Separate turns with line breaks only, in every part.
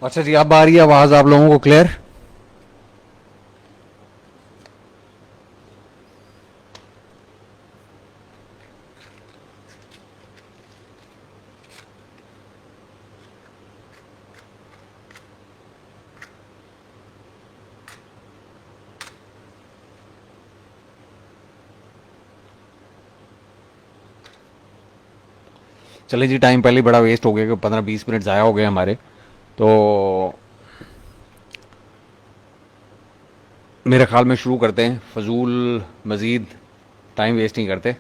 अच्छा जी, अब आ रही है आवाज़ आप लोगों को क्लियर? चले जी, टाइम पहले ही बड़ा वेस्ट हो गया कि 15-20 मिनट ज़ाया हो गए हमारे। तो मेरे ख्याल में शुरू करते हैं, फजूल मज़ीद टाइम वेस्ट नहीं करते।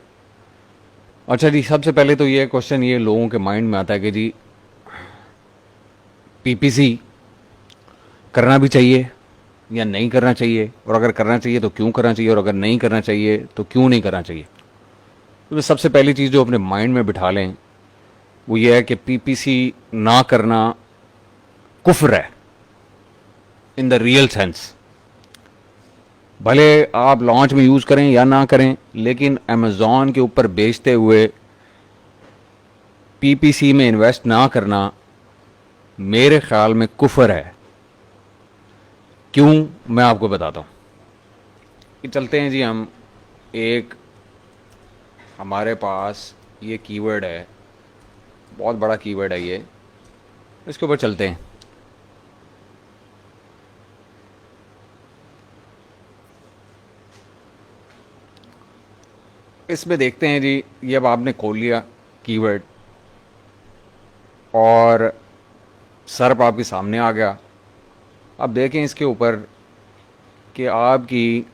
अच्छा जी, सबसे पहले तो ये क्वेश्चन ये लोगों के माइंड में आता है कि जी पीपीसी करना भी चाहिए या नहीं करना चाहिए, और अगर करना चाहिए तो क्यों करना चाहिए, और अगर नहीं करना चाहिए तो क्यों नहीं करना चाहिए। तो सबसे पहली चीज़ जो अपने माइंड में बिठा लें वो ये है कि पीपीसी ना करना कुफ्र है इन द रियल सेंस। भले आप लॉन्च में यूज़ करें या ना करें, लेकिन अमेज़ॉन के ऊपर बेचते हुए पीपीसी में इन्वेस्ट ना करना मेरे ख्याल में कुफ्र है। क्यों, मैं आपको बताता हूँ। कि चलते हैं जी हम, एक हमारे पास ये कीवर्ड है, बहुत बड़ा कीवर्ड है ये, इसके ऊपर चलते हैं। इसमें देखते हैं जी, ये अब आपने खोल लिया कीवर्ड और सर्प आपके सामने आ गया। अब देखें इसके ऊपर कि आपकी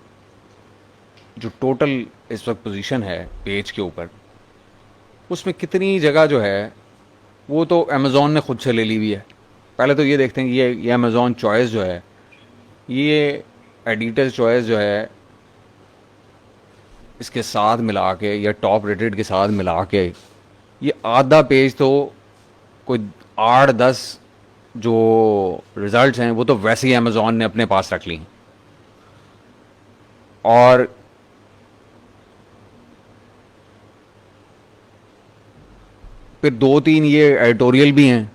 जो टोटल इस वक्त पोजीशन है पेज के ऊपर, उसमें कितनी जगह जो है वो तो अमेज़ॉन ने खुद से ले ली हुई है। पहले तो ये देखते हैं कि ये अमेज़ॉन चॉइस जो है, ये एडिटर चॉइस जो है, इसके साथ मिला के या टॉप रेटेड के साथ मिला के ये आधा पेज तो कोई 8-10 जो रिजल्ट्स हैं वो तो वैसे ही अमेज़ॉन ने अपने पास रख ली। और फिर 2-3 ये एडिटोरियल भी हैं।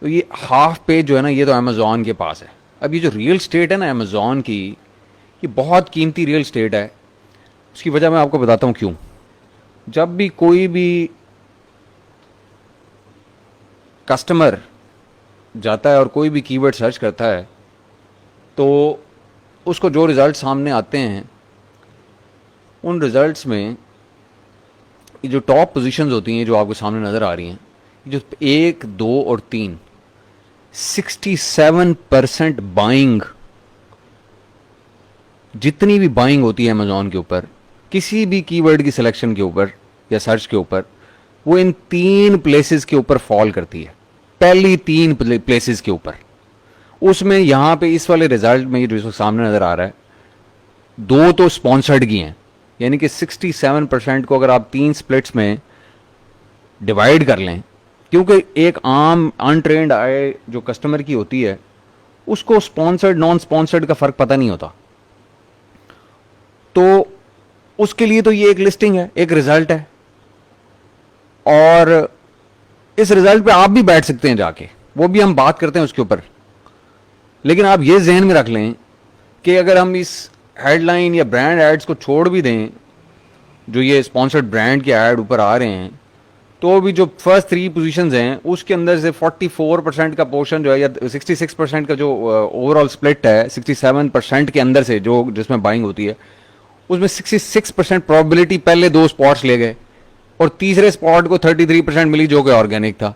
तो ये हाफ पेज जो है ना, ये तो अमेज़ॉन के पास है। अब ये जो रियल स्टेट है ना अमेज़ॉन की, ये बहुत कीमती रियल स्टेट है। उसकी वजह मैं आपको बताता हूँ क्यों। जब भी कोई भी कस्टमर जाता है और कोई भी कीवर्ड सर्च करता है, तो उसको जो रिज़ल्ट सामने आते हैं, उन रिज़ल्ट्स में ये जो टॉप पोजीशंस होती हैं जो आपको सामने नज़र आ रही हैं, जो 1, 2 और 3, 67% बाइंग, जितनी भी बाइंग होती है अमेज़ॉन के ऊपर किसी भी कीवर्ड की सिलेक्शन के ऊपर या सर्च के ऊपर, वो इन 3 प्लेसेस के ऊपर फॉल करती है। पहली 3 प्लेसेस के ऊपर। उसमें यहाँ पे इस वाले रिजल्ट में ये जो सामने नज़र आ रहा है, 2 तो स्पॉन्सर्ड की हैं। यानी कि 67% को अगर आप 3 स्प्लिट्स में डिवाइड कर लें, क्योंकि एक आम अनट्रेंड आए जो कस्टमर की होती है, उसको स्पॉन्सर्ड नॉन स्पॉन्सर्ड का फ़र्क पता नहीं होता। तो उसके लिए तो ये एक लिस्टिंग है, एक रिजल्ट है, और इस रिजल्ट पे आप भी बैठ सकते हैं जाके, वो भी हम बात करते हैं उसके ऊपर। लेकिन आप ये जहन में रख लें कि अगर हम इस हेडलाइन या ब्रांड एड्स को छोड़ भी दें, जो ये स्पॉन्सर्ड ब्रांड के ऐड ऊपर आ रहे हैं, तो भी जो फर्स्ट 3 पोजीशंस हैं उसके अंदर से 44% का पोर्शन जो है, या 66% का जो ओवरऑल स्प्लिट है, 67% के अंदर से जो जिसमें बाइंग होती है, उसमें 66% प्रोबेबिलिटी पहले 2 स्पॉट्स ले गए, और तीसरे स्पॉट को 33% मिली जो कि ऑर्गेनिक था।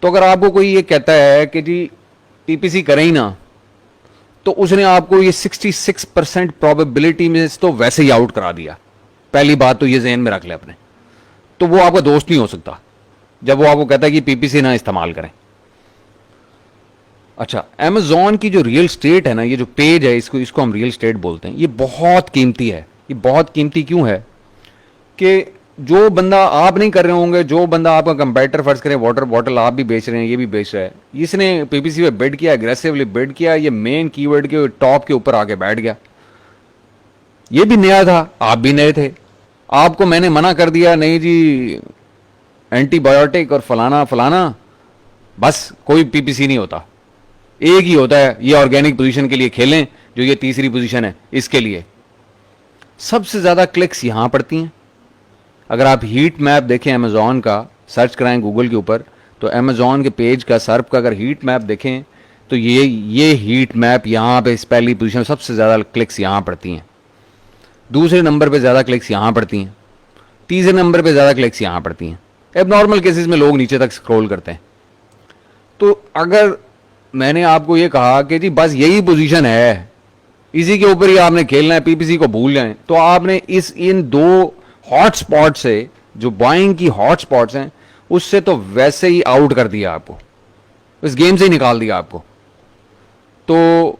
तो अगर आपको कोई ये कहता है कि जी पीपीसी करें ही ना, तो उसने आपको ये 66% प्रोबेबिलिटी में तो वैसे ही आउट करा दिया। पहली बात तो ये जहन में रख ले अपने। तो वो आपका दोस्त नहीं हो सकता जब वो आपको कहता है कि पीपीसी ना इस्तेमाल करें। अच्छा, अमेज़ॉन की जो रियल स्टेट है ना, ये जो पेज है, इसको इसको हम रियल स्टेट बोलते हैं, ये बहुत कीमती है। ये बहुत कीमती क्यों है कि जो बंदा आप नहीं कर रहे होंगे, जो बंदा आपका कंपेटिटर फर्ज करें, वाटर बॉटल आप भी बेच रहे हैं, ये भी बेच रहा है, इसने पीपीसी पे बिड किया, एग्रेसिवली बिड किया, ये मेन कीवर्ड के टॉप के ऊपर आके बैठ गया। ये भी नया था, आप भी नए थे, आपको मैंने मना कर दिया नहीं जी एंटीबायोटिक और फलाना फलाना, बस कोई पीपीसी नहीं होता, एक ही होता है, ये ऑर्गेनिक पोजीशन के लिए खेलें, जो ये तीसरी पोजीशन है इसके लिए। सबसे ज़्यादा क्लिक्स यहां पड़ती हैं। अगर आप हीट मैप देखें अमेजॉन का, सर्च कराएं गूगल के ऊपर, तो अमेजॉन के पेज का, सर्प का अगर हीट मैप देखें तो ये हीट मैप यहाँ पे इस पहली पोजीशन सबसे ज़्यादा क्लिक्स यहाँ पड़ती हैं, दूसरे नंबर पे ज़्यादा क्लिक्स यहाँ पड़ती हैं, तीसरे नंबर पे ज़्यादा क्लिक्स यहाँ पड़ती हैं। अब नॉर्मल केसेस में लोग नीचे तक स्क्रॉल करते हैं। तो अगर मैंने आपको ये कहा कि जी बस यही पोजीशन है, इसी के ऊपर ही आपने खेलना है, पीपीसी को भूल जाएं, तो आपने इन दो हॉटस्पॉट से, जो बाइंग की हॉटस्पॉट्स हैं, उससे तो वैसे ही आउट कर दिया आपको, इस गेम से ही निकाल दिया आपको। तो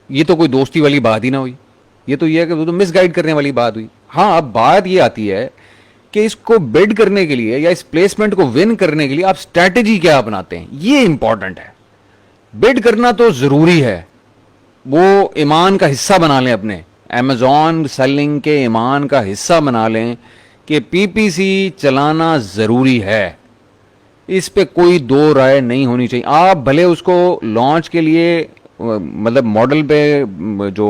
ये तो कोई दोस्ती वाली बात ही ना हुई, ये तो ये है कि वो तो मिसगाइड करने वाली बात हुई। हाँ, अब बात ये आती है कि इसको बिड करने के लिए या इस प्लेसमेंट को विन करने के लिए आप स्ट्रैटेजी क्या अपनाते हैं, ये इंपॉर्टेंट है। बिड करना तो जरूरी है, वो ईमान का हिस्सा बना लें, अपने अमेजॉन सेलिंग के ईमान का हिस्सा बना लें कि पीपीसी चलाना जरूरी है, इस पे कोई दो राय नहीं होनी चाहिए। आप भले उसको लॉन्च के लिए, मतलब मॉडल पे जो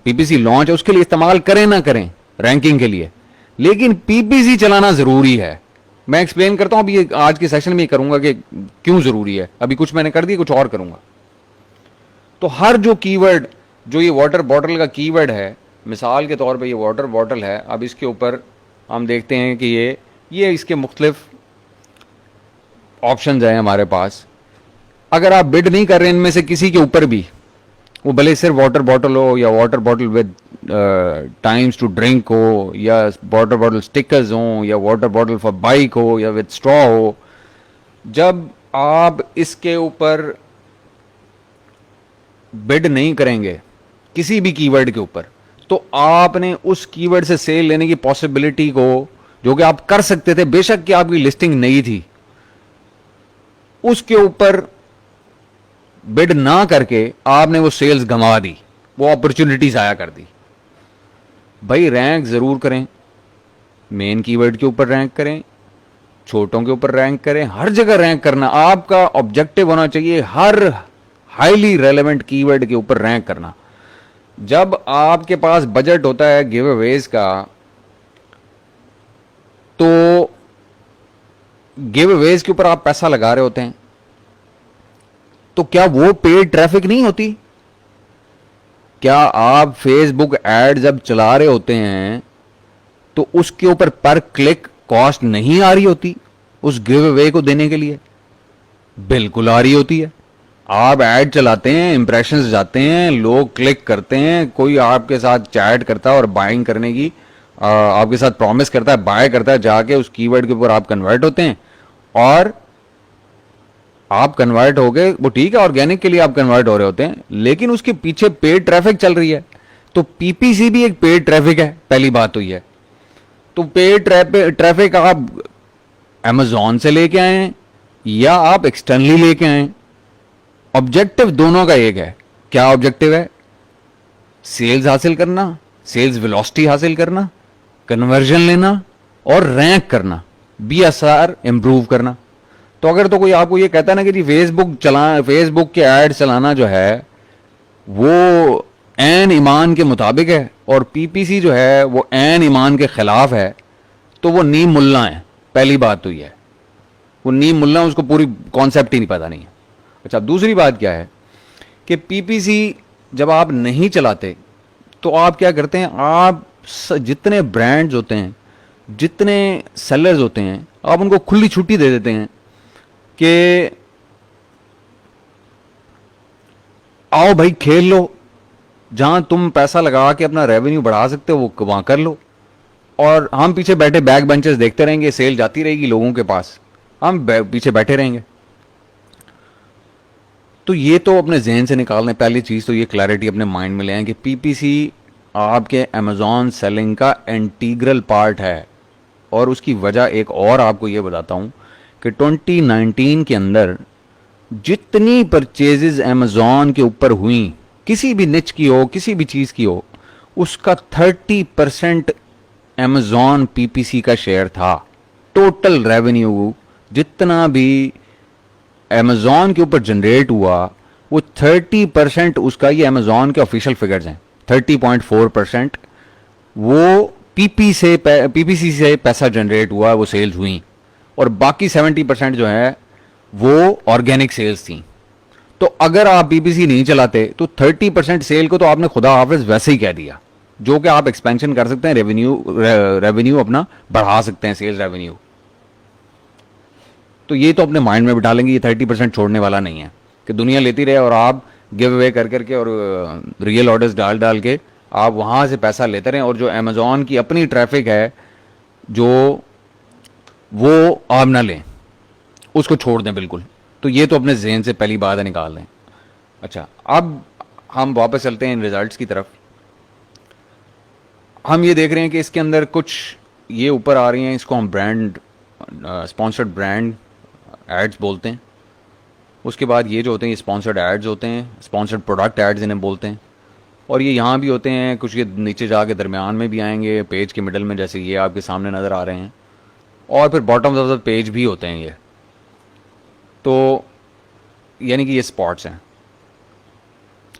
पीपीसी लॉन्च है उसके लिए इस्तेमाल करें ना करें रैंकिंग के लिए, लेकिन पीपीसी चलाना जरूरी है। मैं एक्सप्लेन करता हूं, अभी ये आज के सेशन में ये करूंगा कि क्यों जरूरी है। अभी कुछ मैंने कर दिया, कुछ और करूंगा। तो हर जो कीवर्ड, जो ये वाटर बॉटल का कीवर्ड है, मिसाल के तौर पे ये वाटर बॉटल है, अब इसके ऊपर हम देखते हैं कि ये इसके मुख्तलिफ ऑप्शंस हैं हमारे पास। अगर आप बिड नहीं कर रहे इनमें से किसी के ऊपर भी, वो भले सिर्फ वाटर बॉटल हो या water bottle with times to drink हो, या वाटर बॉटल स्टिकर्स हो, या वाटर बॉटल फॉर बाइक हो, या विद स्ट्रॉ हो, जब आप इसके ऊपर बिड नहीं करेंगे किसी भी कीवर्ड के ऊपर, तो आपने उस कीवर्ड से सेल लेने की पॉसिबिलिटी को, जो कि आप कर सकते थे बेशक कि आपकी लिस्टिंग नहीं थी, उसके ऊपर बिड ना करके आपने वो सेल्स गंवा दी, वो अपॉर्चुनिटी जाया कर दी। भाई रैंक जरूर करें, मेन कीवर्ड के ऊपर रैंक करें, छोटों के ऊपर रैंक करें, हर जगह रैंक करना आपका ऑब्जेक्टिव होना चाहिए, हर हाईली रेलेवेंट कीवर्ड के ऊपर रैंक करना। जब आपके पास बजट होता है गिव अवेज का, तो गिव अवेज के ऊपर आप पैसा लगा रहे होते हैं, तो क्या वो पेड ट्रैफिक नहीं होती? क्या आप फेसबुक एड जब चला रहे होते हैं तो उसके ऊपर पर क्लिक कॉस्ट नहीं आ रही होती उस गिव अवे को देने के लिए? बिल्कुल आ रही होती है। आप ऐड चलाते हैं, इंप्रेशंस जाते हैं, लोग क्लिक करते हैं, कोई आपके साथ चैट करता है और बाइंग करने की आपके साथ प्रॉमिस करता है, बाय करता है, जाके उस कीवर्ड के ऊपर आप कन्वर्ट होते हैं, और आप कन्वर्ट हो गए, वो ठीक है, ऑर्गेनिक के लिए आप कन्वर्ट हो रहे होते हैं, लेकिन उसके पीछे पेड ट्रैफिक चल रही है। तो पीपीसी भी एक पेड ट्रैफिक है, पहली बात तो ये है। तो पेड ट्रैफिक आप अमेजॉन से लेके आए या आप एक्सटर्नली लेके आए, ऑब्जेक्टिव दोनों का एक है। क्या ऑब्जेक्टिव है? सेल्स हासिल करना, सेल्स वेलोसिटी हासिल करना, कन्वर्जन लेना और रैंक करना, बीएसआर इंप्रूव करना। तो अगर तो कोई आपको ये कहता है ना कि जी फेसबुक के ऐड चलाना जो है वो ऐन ईमान के मुताबिक है और पीपीसी जो है वो ऐन ईमान के खिलाफ है, तो वो नीम मुल्ला है। पहली बात तो ये है, वो नीम मुल्ला, उसको पूरी कॉन्सेप्ट ही नहीं पता नहीं है। अच्छा, दूसरी बात क्या है कि पीपीसी जब आप नहीं चलाते तो आप क्या करते हैं, आप जितने ब्रांड्स होते हैं, जितने सेलर्स होते हैं, आप उनको खुली छुट्टी दे देते हैं कि आओ भाई खेल लो, जहां तुम पैसा लगा के अपना रेवेन्यू बढ़ा सकते हो वो वहां कर लो, और हम पीछे बैठे बैक बेंचेस देखते रहेंगे, सेल जाती रहेगी लोगों के पास, हम पीछे बैठे रहेंगे। तो ये तो अपने जहन से निकालने, पहली चीज तो ये क्लैरिटी अपने माइंड में ले आए कि पीपीसी आपके अमेजॉन सेलिंग का इंटीग्रल पार्ट है। और उसकी वजह एक और आपको ये बताता हूं कि 2019 के अंदर जितनी परचेजेस अमेजॉन के ऊपर हुई, किसी भी निच की हो, किसी भी चीज की हो, उसका 30% अमेजॉन पीपीसी का शेयर था। टोटल रेवेन्यू जितना भी अमेज़ॉन के ऊपर जनरेट हुआ वो 30% उसका, ये अमेज़ॉन के ऑफिशियल फिगर्स हैं, 30.4% वो पीपीसी से पैसा जनरेट हुआ, वो सेल्स हुई, और बाकी 70% जो है वो ऑर्गेनिक सेल्स थी। तो अगर आप पीपीसी नहीं चलाते तो 30% सेल को तो आपने खुदा हाफिज वैसे ही कह दिया, जो कि आप एक्सपेंशन कर सकते हैं, रेवेन्यू अपना बढ़ा सकते हैं, सेल्स रेवेन्यू। तो ये तो अपने माइंड में बिठा लेंगे, ये 30% छोड़ने वाला नहीं है कि दुनिया लेती रहे और आप गिव अवे कर करके और रियल ऑर्डर्स डाल डाल के आप वहाँ से पैसा लेते रहें, और जो अमेज़ॉन की अपनी ट्रैफिक है जो वो आप ना लें, उसको छोड़ दें बिल्कुल। तो ये तो अपने जहन से पहली बात है, निकाल दें। अच्छा, अब हम वापस चलते हैं इन रिजल्ट्स की तरफ। हम ये देख रहे हैं कि इसके अंदर कुछ ये ऊपर आ रही हैं, इसको हम ब्रांड स्पॉन्सर्ड ब्रांड एड्स बोलते हैं। उसके बाद ये जो होते हैं ये स्पॉन्सर्ड एड्स होते हैं, स्पॉन्सर्ड प्रोडक्ट एड्स इन्हें बोलते हैं। और ये यहाँ भी होते हैं, कुछ ये नीचे जाके दरमियान में भी आएंगे, पेज के मिडल में, जैसे ये आपके सामने नज़र आ रहे हैं, और फिर बॉटम ऑफ द पेज भी होते हैं ये। तो यानी कि ये स्पॉट्स हैं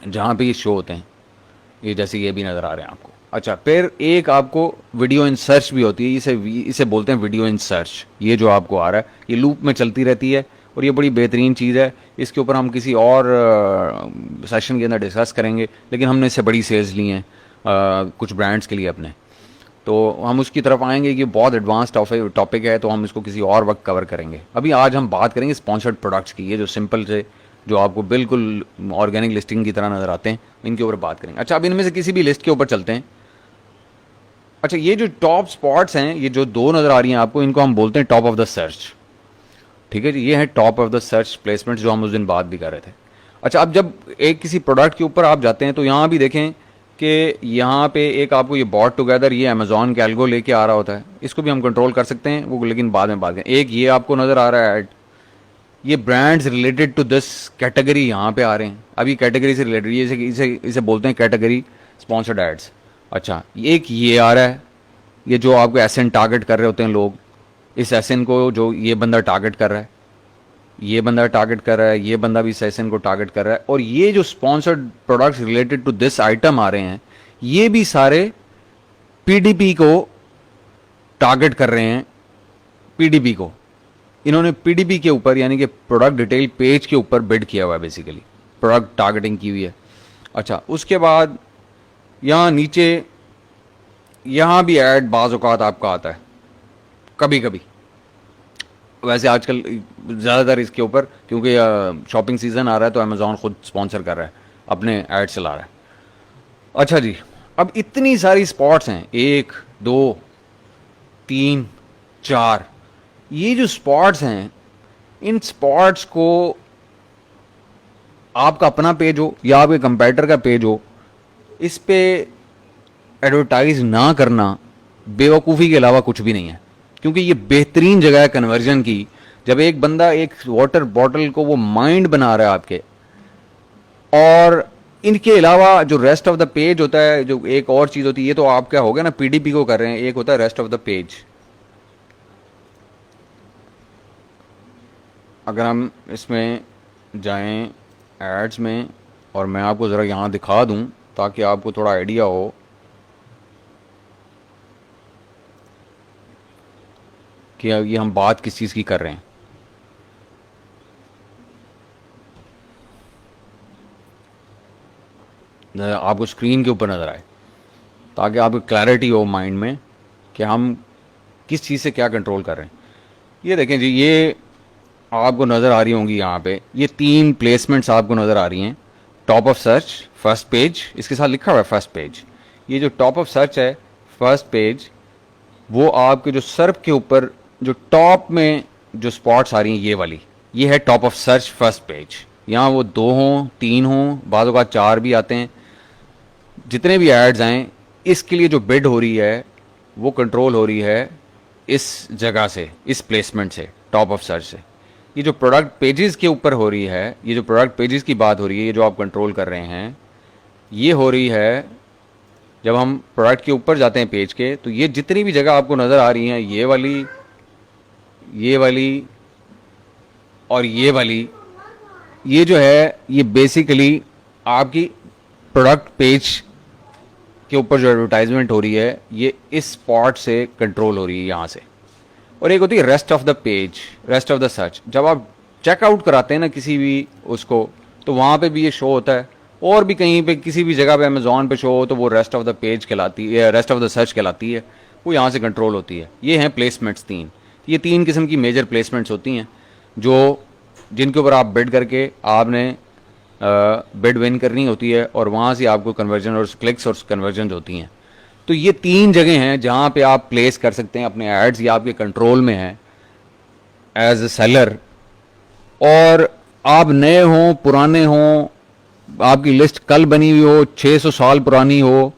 जहाँ पे ये शो होते हैं, ये जैसे ये भी नज़र आ रहे हैं आपको। अच्छा, फिर एक आपको वीडियो इन सर्च भी होती है, इसे बोलते हैं वीडियो इन सर्च। ये जो आपको आ रहा है ये लूप में चलती रहती है, और ये बड़ी बेहतरीन चीज़ है। इसके ऊपर हम किसी और सेशन के अंदर डिस्कस करेंगे, लेकिन हमने इससे बड़ी सेल्स ली हैं कुछ ब्रांड्स के लिए अपने, तो हम उसकी तरफ आएंगे कि बहुत एडवांस टॉपिक है, तो हम इसको किसी और वक्त कवर करेंगे। अभी आज हम बात करेंगे स्पॉन्सर्ड प्रोडक्ट्स की, ये जो सिंपल से जो आपको बिल्कुल ऑर्गेनिक लिस्टिंग की तरह नज़र आते हैं, इनके ऊपर बात करेंगे। अच्छा, अब इनमें से किसी भी लिस्ट के ऊपर चलते हैं। अच्छा, ये जो टॉप स्पॉट्स हैं, ये जो दो नज़र आ रही हैं आपको, इनको हम बोलते हैं टॉप ऑफ द सर्च। ठीक है जी, ये है top of the search placements, जो हम उस दिन बात भी कर रहे थे। अच्छा, अब जब एक किसी प्रोडक्ट के ऊपर आप जाते हैं तो यहाँ भी देखें कि यहाँ पे एक आपको ये बॉट टुगेदर, ये अमेज़ॉन के एल्गो लेके आ रहा होता है, इसको भी हम कंट्रोल कर सकते हैं वो, लेकिन बाद में बात करें। एक ये आपको नज़र आ रहा है ऐड, ये brands related to this category यहाँ पे आ रहे हैं। अभी कैटेगरी से रिलेटेड, ये इसे बोलते हैं कैटेगरी स्पॉन्सर्ड एड्स। अच्छा, एक ये आ रहा है, ये जो आपको एसएन टारगेट कर रहे होते हैं लोग, इस एसएन को जो ये बंदा टारगेट कर रहा है, ये बंदा टारगेट कर रहा है, ये बंदा भी इस एसएन को टारगेट कर रहा है, और ये जो sponsored products related to this item आ रहे हैं, ये भी सारे पीडीपी को टारगेट कर रहे हैं। पीडीपी को इन्होंने पीडीपी के ऊपर, यानी कि प्रोडक्ट डिटेल पेज के ऊपर बिड किया हुआ है, बेसिकली प्रोडक्ट टारगेटिंग की हुई है। अच्छा, उसके बाद यहाँ नीचे यहाँ भी ऐड बाज़ औक़ात आपका आता है कभी कभी, वैसे आजकल ज़्यादातर इसके ऊपर, क्योंकि शॉपिंग सीज़न आ रहा है तो अमेज़ॉन खुद स्पॉन्सर कर रहा है, अपने ऐड चला रहा है। अच्छा जी, अब इतनी सारी स्पॉट्स हैं, 1 2 3 4, ये जो स्पॉट्स हैं, इन स्पॉट्स को आपका अपना पेज हो या आपके कंपेटिटर का पेज हो, इस पे एडवर्टाइज ना करना बेवकूफ़ी के अलावा कुछ भी नहीं है, क्योंकि ये बेहतरीन जगह है कन्वर्जन की। जब एक बंदा एक वाटर बॉटल को वो माइंड बना रहा है आपके, और इनके अलावा जो रेस्ट ऑफ द पेज होता है, जो एक और चीज़ होती है, ये तो आप क्या हो गया ना, पीडीपी को कर रहे हैं, एक होता है रेस्ट ऑफ द पेज। अगर हम इसमें जाएं एड्स में, और मैं आपको ज़रा यहाँ दिखा दूं ताकि आपको थोड़ा आइडिया हो कि ये हम बात किस चीज़ की कर रहे हैं। आपको स्क्रीन के ऊपर नज़र आए, ताकि आपको क्लैरिटी हो माइंड में कि हम किस चीज़ से क्या कंट्रोल कर रहे हैं। ये देखें जी, ये आपको नज़र आ रही होंगी यहाँ पे, ये 3 प्लेसमेंट्स आपको नज़र आ रही हैं। Top of search, first page, इसके साथ लिखा हुआ है फर्स्ट पेज। ये जो टॉप ऑफ सर्च है, फर्स्ट पेज, वो आपके जो सर्फ के ऊपर जो टॉप में जो स्पॉट्स आ रही हैं, ये वाली, ये है top of search first page. यहाँ वो 2 हों, 3 हों, बाज़ों का 4 भी आते हैं। जितने भी एड्स आएँ, इसके लिए जो बिड हो रही है वो कंट्रोल हो रही है इस जगह से, इस प्लेसमेंट से, टॉप ऑफ सर्च से। ये जो प्रोडक्ट पेजेस के ऊपर हो रही है, ये जो प्रोडक्ट पेजेस की बात हो रही है, ये जो आप कंट्रोल कर रहे हैं, ये हो रही है जब हम प्रोडक्ट के ऊपर जाते हैं पेज के, तो ये जितनी भी जगह आपको नज़र आ रही हैं, ये वाली और ये वाली, ये जो है ये बेसिकली आपकी प्रोडक्ट पेज के ऊपर जो एडवर्टाइजमेंट हो रही है ये इस स्पॉट से कंट्रोल हो रही है यहाँ से। और एक होती है rest of the page, rest of the search. जब आप चेकआउट कराते हैं ना किसी भी उसको, तो वहाँ पे भी ये शो होता है, और भी कहीं पे किसी भी जगह पे अमेजोन पे शो हो तो वो रेस्ट ऑफ द पेज कहलाती है, रेस्ट ऑफ द सर्च कहलाती है, वो यहाँ से कंट्रोल होती है। ये हैं प्लेसमेंट्स तीन। ये तीन किस्म की मेजर प्लेसमेंट्स होती हैं जो जिनके ऊपर आप बिड करके आपने बिड विन करनी होती है, और वहाँ से आपको कन्वर्जन और क्लिक्स और कन्वर्जन होती हैं। तो ये तीन जगह हैं जहाँ पे आप प्लेस कर सकते हैं अपने एड्स, या आपके कंट्रोल में हैं एज ए सेलर। और आप नए हों पुराने हों, आपकी लिस्ट कल बनी हुई हो 600 साल पुरानी हो,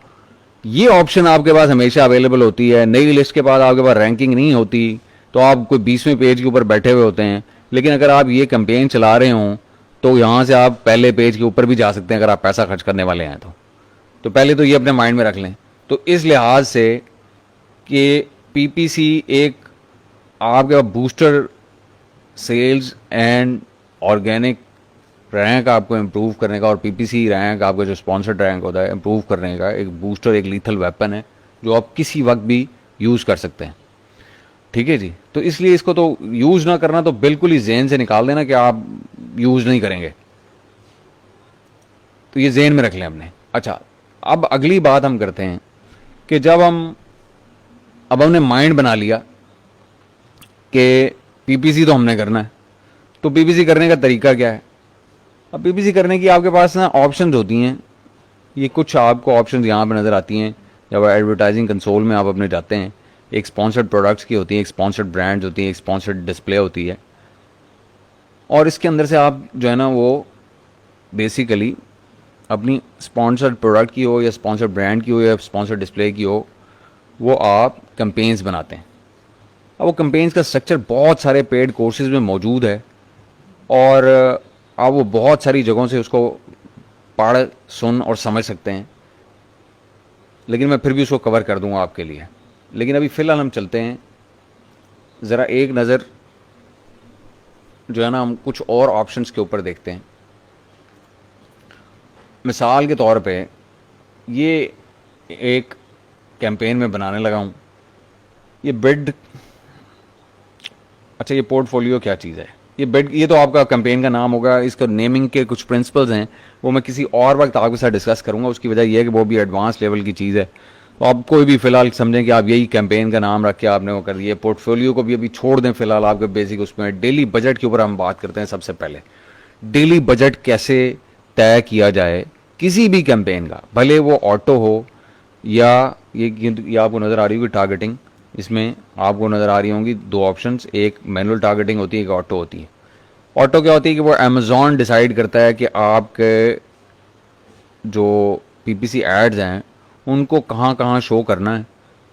ये ऑप्शन आपके पास हमेशा अवेलेबल होती है। नई लिस्ट के बाद आपके पास रैंकिंग नहीं होती, तो आप कोई 20वें पेज के ऊपर बैठे हुए होते हैं। लेकिन अगर आप ये कैंपेन चला रहे हों तो यहाँ से आप पहले पेज के ऊपर भी जा सकते हैं अगर आप पैसा खर्च करने वाले हैं तो पहले तो ये अपने माइंड में रख लें। तो इस लिहाज से कि पीपीसी एक आपके booster sales and organic rank आपको इम्प्रूव करने का, और पीपीसी रैंक आपका जो स्पॉन्सर्ड रैंक होता है इम्प्रूव करने का एक बूस्टर, एक लीथल वेपन है जो आप किसी वक्त भी यूज़ कर सकते हैं। ठीक है जी। तो इसलिए इसको तो यूज़ ना करना तो बिल्कुल ही जहन से निकाल देना कि आप यूज़ नहीं करेंगे, तो ये जहन में रख लें हमने। अच्छा, अब अगली बात हम करते हैं कि जब अब हमने माइंड बना लिया कि पीपीसी तो हमने करना है, तो पीपीसी करने का तरीका क्या है। अब पीपीसी करने की आपके पास ना ऑप्शंस होती हैं। ये कुछ आपको ऑप्शंस यहाँ पे नज़र आती हैं जब एडवर्टाइजिंग कंसोल में आप अपने जाते हैं। एक स्पॉन्सर्ड प्रोडक्ट्स की होती है, एक स्पॉन्सर्ड ब्रांड्स होती है, एक स्पॉन्सर्ड डिस्प्ले होती है, और इसके अंदर से आप जो है ना वो बेसिकली अपनी स्पॉन्सर्ड प्रोडक्ट की हो या स्पॉन्सर्ड ब्रांड की हो या स्पॉन्सर्ड डिस्प्ले की हो, वो आप कैंपेन्स बनाते हैं। अब वो कैंपेन्स का स्ट्रक्चर बहुत सारे पेड कोर्सेज में मौजूद है, और आप वो बहुत सारी जगहों से उसको पढ़ सुन और समझ सकते हैं, लेकिन मैं फिर भी उसको कवर कर दूंगा आपके लिए। लेकिन अभी फ़िलहाल हम चलते हैं ज़रा एक नज़र जो है ना हम कुछ और ऑप्शंस के ऊपर देखते हैं। मिसाल के तौर पे ये एक कैंपेन में बनाने लगा हूँ, ये बिड, अच्छा ये पोर्टफोलियो क्या चीज़ है, ये बिड, ये तो आपका कैंपेन का नाम होगा। इसका नेमिंग के कुछ प्रिंसिपल्स हैं, वो मैं किसी और वक्त आपके साथ डिस्कस करूँगा। उसकी वजह यह है कि वो भी एडवांस लेवल की चीज़ है, तो आप कोई भी फ़िलहाल समझें कि आप यही कैंपेन का नाम रख के आपने वो कर दिया। पोर्टफोलियो को भी अभी छोड़ दें फ़िलहाल, आपके बेसिक उसमें डेली बजट के ऊपर हम बात करते हैं। सबसे पहले डेली बजट कैसे तय किया जाए किसी भी कैंपेन का, भले वो ऑटो हो या ये आपको नज़र आ रही होगी टारगेटिंग, इसमें आपको नज़र आ रही होंगी दो ऑप्शंस, एक मैनुअल टारगेटिंग होती है, एक ऑटो होती है। ऑटो क्या होती है कि वो अमेज़ॉन डिसाइड करता है कि आपके जो पीपीसी एड्स हैं उनको कहाँ कहाँ शो करना है,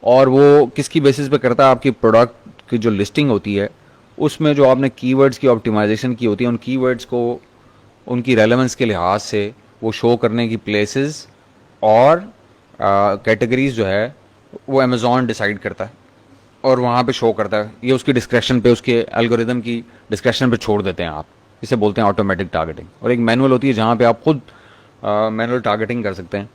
और वो किसकी बेसिस पे करता है, आपकी प्रोडक्ट की जो लिस्टिंग होती है उसमें जो आपने कीवर्ड्स की ऑप्टिमाइजेशन की होती है, उन कीवर्ड्स को उनकी रेलेवेंस के लिहाज से वो शो करने की प्लेसेस और कैटेगरीज जो है वो अमेज़ॉन डिसाइड करता है और वहाँ पे शो करता है। ये उसकी डिस्क्रिप्शन पे, उसके एल्गोरिदम की डिस्क्रिप्शन पे छोड़ देते हैं आप, इसे बोलते हैं ऑटोमेटिक टारगेटिंग। और एक मैनुअल होती है जहाँ पे आप खुद मैनुअल टारगेटिंग कर सकते हैं,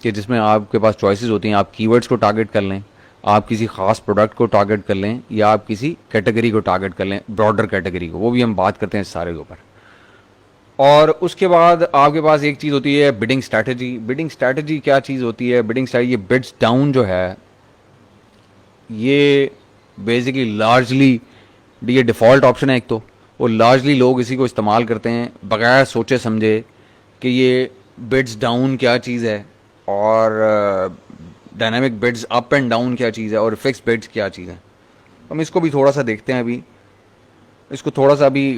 कि जिसमें आपके पास चॉइसेस होती हैं। आप कीवर्ड्स को टारगेट कर लें, आप किसी खास प्रोडक्ट को टारगेट कर लें, या आप किसी कैटेगरी को टारगेट कर लें, ब्रॉडर कैटेगरी को, वो भी हम बात करते हैं इस सारे के ऊपर। और उसके बाद आपके पास एक चीज़ होती है बिडिंग स्ट्रैटेजी। बिडिंग स्ट्रैटेजी क्या चीज़ होती है? बिडिंग स्ट्रैटेजी, ये बिड्स डाउन जो है, ये बेसिकली लार्जली ये डिफ़ॉल्ट ऑप्शन है एक, तो वो लार्जली लोग इसी को इस्तेमाल करते हैं बगैर सोचे समझे कि ये बिड्स डाउन क्या चीज़ है, और dynamic bids up and down क्या चीज़ है, और फिक्स बिड्स क्या चीज़ है। हम इसको भी थोड़ा सा देखते हैं, अभी इसको थोड़ा सा अभी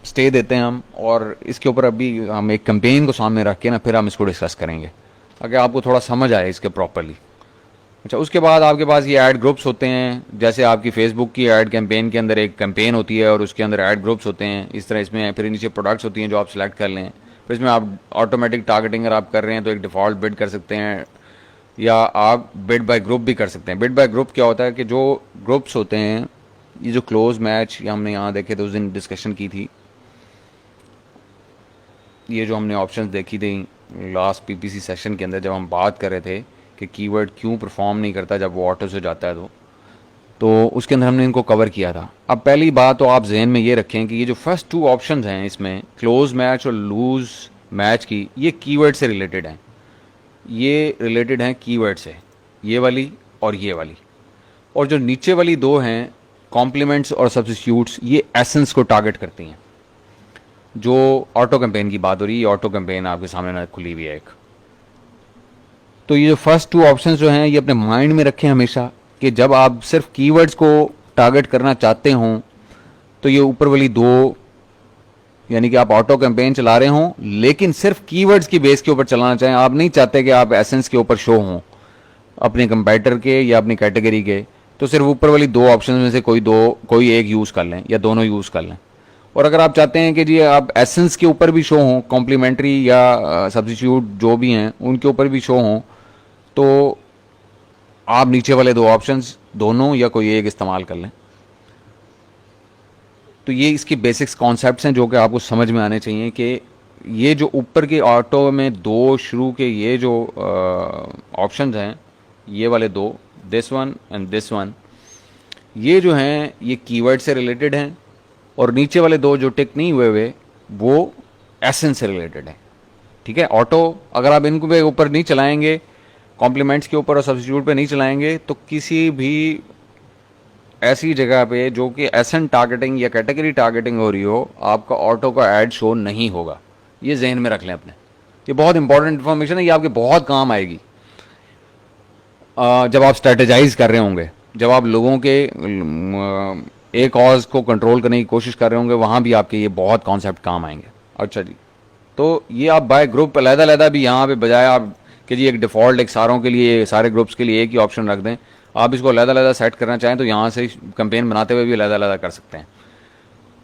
स्टे देते हैं हम, और इसके ऊपर अभी हम एक कैंपेन को सामने रख के ना फिर हम इसको डिस्कस करेंगे, अगर आपको थोड़ा समझ आए इसके प्रॉपरली। अच्छा, उसके बाद आपके पास ये ऐड ग्रुप्स होते हैं, जैसे आपकी फेसबुक की ऐड कैंपेन के अंदर एक कैंपेन होती है और उसके अंदर ऐड ग्रुप्स होते हैं इस तरह। इसमें फिर नीचे प्रोडक्ट्स होती हैं जो आप सिलेक्ट कर लें, फिर इसमें आप ऑटोमेटिक टारगेटिंग अगर आप कर रहे हैं तो एक डिफ़ॉल्ट बिड कर सकते हैं, या आप बिड बाय ग्रुप भी कर सकते हैं। बिड बाय ग्रुप क्या होता है कि जो ग्रुप्स होते हैं, ये जो क्लोज मैच हमने यहाँ देखे थे उस दिन डिस्कशन की थी, ये जो हमने ऑप्शंस देखी थी लास्ट पीपीसी सेशन के अंदर, जब हम बात कर रहे थे कि कीवर्ड क्यों परफॉर्म नहीं करता जब वो ऑटो से जाता है, तो उसके अंदर हमने इनको कवर किया था। अब पहली बात तो आप जहन में ये रखें कि ये जो फर्स्ट 2 ऑप्शंस हैं इसमें, क्लोज मैच और लूज मैच की, ये कीवर्ड से रिलेटेड हैं। ये रिलेटेड हैं कीवर्ड से, ये वाली और ये वाली। और जो नीचे वाली 2 हैं, कॉम्प्लीमेंट्स और सब्स्टिट्यूट्स, ये एसेंस को टारगेट करती हैं। जो ऑटो कैंपेन की बात हो रही है, ये ऑटो कैंपेन आपके सामने ना खुली हुई है एक। तो ये जो फर्स्ट 2 ऑप्शंस जो हैं, ये अपने माइंड में रखें हमेशा कि जब आप सिर्फ कीवर्ड्स को टारगेट करना चाहते हों तो ये ऊपर वाली 2, यानी कि आप ऑटो कैंपेन चला रहे हों लेकिन सिर्फ कीवर्ड्स की बेस के ऊपर चलाना चाहें, आप नहीं चाहते कि आप एसेंस के ऊपर शो हों अपने कंपेटिटर के या अपनी कैटेगरी के, तो सिर्फ ऊपर वाली 2 ऑप्शन में से कोई एक यूज़ कर लें या दोनों यूज़ कर लें। और अगर आप चाहते हैं कि जी आप एसेंस के ऊपर भी शो हों, कॉम्प्लीमेंट्री या सब्स्टिट्यूट जो भी हैं उनके ऊपर भी शो हों, तो आप नीचे वाले 2 ऑप्शंस दोनों या कोई एक इस्तेमाल कर लें। तो ये इसकी बेसिक्स कॉन्सेप्ट्स हैं जो कि आपको समझ में आने चाहिए कि ये जो ऊपर के ऑटो में 2 शुरू के ये जो ऑप्शंस हैं, ये वाले 2, this one and this one, ये जो हैं ये कीवर्ड से रिलेटेड हैं। और नीचे वाले 2 जो टिक नहीं हुए वो एसेंस से रिलेटेड हैं। ठीक है, ऑटो अगर आप इनको पे ऊपर नहीं चलाएंगे, कॉम्प्लीमेंट्स के ऊपर और सब्स्टिट्यूट पे नहीं चलाएंगे, तो किसी भी ऐसी जगह पे जो कि एसेंट टारगेटिंग या कैटेगरी टारगेटिंग हो रही हो, आपका ऑटो का ऐड शो नहीं होगा। ये जहन में रख लें अपने, ये बहुत इंपॉर्टेंट इन्फॉर्मेशन है, ये आपके बहुत काम आएगी जब आप स्ट्रेटेजाइज कर रहे होंगे, जब आप लोगों के एक कॉज को कंट्रोल करने की कोशिश कर रहे होंगे, वहाँ भी आपके ये बहुत कॉन्सेप्ट काम आएंगे। अच्छा जी, तो ये आप बाय ग्रुप अलग-अलग भी यहाँ पे बजाय आप कि जी एक डिफ़ॉल्ट एक सारों के लिए, सारे ग्रुप्स के लिए एक ही ऑप्शन रख दें, आप इसको अलग-अलग सेट करना चाहें तो यहाँ से कैंपेन बनाते हुए भी अलग-अलग कर सकते हैं।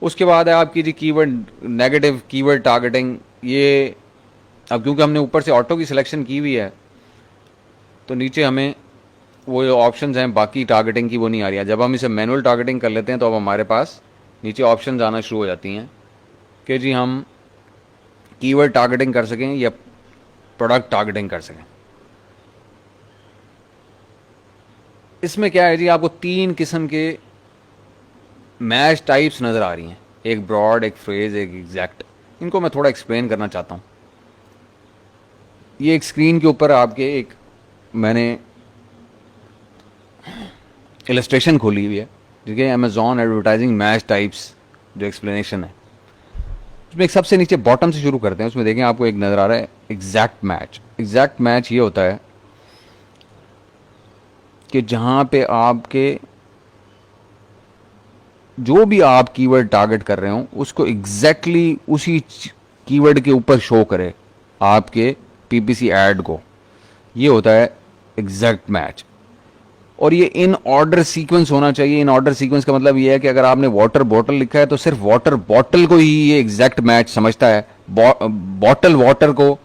उसके बाद है आपकी जी कीवर्ड नेगेटिव कीवर्ड टारगेटिंग। ये अब क्योंकि हमने ऊपर से ऑटो की सिलेक्शन की हुई है तो नीचे हमें वो जो ऑप्शंस हैं बाकी टारगेटिंग की वो नहीं आ रही है। जब हम इसे मैनुअल टारगेटिंग कर लेते हैं तो अब हमारे पास नीचे ऑप्शंस आना शुरू हो जाती हैं कि जी हम कीवर्ड टारगेटिंग कर सकें या प्रोडक्ट टारगेटिंग कर सकें। इसमें क्या है जी, आपको 3 किस्म के मैच टाइप्स नज़र आ रही हैं, एक ब्रॉड, एक फ्रेज, एक एग्जैक्ट। इनको मैं थोड़ा एक्सप्लेन करना चाहता हूँ। ये एक स्क्रीन के ऊपर आपके एक मैंने इलस्ट्रेशन खोली हुई है, ठीक है, अमेजॉन एडवर्टाइजिंग मैच टाइप्स जो एक्सप्लेनेशन है। उसमें एक सबसे नीचे बॉटम से शुरू करते हैं, उसमें देखें आपको एक नज़र आ रहा है एग्जैक्ट मैच। एग्जैक्ट मैच ये होता है कि जहाँ पे आपके जो भी आप कीवर्ड टारगेट कर रहे हो उसको एग्जैक्टली उसी कीवर्ड के ऊपर शो करे आपके पीपीसी ऐड को, ये होता है एग्जैक्ट मैच। और ये इन ऑर्डर सीक्वेंस होना चाहिए। इन ऑर्डर सीक्वेंस का मतलब ये है कि अगर आपने वाटर बॉटल लिखा है तो सिर्फ वाटर बॉटल को ही ये एग्जैक्ट मैच समझता है, बॉटल वाटर को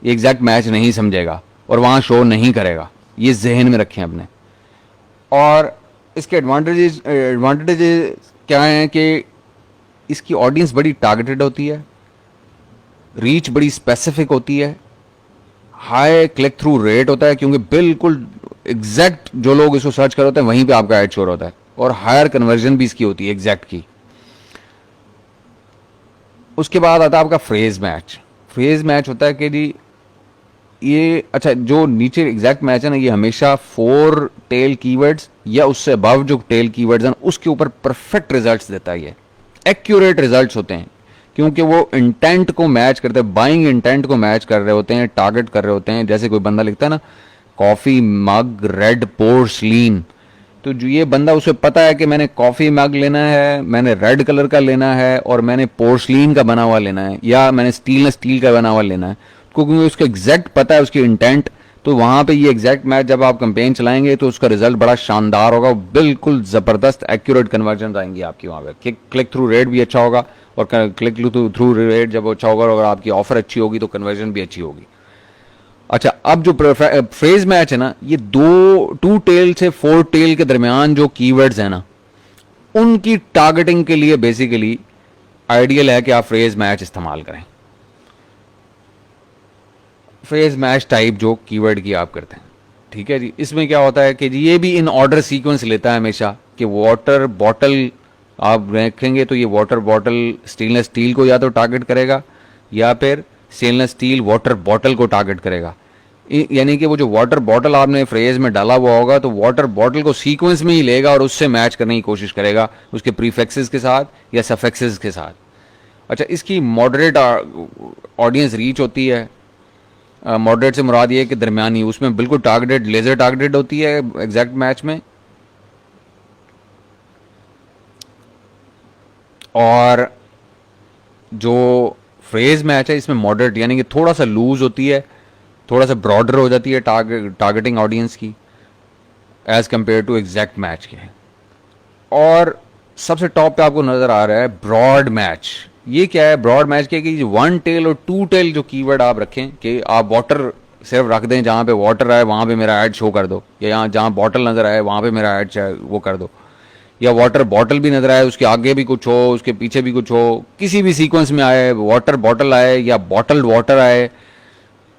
एग्जैक्ट मैच नहीं समझेगा और वहाँ शो नहीं करेगा। ये जहन में रखें अपने। और इसके एडवांटेजेस क्या हैं कि इसकी ऑडियंस बड़ी टारगेटेड होती है, रीच बड़ी स्पेसिफिक होती है, हाई क्लिक थ्रू रेट होता है क्योंकि बिल्कुल एग्जैक्ट जो लोग इसको सर्च कर होते हैं वहीं पे आपका ऐड शो होता है, और हायर कन्वर्जन भी इसकी होती है एग्जैक्ट की। उसके बाद आता है आपका फ्रेज मैच। फ्रेज मैच होता है कि जी ये अच्छा जो नीचे एग्जैक्ट मैच है ना, ये हमेशा 4 टेल कीवर्ड्स या उससे अबव जो टेल कीवर्ड्स हैं उसके ऊपर परफेक्ट रिजल्ट्स देता है। ये एक्यूरेट रिजल्ट्स होते हैं क्योंकि वो इंटेंट को मैच करते हैं, बाइंग इंटेंट को मैच कर रहे होते हैं, टारगेट कर रहे होते हैं। जैसे कोई बंदा लिखता है ना कॉफ़ी मग रेड पोर्सलीन, तो जो ये बंदा उसे पता है कि मैंने कॉफ़ी मग लेना है, मैंने रेड कलर का लेना है और मैंने पोर्सलीन का बना हुआ लेना है या मैंने स्टील का बना हुआ लेना है, क्योंकि उसको एग्जैक्ट पता है उसकी इंटेंट। तो वहाँ पे ये एग्जैक्ट मैच जब आप कैंपेन चलाएंगे तो उसका रिजल्ट बड़ा शानदार होगा, बिल्कुल ज़बरदस्त एक्यूरेट कन्वर्जन आएंगी आपकी वहाँ पे। क्लिक थ्रू रेट भी अच्छा होगा और क्लिक थ्रू रेट जब अच्छा होगा और आपकी ऑफर अच्छी होगी तो कन्वर्जन भी अच्छी होगी। अच्छा, अब जो फ्रेज मैच है ना, ये 2 टेल से 4 टेल के दरमियान जो कीवर्ड्स हैं ना, उनकी टारगेटिंग के लिए बेसिकली आइडियल है कि आप फ्रेज मैच इस्तेमाल करें। फ्रेज मैच टाइप जो कीवर्ड की आप करते हैं, ठीक है जी। इसमें क्या होता है कि जी ये भी इन ऑर्डर सीक्वेंस लेता है हमेशा, कि वाटर बॉटल आप रखेंगे तो ये वाटर बॉटल स्टेनलेस स्टील को या तो टारगेट करेगा या फिर स्टेनलेस स्टील वाटर बॉटल को टारगेट करेगा। यानी कि वो जो वाटर बॉटल आपने फ्रेज में डाला हुआ होगा तो वाटर बॉटल को सीक्वेंस में ही लेगा और उससे मैच करने की कोशिश करेगा उसके प्रीफिक्सेस के साथ या सफिक्सेस के साथ। अच्छा, इसकी मॉडरेट ऑडियंस रीच होती है। मॉडरेट से मुराद ये है कि दरमियानी, उसमें बिल्कुल टारगेटेड, लेजर टारगेटेड होती है एग्जैक्ट मैच में। और जो फ्रेज मैच है इसमें मॉडरेट यानी कि थोड़ा सा लूज होती है, थोड़ा सा ब्रॉडर हो जाती है टारगेटिंग ऑडियंस की as compare to exact match के। और सबसे टॉप पे आपको नजर आ रहा है ब्रॉड मैच। ये क्या है ब्रॉड मैच के, कि वन टेल और टू टेल जो कीवर्ड आप रखें, कि आप वाटर सिर्फ रख दें, जहां पे वाटर आए वहां पे मेरा ऐड शो कर दो, या यहाँ जहां बॉटल नजर आए वहां पे मेरा ऐड वो कर दो, या वाटर बॉटल भी नजर आए उसके आगे भी कुछ हो उसके पीछे भी कुछ हो, किसी भी सीक्वेंस में आए, वाटर बॉटल आए या बॉटल्ड वाटर आए,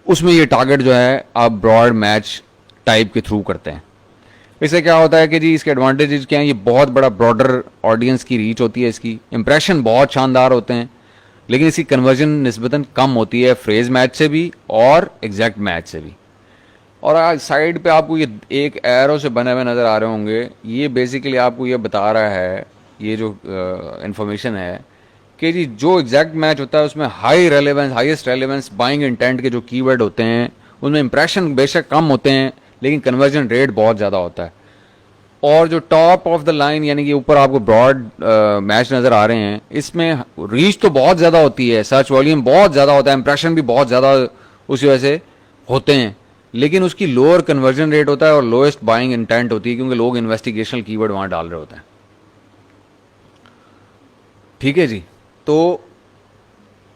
उसमें ये टारगेट जो है आप ब्रॉड मैच टाइप के थ्रू करते हैं। इससे क्या होता है कि जी इसके एडवांटेजेस क्या हैं, ये बहुत बड़ा ब्रॉडर ऑडियंस की रीच होती है, इसकी इंप्रेशन बहुत शानदार होते हैं, लेकिन इसकी कन्वर्जन निस्बतन कम होती है फ्रेज मैच से भी और एग्जैक्ट मैच से भी। और आज साइड पे आपको ये एक एरो से बने हुए नज़र आ रहे होंगे, ये बेसिकली आपको ये बता रहा है, ये जो इंफॉर्मेशन है कि जी जो एग्जैक्ट मैच होता है उसमें high relevance, highest relevance buying intent के जो कीवर्ड होते हैं उनमें इंप्रेशन बेशक कम होते हैं लेकिन कन्वर्जन रेट बहुत ज़्यादा होता है। और जो टॉप ऑफ द लाइन यानी कि ऊपर आपको ब्रॉड मैच नज़र आ रहे हैं, इसमें रीच तो बहुत ज़्यादा होती है, सर्च वॉल्यूम बहुत ज़्यादा होता है, इंप्रेशन भी बहुत ज़्यादा उसी वजह से होते हैं, लेकिन उसकी लोअर कन्वर्जन रेट होता है और लोएस्ट बाइंग इंटेंट होती है क्योंकि लोग इन्वेस्टिगेशनल कीवर्ड वहां डाल रहे होते हैं। ठीक है जी, तो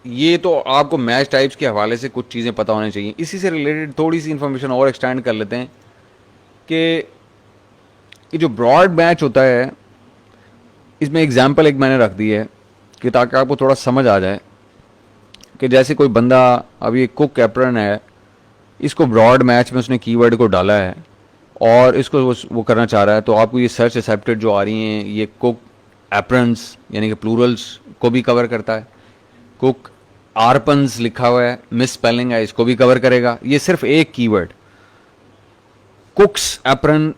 ये तो आपको मैच टाइप्स के हवाले से कुछ चीज़ें पता होनी चाहिए। इसी से रिलेटेड थोड़ी सी इंफॉर्मेशन और एक्सटेंड कर लेते हैं कि ये जो ब्रॉड मैच होता है इसमें एग्जाम्पल एक मैंने रख दी है कि ताकि आपको थोड़ा समझ आ जाए कि जैसे कोई बंदा, अभी एक कुक एप्रन है, इसको ब्रॉड मैच में उसने कीवर्ड को डाला है और इसको वो करना चाह रहा है, तो आपको ये सर्च एक्सेप्टेड जो आ रही हैं ये कुक एप्रन्स यानी कि प्लूरल्स को भी कवर करता है, कुक आरपन्स लिखा हुआ है, मिस स्पेलिंग है, इसको भी कवर करेगा। ये सिर्फ एक कीवर्ड कुक्स एप्रन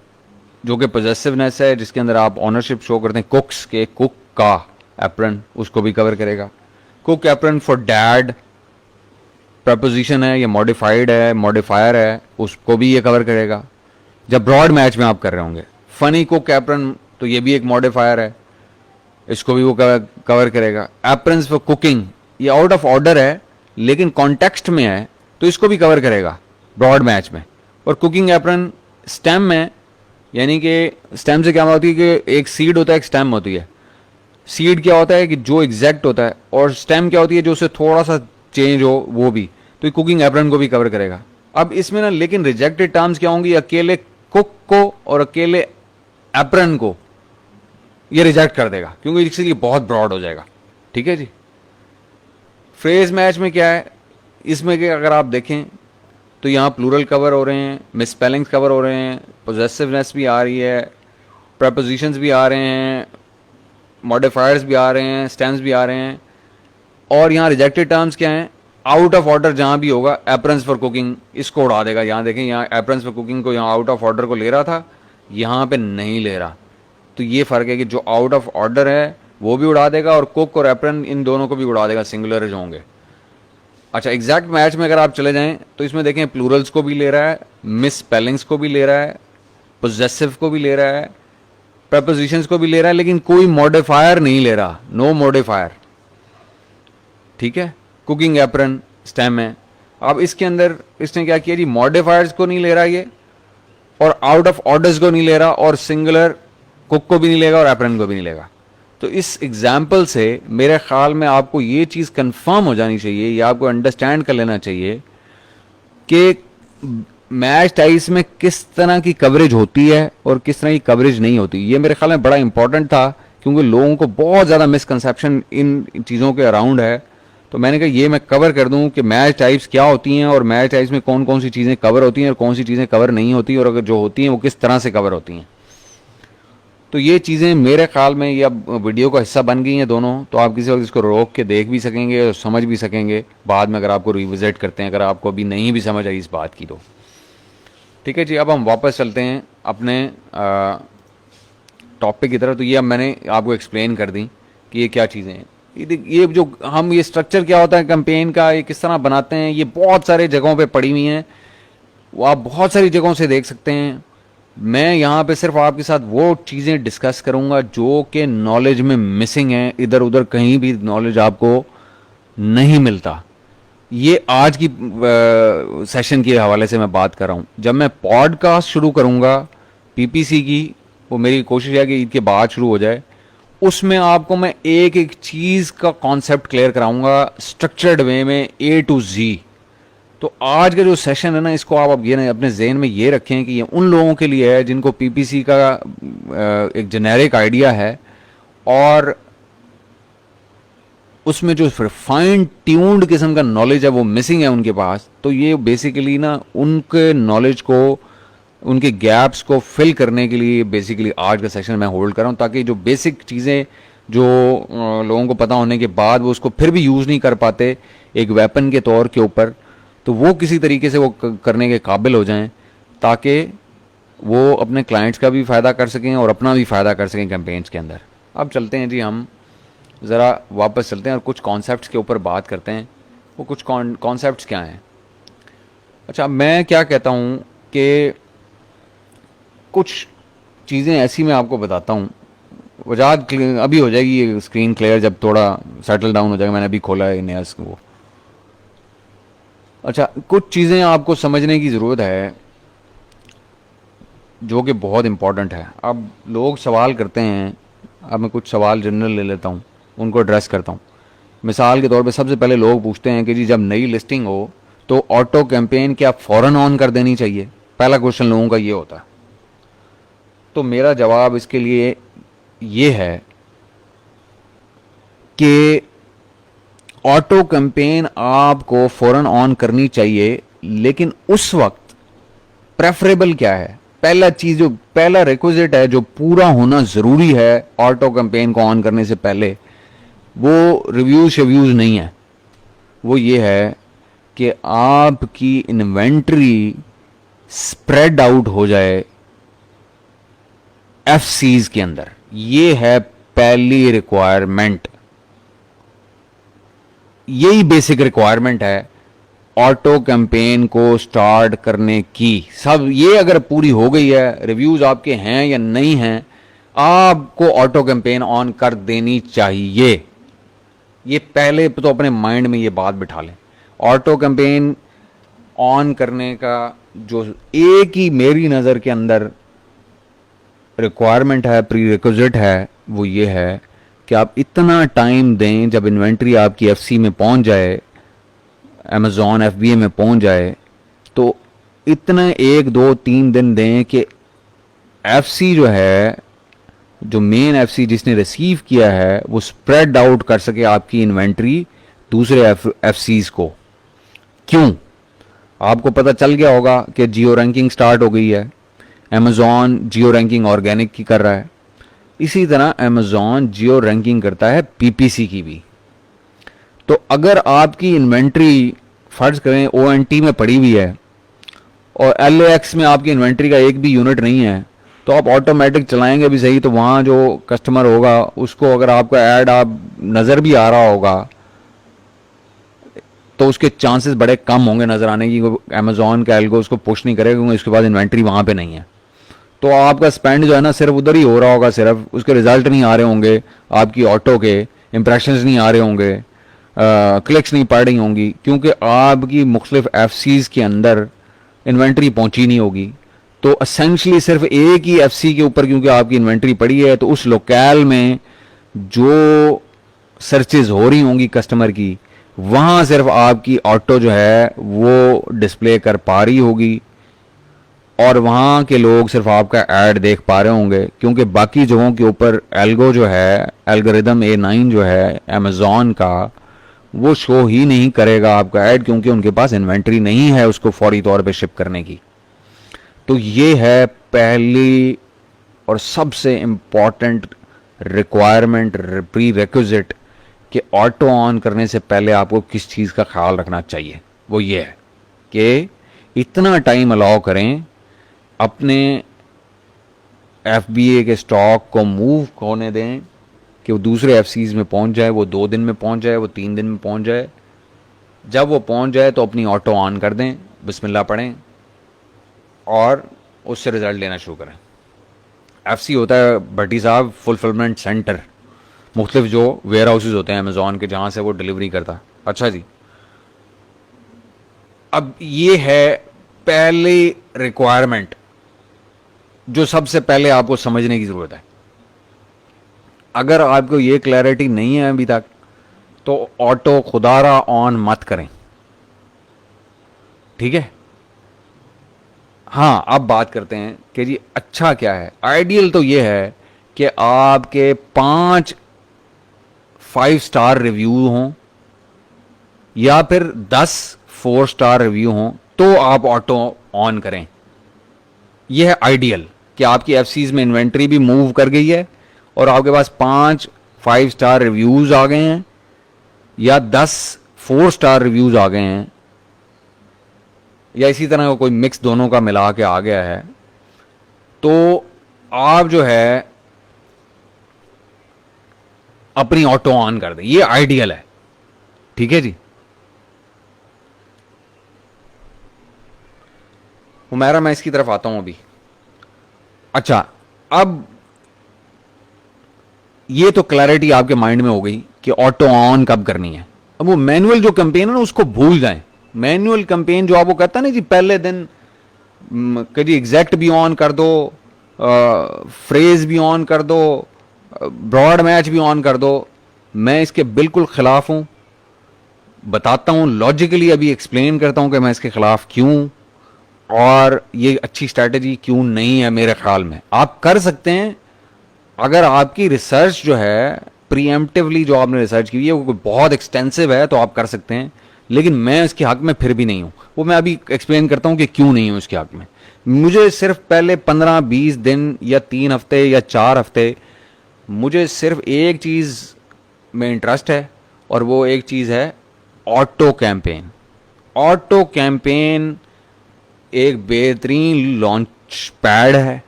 जो कि पॉजेसिवनेस है, जिसके अंदर आप ऑनरशिप शो करते हैं कुक्स के, कुक का एप्रन, उसको भी कवर करेगा। Cook apron for dad preposition है, ये मॉडिफाइड है, मॉडिफायर है, उसको भी ये कवर करेगा जब ब्रॉड मैच में आप कर रहे होंगे। फनी कुक एप्रन, तो ये भी एक मॉडिफायर है, इसको भी वो कवर करेगा। एप्रन्स फॉर कुकिंग, ये आउट ऑफ ऑर्डर है लेकिन कॉन्टेक्स्ट में है तो इसको भी कवर करेगा ब्रॉड मैच में। और कुकिंग एप्रन स्टेम में, यानी कि स्टेम से क्या होती है कि एक सीड होता है, एक स्टेम होती है। सीड क्या होता है कि जो एग्जैक्ट होता है, और स्टेम क्या होती है जो उससे थोड़ा सा चेंज हो, वो भी। तो कुकिंग एप्रन को भी कवर करेगा। अब इसमें ना लेकिन रिजेक्टेड टर्म्स क्या होंगी, अकेले कुक को और अकेले एप्रन को ये रिजेक्ट कर देगा क्योंकि इसलिए बहुत ब्रॉड हो जाएगा। ठीक है जी। फ्रेज मैच में क्या है, इसमें कि अगर आप देखें तो यहाँ प्लूरल कवर हो रहे हैं, मिस स्पेलिंग्स कवर हो रहे हैं, पोजेसिवनेस भी आ रही है, प्रपोजिशंस भी आ रहे हैं, मॉडिफायर्स भी आ रहे हैं, स्टेम्स भी आ रहे हैं। और यहाँ रिजेक्टेड टर्म्स क्या हैं, आउट ऑफ ऑर्डर जहाँ भी होगा, एप्रन्स फॉर कुकिंग इसको उड़ा देगा। यहाँ देखें, यहाँ एप्रन्स फॉर कुकिंग को यहाँ आउट ऑफ ऑर्डर को ले रहा था, यहाँ पे नहीं ले रहा। तो ये फ़र्क है कि जो आउट ऑफ ऑर्डर है वो भी उड़ा देगा और कुक और एप्रन इन दोनों को भी उड़ा देगा, सिंगुलर जो होंगे। अच्छा, एग्जैक्ट मैच में अगर आप चले जाएं तो इसमें देखें प्लूरल्स को भी ले रहा है, मिस स्पेलिंग्स को भी ले रहा है, पोजेसिव को भी ले रहा है, प्रपोजिशंस को भी ले रहा है, लेकिन कोई मॉडिफायर नहीं ले रहा, नो मॉडिफायर। ठीक है, कुकिंग एप्रन स्टेम है। अब इसके अंदर इसने क्या किया जी, मॉडिफायर्स को नहीं ले रहा ये, और आउट ऑफ ऑर्डर्स को नहीं ले रहा, और सिंगुलर कुक को भी नहीं लेगा और एप्रन को भी नहीं लेगा। तो इस एग्जाम्पल से मेरे ख्याल में आपको ये चीज़ कंफर्म हो जानी चाहिए, या आपको अंडरस्टैंड कर लेना चाहिए कि मैच टाइप्स में किस तरह की कवरेज होती है और किस तरह की कवरेज नहीं होती। ये मेरे ख्याल में बड़ा इंपॉर्टेंट था क्योंकि लोगों को बहुत ज़्यादा मिसकंसेप्शन इन चीज़ों के अराउंड है। तो मैंने कहा ये मैं कवर कर दूं कि मैच टाइप्स क्या होती हैं और मैच टाइप्स में कौन कौन सी चीज़ें कवर होती हैं और कौन सी चीज़ें कवर नहीं होती, और अगर जो होती हैं वो किस तरह से कवर होती हैं। तो ये चीज़ें मेरे ख्याल में ये अब वीडियो का हिस्सा बन गई हैं दोनों, तो आप किसी वक्त इसको रोक के देख भी सकेंगे और समझ भी सकेंगे बाद में, अगर आपको रिविजिट करते हैं, अगर आपको अभी नहीं भी समझ आई इस बात की तो। ठीक है जी, अब हम वापस चलते हैं अपने टॉपिक की तरफ। तो ये अब मैंने आपको एक्सप्लेन कर दी कि ये क्या चीज़ें हैं। ये जो हम ये स्ट्रक्चर क्या होता है कैंपेन का, ये किस तरह बनाते हैं, ये बहुत सारे जगहों पे पड़ी हुई हैं, वो आप बहुत सारी जगहों से देख सकते हैं। मैं यहाँ पे सिर्फ आपके साथ वो चीज़ें डिस्कस करूँगा जो कि नॉलेज में मिसिंग है, इधर उधर कहीं भी नॉलेज आपको नहीं मिलता। ये आज की सेशन के हवाले से मैं बात कर रहा हूँ। जब मैं पॉडकास्ट शुरू करूँगा पीपीसी की, वो मेरी कोशिश है कि ईद के बाद शुरू हो जाए, उसमें आपको मैं एक एक चीज़ का कॉन्सेप्ट क्लियर कराऊंगा स्ट्रक्चर्ड वे में ए टू जी। तो आज का जो सेशन है ना, इसको आप अब ये अपने जहन में ये रखें कि ये उन लोगों के लिए है जिनको पीपीसी का एक जेनेरिक आइडिया है और उसमें जो फाइन ट्यून्ड किस्म का नॉलेज है वो मिसिंग है उनके पास। तो ये बेसिकली ना उनके नॉलेज को, उनके गैप्स को फिल करने के लिए बेसिकली आज का सेशन मैं होल्ड कर रहा हूँ, ताकि जो बेसिक चीज़ें जो लोगों को पता होने के बाद वो उसको फिर भी यूज़ नहीं कर पाते एक वेपन के तौर के ऊपर, तो वो किसी तरीके से वो करने के काबिल हो जाएं, ताकि वो अपने क्लाइंट्स का भी फ़ायदा कर सकें और अपना भी फ़ायदा कर सकें कैंपेन्स के अंदर। अब चलते हैं जी, हम ज़रा वापस चलते हैं और कुछ कॉन्सेप्ट्स के ऊपर बात करते हैं। वो कुछ कॉन्सेप्ट्स क्या हैं? अच्छा, मैं क्या कहता हूँ कि कुछ चीज़ें ऐसी मैं आपको बताता हूँ, वजाहत अभी हो जाएगी ये स्क्रीन क्लियर जब थोड़ा सेटल डाउन हो जाएगा। मैंने अभी खोला है नया वो। अच्छा, कुछ चीज़ें आपको समझने की ज़रूरत है जो कि बहुत इम्पॉर्टेंट है। अब लोग सवाल करते हैं, अब मैं कुछ सवाल जनरल ले लेता हूँ, उनको एड्रेस करता हूँ। मिसाल के तौर पे सबसे पहले लोग पूछते हैं कि जी जब नई लिस्टिंग हो तो ऑटो कैंपेन क्या फ़ौरन ऑन कर देनी चाहिए? पहला क्वेश्चन लोगों का ये होता है। तो मेरा जवाब इसके लिए ये है कि ऑटो कैंपेन आपको फ़ौरन ऑन करनी चाहिए, लेकिन उस वक्त प्रेफरेबल क्या है? पहला चीज़, जो पहला रिक्विजिट है जो पूरा होना ज़रूरी है ऑटो कैंपेन को ऑन करने से पहले, वो रिव्यूज़ नहीं है। वो ये है कि आपकी इन्वेंट्री स्प्रेड आउट हो जाए एफसीज के अंदर। ये है पहली रिक्वायरमेंट, यही बेसिक रिक्वायरमेंट है ऑटो कैंपेन को स्टार्ट करने की। सब ये अगर पूरी हो गई है, रिव्यूज आपके हैं या नहीं हैं, आपको ऑटो कैंपेन ऑन कर देनी चाहिए। ये पहले तो अपने माइंड में ये बात बिठा लें। ऑटो कैंपेन ऑन करने का जो एक ही मेरी नज़र के अंदर रिक्वायरमेंट है, प्री रिक्विजिट है, वो ये है कि आप इतना टाइम दें जब इन्वेंट्री आपकी एफसी में पहुंच जाए, अमेज़ॉन एफबीए में पहुंच जाए, तो इतने 1-2-3 दिन दें कि एफसी जो है, जो मेन एफसी जिसने रिसीव किया है, वो स्प्रेड आउट कर सके आपकी इन्वेंट्री दूसरे एफसीज को। क्यों? आपको पता चल गया होगा कि जियो रैंकिंग स्टार्ट हो गई है। अमेज़ॉन जियो रैंकिंग ऑर्गेनिक की कर रहा है, इसी तरह अमेज़ॉन जियो रैंकिंग करता है पीपीसी की भी। तो अगर आपकी इन्वेंट्री फर्ज करें ओएनटी में पड़ी हुई है और एलएक्स में आपकी इन्वेंट्री का एक भी यूनिट नहीं है, तो आप ऑटोमेटिक चलाएंगे भी सही, तो वहाँ जो कस्टमर होगा उसको अगर आपका ऐड आप नज़र भी आ रहा होगा तो उसके चांसेस बड़े कम होंगे नज़र आने की। अमेज़ॉन का एल्गो उसको पुश नहीं करेगा क्योंकि उसके बाद इन्वेंट्री वहाँ पे नहीं है। तो आपका स्पेंड जो है ना सिर्फ उधर ही हो रहा होगा, सिर्फ उसके रिजल्ट नहीं आ रहे होंगे, आपकी ऑटो के इंप्रेशंस नहीं आ रहे होंगे, क्लिक्स नहीं पड़ रही होंगी, क्योंकि आपकी मुख्तलिफ एफसीज के अंदर इन्वेंट्री पहुंची नहीं होगी। तो असेंशली सिर्फ एक ही एफसी के ऊपर क्योंकि आपकी इन्वेंट्री पड़ी है, तो उस लोकल में जो सर्चेज हो रही होंगी कस्टमर की, वहाँ सिर्फ आपकी ऑटो जो है वो डिस्प्ले कर पा रही होगी और वहाँ के लोग सिर्फ आपका ऐड देख पा रहे होंगे, क्योंकि बाकी जगहों के ऊपर एल्गो जो है, एल्गोरिदम A9 जो है अमेज़ॉन का, वो शो ही नहीं करेगा आपका ऐड, क्योंकि उनके पास इन्वेंट्री नहीं है उसको फौरी तौर पे शिप करने की। तो ये है पहली और सबसे इंपॉर्टेंट रिक्वायरमेंट, प्री रिक्विजिट, कि ऑटो ऑन करने से पहले आपको किस चीज़ का ख्याल रखना चाहिए। वो ये है कि इतना टाइम अलाउ करें अपने एफबीए के स्टॉक को मूव होने दें कि वो दूसरे एफसीज में पहुंच जाए, वो 2 दिन में पहुंच जाए, वो 3 दिन में पहुंच जाए। जब वो पहुंच जाए तो अपनी ऑटो ऑन कर दें, बिस्मिल्लाह पढ़ें और उससे रिजल्ट लेना शुरू करें। एफसी होता है भट्टी साहब फुलफिलमेंट सेंटर, मुख्तलिफ जो वेयर हाउसेज होते हैं अमेजोन के जहां से वो डिलीवरी करता है। अच्छा जी, अब ये है पहली रिक्वायरमेंट जो सबसे पहले आपको समझने की जरूरत है। अगर आपको ये क्लैरिटी नहीं है अभी तक तो ऑटो खुदारा ऑन मत करें, ठीक है। हाँ, अब बात करते हैं कि जी अच्छा क्या है। आइडियल तो ये है कि आपके 5 स्टार रिव्यू हों या फिर 10 4 स्टार रिव्यू हों तो आप ऑटो ऑन करें। यह है आइडियल कि आपकी एफसीज में इन्वेंट्री भी मूव कर गई है और आपके पास 5 स्टार रिव्यूज आ गए हैं या 10 4 स्टार रिव्यूज आ गए हैं या इसी तरह का कोई मिक्स दोनों का मिला के आ गया है, तो आप जो है अपनी ऑटो ऑन कर दें। ये आइडियल है, ठीक है जी। हुमैरा, मैं इसकी तरफ आता हूं अभी। अच्छा, अब ये तो क्लैरिटी आपके माइंड में हो गई कि ऑटो ऑन कब करनी है। अब वो मैनुअल जो कैंपेन है ना उसको भूल जाएं। मैनुअल कैंपेन जो आप वो कहता है ना जी, पहले दिन कभी एग्जैक्ट भी ऑन कर दो, फ्रेज भी ऑन कर दो, ब्रॉड मैच भी ऑन कर दो, मैं इसके बिल्कुल खिलाफ हूं। बताता हूं लॉजिकली, अभी एक्सप्लेन करता हूं कि मैं इसके खिलाफ क्यों और ये अच्छी स्ट्रैटेजी क्यों नहीं है। मेरे ख्याल में आप कर सकते हैं अगर आपकी रिसर्च जो है प्रीएम्प्टिवली जो आपने रिसर्च की है वो बहुत एक्सटेंसिव है तो आप कर सकते हैं, लेकिन मैं इसके हक में फिर भी नहीं हूं। वो मैं अभी एक्सप्लेन करता हूं कि क्यों नहीं हूं इसके हक में। मुझे सिर्फ पहले 15-20 दिन या 3 हफ्ते या 4 हफ्ते मुझे सिर्फ एक चीज में इंटरेस्ट है और वो एक चीज है ऑटो कैंपेन। ऑटो कैंपेन एक बेहतरीन लॉन्च पैड है,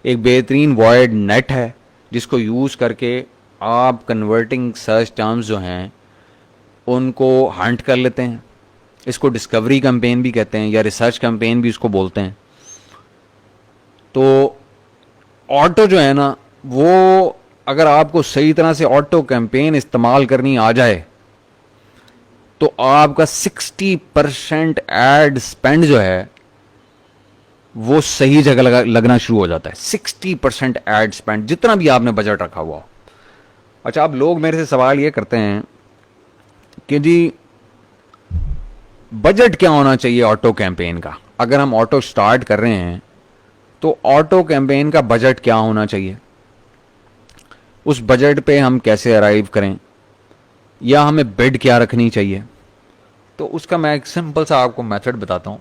एक बेहतरीन वॉइड नेट है जिसको यूज़ करके आप कन्वर्टिंग सर्च टर्म्स जो हैं उनको हंट कर लेते हैं। इसको डिस्कवरी कैंपेन भी कहते हैं या रिसर्च कैंपेन भी इसको बोलते हैं। तो ऑटो जो है ना, वो अगर आपको सही तरह से ऑटो कैंपेन इस्तेमाल करनी आ जाए तो आपका 60% एड स्पेंड जो है वो सही जगह लगना शुरू हो जाता है। 60% एड स्पेंड, जितना भी आपने बजट रखा हुआ हो। अच्छा, अब लोग मेरे से सवाल ये करते हैं कि जी बजट क्या होना चाहिए ऑटो कैंपेन का। अगर हम ऑटो स्टार्ट कर रहे हैं तो ऑटो कैंपेन का बजट क्या होना चाहिए, उस बजट पे हम कैसे अराइव करें, या हमें बिड क्या रखनी चाहिए। तो उसका मैं एक सिंपल सा आपको मेथड बताता हूं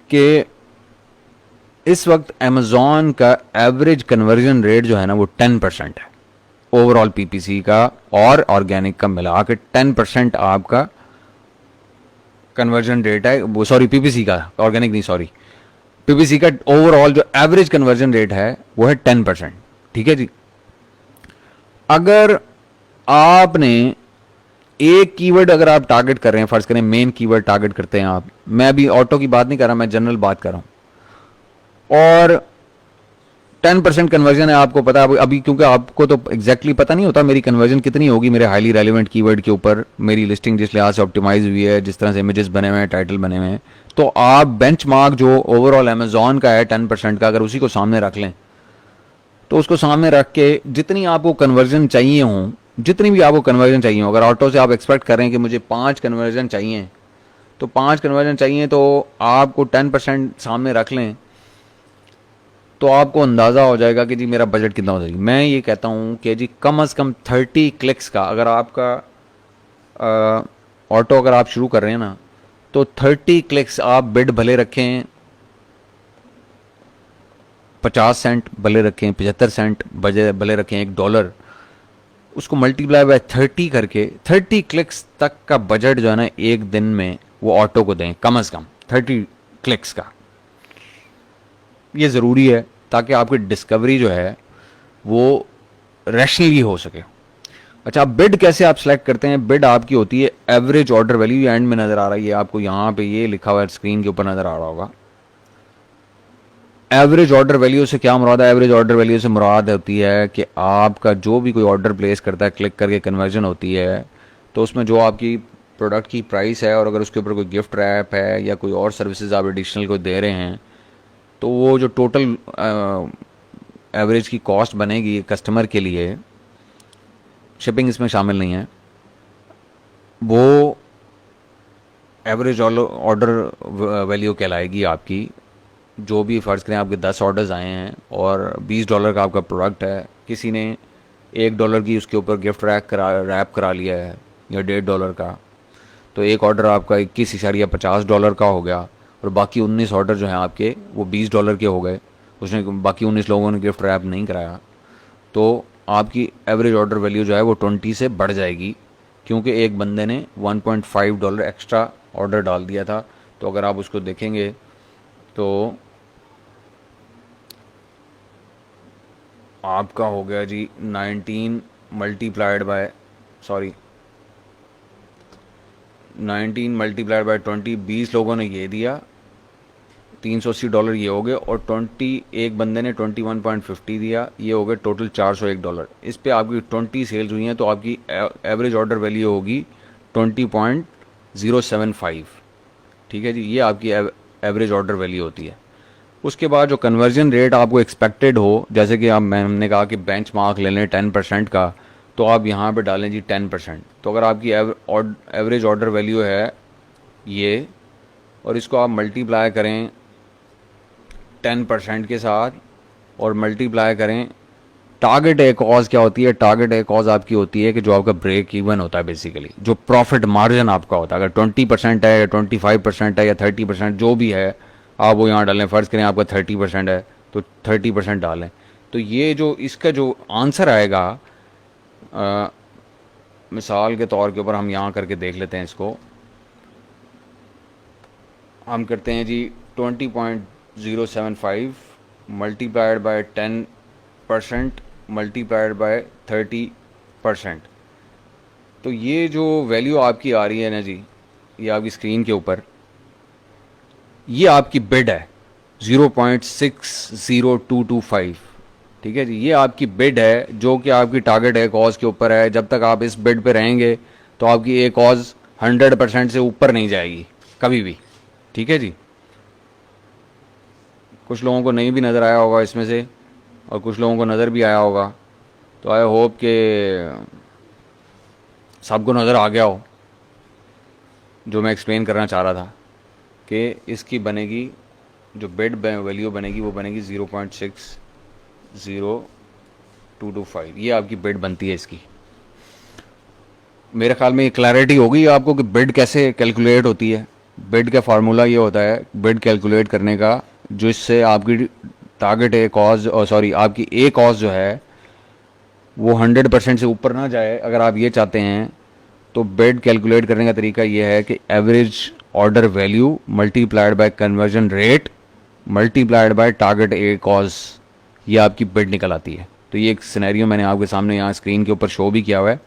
कि इस वक्त अमेजॉन का एवरेज कन्वर्जन रेट जो है ना वो 10% है ओवरऑल पीपीसी का और ऑर्गेनिक का मिला के 10% आपका कन्वर्जन रेट है। वो सॉरी, पीपीसी का, ऑर्गेनिक नहीं, सॉरी, पीपीसी का ओवरऑल जो एवरेज कन्वर्जन रेट है वो है 10%, ठीक है जी। अगर आपने एक कीवर्ड अगर आप टारगेट कर रहे हैं, फर्ज करें मेन कीवर्ड टारगेट करते हैं आप, मैं अभी ऑटो की बात नहीं कर रहा, मैं जनरल बात कर रहा हूं, और 10% कन्वर्जन है, आपको पता है अभी, क्योंकि आपको तो एग्जैक्टली पता नहीं होता मेरी कन्वर्जन कितनी होगी मेरे हाईली रेलिवेंट कीवर्ड के ऊपर, मेरी लिस्टिंग जिस लिहाज से ऑप्टिमाइज हुई है, जिस तरह से इमेजेस बने हुए हैं, टाइटल बने हुए हैं, तो आप बेंचमार्क जो ओवरऑल अमेजॉन का है 10% का, अगर उसी को सामने रख लें तो उसको सामने रख के जितनी आपको कन्वर्जन चाहिए हों, जितनी भी आपको कन्वर्जन चाहिए हो, अगर ऑटो से आप एक्सपेक्ट करें कि मुझे 5 कन्वर्जन चाहिए तो 5 कन्वर्जन चाहिए, तो आपको 10% सामने रख लें तो आपको अंदाज़ा हो जाएगा कि जी मेरा बजट कितना हो जाएगा। मैं ये कहता हूँ कि जी कम से कम 30 क्लिक्स का, अगर आपका ऑटो अगर आप शुरू कर रहे हैं ना, तो 30 क्लिक्स आप बिड भले रखें 50 सेंट, भले रखें 75 सेंट, भले रखें $1, उसको मल्टीप्लाई बाय 30 करके 30 क्लिक्स तक का बजट जो है ना एक दिन में वो ऑटो को दें, कम से कम 30 क्लिक्स का। ये ज़रूरी है ताकि आपकी डिस्कवरी जो है वो रैशनली हो सके। अच्छा, अब बिड कैसे आप सेलेक्ट करते हैं? बिड आपकी होती है एवरेज ऑर्डर वैल्यू, ये एंड में नज़र आ रही है आपको, यहाँ पे ये लिखा हुआ है स्क्रीन के ऊपर नज़र आ रहा होगा। एवरेज ऑर्डर वैल्यू से क्या मुराद है? एवरेज ऑर्डर वैल्यू से मुराद होती है कि आपका जो भी कोई ऑर्डर प्लेस करता है, क्लिक करके कन्वर्जन होती है, तो उसमें जो आपकी प्रोडक्ट की प्राइस है और अगर उसके ऊपर कोई गिफ्ट रैप है या कोई और सर्विसेज आप एडिशनल कोई दे रहे हैं, तो वो जो टोटल एवरेज की कॉस्ट बनेगी कस्टमर के लिए, शिपिंग इसमें शामिल नहीं है, वो एवरेज ऑर्डर वैल्यू कहलाएगी आपकी। जो भी फ़र्ज़ करें आपके 10 ऑर्डर्स आए हैं और $20 का आपका प्रोडक्ट है, किसी ने $1 की उसके ऊपर गिफ्ट रैप करा लिया है या $1.5 का, तो एक ऑर्डर आपका $21.50 का हो गया और बाकी 19 ऑर्डर जो हैं आपके वो $20 के हो गए, उसने बाकी 19 लोगों ने गिफ्ट रैप नहीं कराया, तो आपकी एवरेज ऑर्डर वैल्यू जो है वो 20 से बढ़ जाएगी, क्योंकि एक बंदे ने $1.5 एक्स्ट्रा ऑर्डर डाल दिया था। तो अगर आप उसको देखेंगे तो आपका हो गया जी 19 मल्टीप्लाइड बाय 20, 20 लोगों ने ये दिया, $380 ये हो गए, और 20 एक बंदे ने 21.50 दिया, ये हो गए टोटल $401। इस पे आपकी 20 सेल्स हुई हैं, तो आपकी एवरेज ऑर्डर वैल्यू होगी 20.075। ठीक है जी, ये आपकी एवरेज ऑर्डर वैल्यू होती है। उसके बाद जो कन्वर्जन रेट आपको एक्सपेक्टेड हो, जैसे कि हमने कहा कि बेंच मार्क ले लें 10% का, तो आप यहाँ पे डालें जी 10%। तो अगर आपकी एवरेज ऑर्डर वैल्यू है ये, और इसको आप मल्टीप्लाई करें 10% के साथ और मल्टीप्लाई करें टारगेट ए कॉज, क्या होती है? टारगेट ए कॉज आपकी होती है कि जो आपका ब्रेक इवन होता है, बेसिकली जो प्रॉफिट मार्जिन आपका होता है, अगर 20% है या 25% है या 30% जो भी है, आप वो यहाँ डालें। फ़र्ज़ करें आपका 30% है तो 30% डालें। तो ये जो इसका जो आंसर आएगा, मिसाल के तौर के ऊपर हम यहाँ करके देख लेते हैं इसको। हम करते हैं जी 20.075 मल्टीप्लाइड बाय 10% मल्टीप्लाइड बाय 30%। तो ये जो वैल्यू आपकी आ रही है ना जी, ये आपकी स्क्रीन के ऊपर, ये आपकी बिड है 0.60225। ठीक है जी, ये आपकी बिड है जो कि आपकी टारगेट ए कॉज के ऊपर है। जब तक आप इस बिड पे रहेंगे तो आपकी ए कॉज 100% से ऊपर नहीं जाएगी कभी भी। ठीक है जी, कुछ लोगों को नहीं भी नज़र आया होगा इसमें से और कुछ लोगों को नज़र भी आया होगा, तो आई होप कि सबको नज़र आ गया हो जो मैं एक्सप्लेन करना चाह रहा था, कि इसकी बनेगी जो बिड वैल्यू बनेगी वो बनेगी 0.60225। ये आपकी बिड बनती है इसकी। मेरे ख्याल में ये क्लैरिटी होगी आपको कि बिड कैसे कैलकुलेट होती है। बिड का फार्मूला ये होता है बिड कैलकुलेट करने का, जो इससे आपकी टारगेट ए कॉज और आपकी ए कॉज जो है वो 100% से ऊपर ना जाए। अगर आप ये चाहते हैं तो बिड कैलकुलेट करने का तरीका ये है कि average order value multiplied by conversion rate multiplied by target A cause, ये आपकी बिड निकल आती है। तो ये एक सिनेरियो मैंने आपके सामने यहाँ स्क्रीन के ऊपर शो भी किया हुआ है,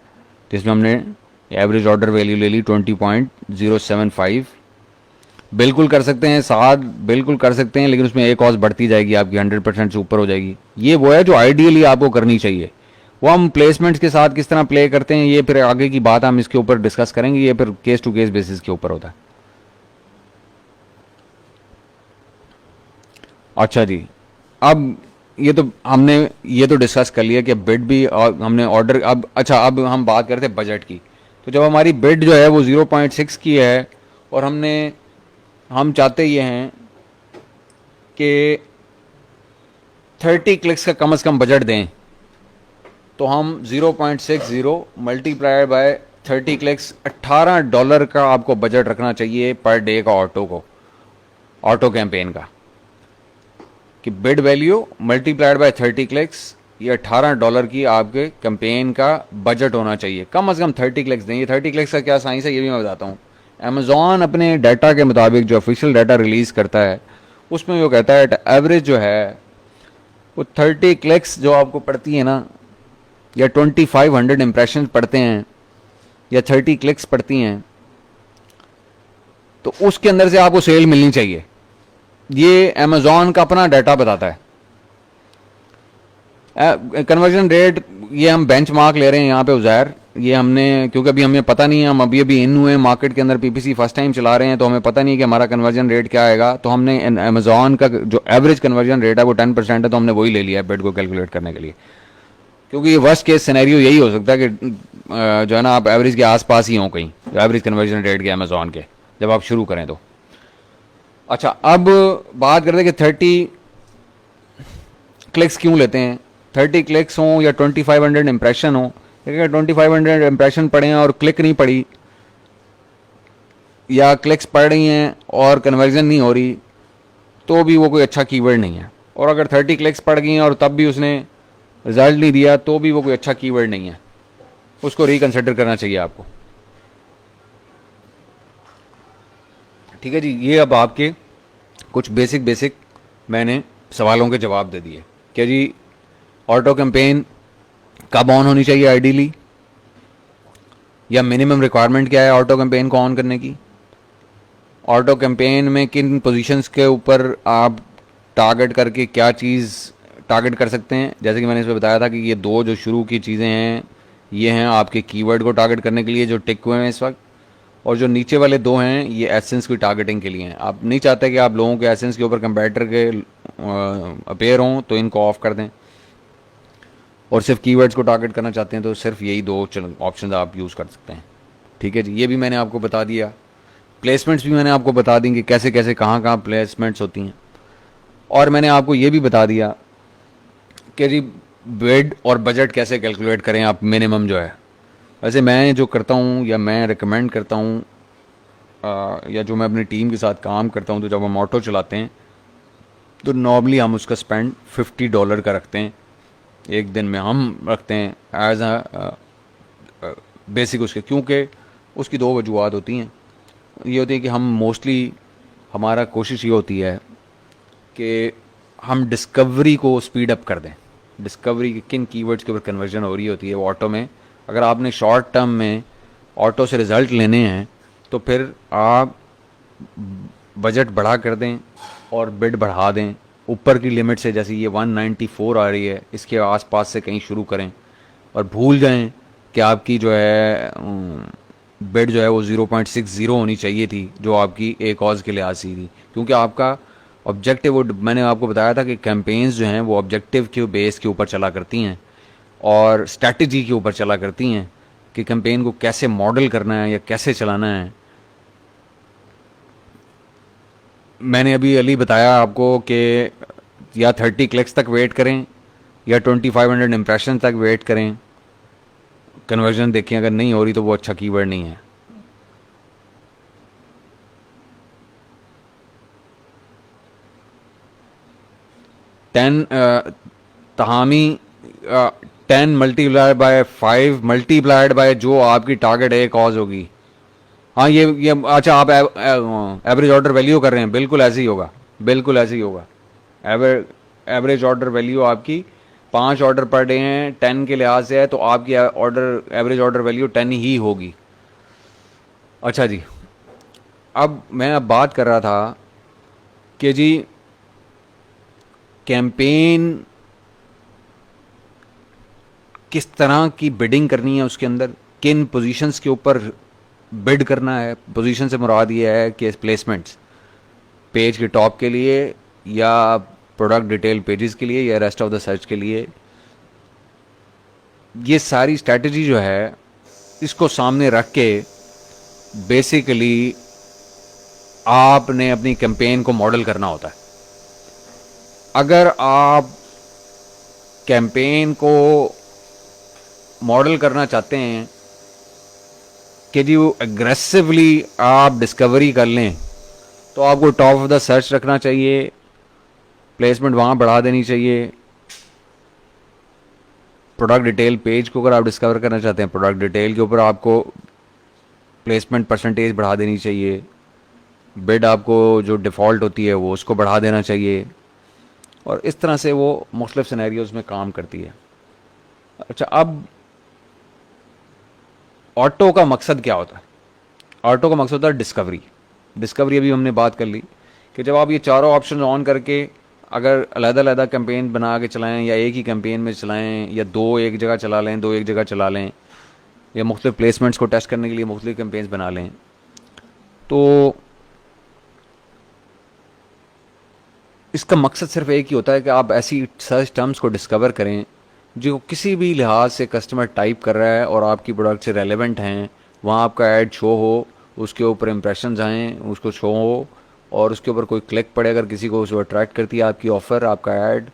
जिसमें हमने एवरेज ऑर्डर वैल्यू ले ली 20.075। बिल्कुल कर सकते हैं, साथ बिल्कुल कर सकते हैं, लेकिन उसमें एक कॉस्ट बढ़ती जाएगी आपकी, 100% से ऊपर हो जाएगी। ये वो है जो आइडियली आपको करनी चाहिए। वो हम प्लेसमेंट्स के साथ किस तरह प्ले करते हैं, ये फिर आगे की बात हम इसके ऊपर डिस्कस करेंगे। ये फिर केस टू केस बेसिस के ऊपर होता है। अच्छा जी, अब ये तो हमने ये तो डिस्कस कर लिया कि बिड भी और हमने ऑर्डर। अब अच्छा, अब हम बात करते हैं बजट की। तो जब हमारी बिड जो है वो 0.6 की है और हम चाहते ये हैं कि 30 क्लिक्स का कम से कम बजट दें, तो हम 0.60 मल्टीप्लाइड बाय 30 क्लिक्स, $18 का आपको बजट रखना चाहिए पर डे का ऑटो कैंपेन का, कि bid value multiplied by 30 clicks, ये $18 की आपके कैंपेन का बजट होना चाहिए। कम से कम 30 क्लिक्स दें। ये 30 क्लिक्स का क्या साइंस है ये भी मैं बताता हूँ। अमेजॉन अपने डाटा के मुताबिक जो ऑफिशियल डाटा रिलीज करता है उसमें वो कहता है एवरेज जो है वो 30 क्लिक्स जो आपको पड़ती है ना, या 2500 इंप्रेशन पड़ते हैं या 30 क्लिक्स पड़ती हैं, तो उसके अंदर से आपको सेल मिलनी चाहिए। ये अमेजॉन का अपना डाटा बताता है। कन्वर्जन रेट ये हम बेंचमार्क ले रहे हैं यहाँ पे उज़ैर, ये हमने, क्योंकि अभी हमें पता नहीं है, हम अभी अभी इन हुए हैं मार्केट के अंदर, पीपीसी फर्स्ट टाइम चला रहे हैं, तो हमें पता नहीं है कि हमारा कन्वर्जन रेट क्या आएगा। तो हमने अमेजॉन का जो एवरेज कन्वर्जन रेट है वो 10% है, तो हमने वही ले लिया है बेड को कैलकुलेट करने के लिए, क्योंकि ये वर्स्ट केस सिनेरियो यही हो सकता है कि जो है ना आप एवरेज के आसपास ही हों कहीं, एवरेज कन्वर्जन रेट के अमेजॉन के, जब आप शुरू करें तो। अच्छा, अब बात करते हैं कि 30 क्लिक्स क्यों लेते हैं। 30 क्लिक्स हों या 2500 इंप्रेशन हो, अगर 2500 इंप्रेशन पड़े हैं और क्लिक नहीं पड़ी, या क्लिक्स पड़ रही हैं और कन्वर्जन नहीं हो रही, तो भी वो कोई अच्छा कीवर्ड नहीं है। और अगर 30 क्लिक्स पड़ गई हैं और तब भी उसने रिजल्ट नहीं दिया, तो भी वो कोई अच्छा कीवर्ड नहीं है, उसको रिकंसिडर करना चाहिए आपको। ठीक है जी, ये अब आपके कुछ बेसिक मैंने सवालों के जवाब दे दिए। क्या जी, ऑटो कैंपेन कब ऑन होनी चाहिए आइडियली, या मिनिमम रिक्वायरमेंट क्या है ऑटो कैंपेन को ऑन करने की, ऑटो कैंपेन में किन पोजीशंस के ऊपर आप टारगेट करके क्या चीज़ टारगेट कर सकते हैं। जैसे कि मैंने इसमें बताया था कि ये दो जो शुरू की चीज़ें हैं ये हैं आपके कीवर्ड को टारगेट करने के लिए जो टिक हुए हैं इस वक्त, और जो नीचे वाले दो हैं ये एसेंस की टारगेटिंग के लिए हैं। आप नहीं चाहते कि आप लोगों के एसेंस के ऊपर कंपैरेटर के अपेयर हों, तो इनको ऑफ कर दें, और सिर्फ कीवर्ड्स को टारगेट करना चाहते हैं तो सिर्फ यही दो ऑप्शन आप यूज़ कर सकते हैं। ठीक है जी, ये भी मैंने आपको बता दिया। प्लेसमेंट्स भी मैंने आपको बता दी कि कैसे कैसे कहाँ प्लेसमेंट्स होती हैं, और मैंने आपको ये भी बता दिया कि जी बिड और बजट कैसे कैलकुलेट करें आप मिनिमम जो है। वैसे मैं जो करता हूँ या मैं रिकमेंड करता हूँ या जो मैं अपनी टीम के साथ काम करता हूँ, तो जब हम ऑटो चलाते हैं तो नॉर्मली हम उसका स्पेंड $50 का रखते हैं एक दिन में, हम रखते हैं एज अ बेसिक उसके, क्योंकि उसकी दो वजूहत होती हैं। ये होती है कि हम मोस्टली, हमारा कोशिश ये होती है कि हम डिस्कवरी को स्पीड अप कर दें। डिस्कवरी के किन कीवर्ड्स के ऊपर कन्वर्जन हो रही होती है वो ऑटो में, अगर आपने शॉर्ट टर्म में ऑटो से रिज़ल्ट लेने हैं तो फिर आप बजट बढ़ा कर दें और बिड बढ़ा दें ऊपर की लिमिट से। जैसे ये 194 आ रही है, इसके आसपास से कहीं शुरू करें, और भूल जाएं कि आपकी जो है बिड जो है वो 0.60 होनी चाहिए थी, जो आपकी एक कॉज के लिहाज से थी, क्योंकि आपका ऑब्जेक्टिव, वो मैंने आपको बताया था कि कैंपेन्स जो हैं वो ऑब्जेक्टिव के बेस के ऊपर चला करती हैं और स्ट्रैटेजी के ऊपर चला करती हैं कि कैंपेन को कैसे मॉडल करना है या कैसे चलाना है। मैंने अभी बताया आपको कि या 30 क्लिक्स तक वेट करें या 2500 इंप्रेशन तक वेट करें, कन्वर्जन देखें, अगर नहीं हो रही तो वो अच्छा कीवर्ड नहीं है। तहामी 10 मल्टीप्लाइड बाय 5 मल्टीप्लाइड बाय जो आपकी टारगेट है कॉज होगी। हाँ ये अच्छा, आप एवरेज ऑर्डर वैल्यू कर रहे हैं, बिल्कुल ऐसे ही होगा, बिल्कुल ऐसे ही होगा। एवरेज ऑर्डर वैल्यू आपकी 5 ऑर्डर पर डे हैं 10 के लिहाज से है, तो आपकी एवरेज ऑर्डर वैल्यू 10 ही होगी। अच्छा जी, अब मैं बात कर रहा था कि जी कैंपेन किस तरह की बिडिंग करनी है, उसके अंदर किन पोजीशंस के ऊपर बिड करना है। पोजीशन से मुराद ये है कि प्लेसमेंट्स पेज के टॉप के लिए या प्रोडक्ट डिटेल पेजेस के लिए या रेस्ट ऑफ द सर्च के लिए। ये सारी स्ट्रैटेजी जो है इसको सामने रख के बेसिकली आपने अपनी कैंपेन को मॉडल करना होता है। अगर आप कैंपेन को मॉडल करना चाहते हैं कि जी वो एग्रेसिवली आप डिस्कवरी कर लें, तो आपको टॉप ऑफ द सर्च रखना चाहिए, प्लेसमेंट वहाँ बढ़ा देनी चाहिए। प्रोडक्ट डिटेल पेज को अगर आप डिस्कवर करना चाहते हैं, प्रोडक्ट डिटेल के ऊपर आपको प्लेसमेंट परसेंटेज बढ़ा देनी चाहिए। बिड आपको जो डिफ़ॉल्ट होती है वो उसको बढ़ा देना चाहिए, और इस तरह से वो मुख्तलिफ सिनेरियोज़ में काम करती है। अच्छा, अब ऑटो का मकसद क्या होता है? ऑटो का मकसद होता है डिस्कवरी। डिस्कवरी अभी हमने बात कर ली कि जब आप ये चारों ऑप्शन ऑन करके अगर अलग-अलग कैंपेन बना के चलाएं, या एक ही कैंपेन में चलाएं, या दो एक जगह चला लें, दो एक जगह चला लें, या मुख्तलिफ प्लेसमेंट्स को टेस्ट करने के लिए मुख्तलिफ कैंपेन्स बना लें, तो इसका मकसद सिर्फ एक ही होता है कि आप ऐसी सर्च टर्म्स को डिस्कवर करें जो किसी भी लिहाज से कस्टमर टाइप कर रहा है और आपकी प्रोडक्ट से रेलेवेंट हैं, वहाँ आपका ऐड शो हो, उसके ऊपर इंप्रेशंस आएँ, उसको शो हो, और उसके ऊपर कोई क्लिक पड़े अगर किसी को, उसको अट्रैक्ट करती है आपकी ऑफ़र, आपका ऐड,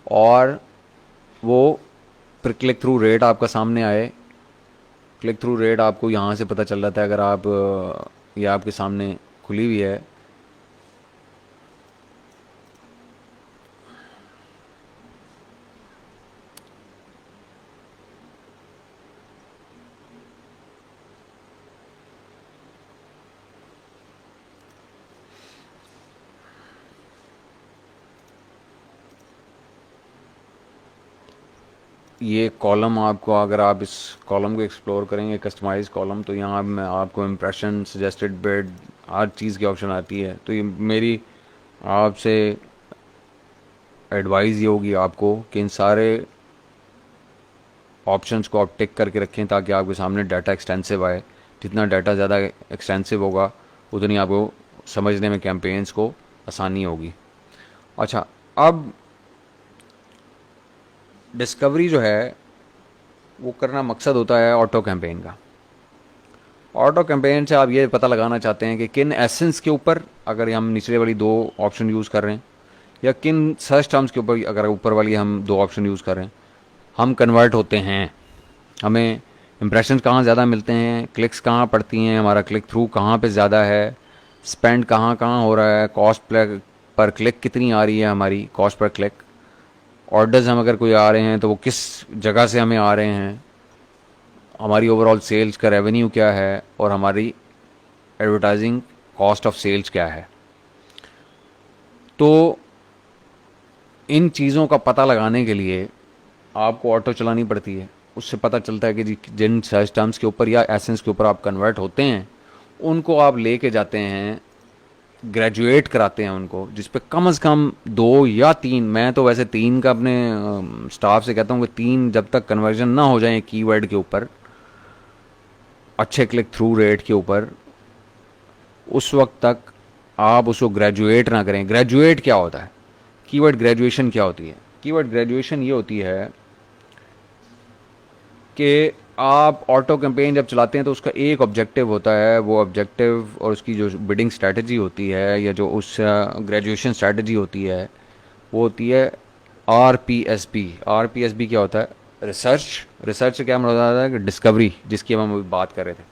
और वो फिर क्लिक थ्रू रेट आपका सामने आए। क्लिक थ्रू रेट आपको यहाँ से पता चल जाता है, अगर आप ये आपके सामने खुली हुई है। ये कॉलम आपको, अगर आप इस कॉलम को एक्सप्लोर करेंगे, कस्टमाइज कॉलम, तो यहाँ में आपको इम्प्रेशन, सजेस्टेड बिड, हर चीज़ की ऑप्शन आती है। तो ये मेरी आपसे एडवाइस ये होगी आपको कि इन सारे ऑप्शंस को आप टिक करके रखें ताकि आपके सामने डाटा एक्सटेंसिव आए। जितना डाटा ज़्यादा एक्सटेंसिव होगा उतनी आपको समझने में कैंपेन्स को आसानी होगी। अच्छा, अब डिस्कवरी जो है वो करना मकसद होता है ऑटो कैंपेन का। ऑटो कैंपेन से आप ये पता लगाना चाहते हैं कि किन एसेंस के ऊपर, अगर हम निचले वाली दो ऑप्शन यूज़ कर रहे हैं, या किन सर्च टर्म्स के ऊपर अगर ऊपर वाली हम दो ऑप्शन यूज़ कर रहे हैं, हम कन्वर्ट होते हैं, हमें इंप्रेशन कहाँ ज़्यादा मिलते हैं, क्लिक्स कहाँ पड़ती हैं, हमारा क्लिक थ्रू कहाँ पे ज़्यादा है, स्पेंड कहाँ कहाँ हो रहा है, कॉस्ट पर क्लिक कितनी आ रही है, हमारी कॉस्ट पर क्लिक, ऑर्डर्स हम अगर कोई आ रहे हैं तो वो किस जगह से हमें आ रहे हैं, हमारी ओवरऑल सेल्स का रेवेन्यू क्या है, और हमारी एडवर्टाइजिंग कॉस्ट ऑफ सेल्स क्या है। तो इन चीज़ों का पता लगाने के लिए आपको ऑटो चलानी पड़ती है। उससे पता चलता है कि जी जिन सर्च टर्म्स के ऊपर या एसेंस के ऊपर आप कन्वर्ट होते हैं, उनको आप लेके जाते हैं, ग्रेजुएट कराते हैं उनको, जिस पे कम से कम 2 या 3, मैं तो वैसे 3 का अपने स्टाफ से कहता हूँ कि 3 जब तक कन्वर्जन ना हो जाए कीवर्ड के ऊपर, अच्छे क्लिक थ्रू रेट के ऊपर, उस वक्त तक आप उसको ग्रेजुएट ना करें। ग्रेजुएट क्या होता है? कीवर्ड ग्रेजुएशन क्या होती है? कीवर्ड ग्रेजुएशन ये होती है कि आप ऑटो कैंपेन जब चलाते हैं तो उसका एक ऑब्जेक्टिव होता है, वो ऑब्जेक्टिव और उसकी जो बिडिंग स्ट्रैटेजी होती है, या जो उस ग्रेजुएशन स्ट्रैटेजी होती है, वो होती है RPSB। RPSB क्या होता है? रिसर्च। रिसर्च से क्या मतलब है? कि डिस्कवरी, जिसकी हम अभी बात कर रहे थे।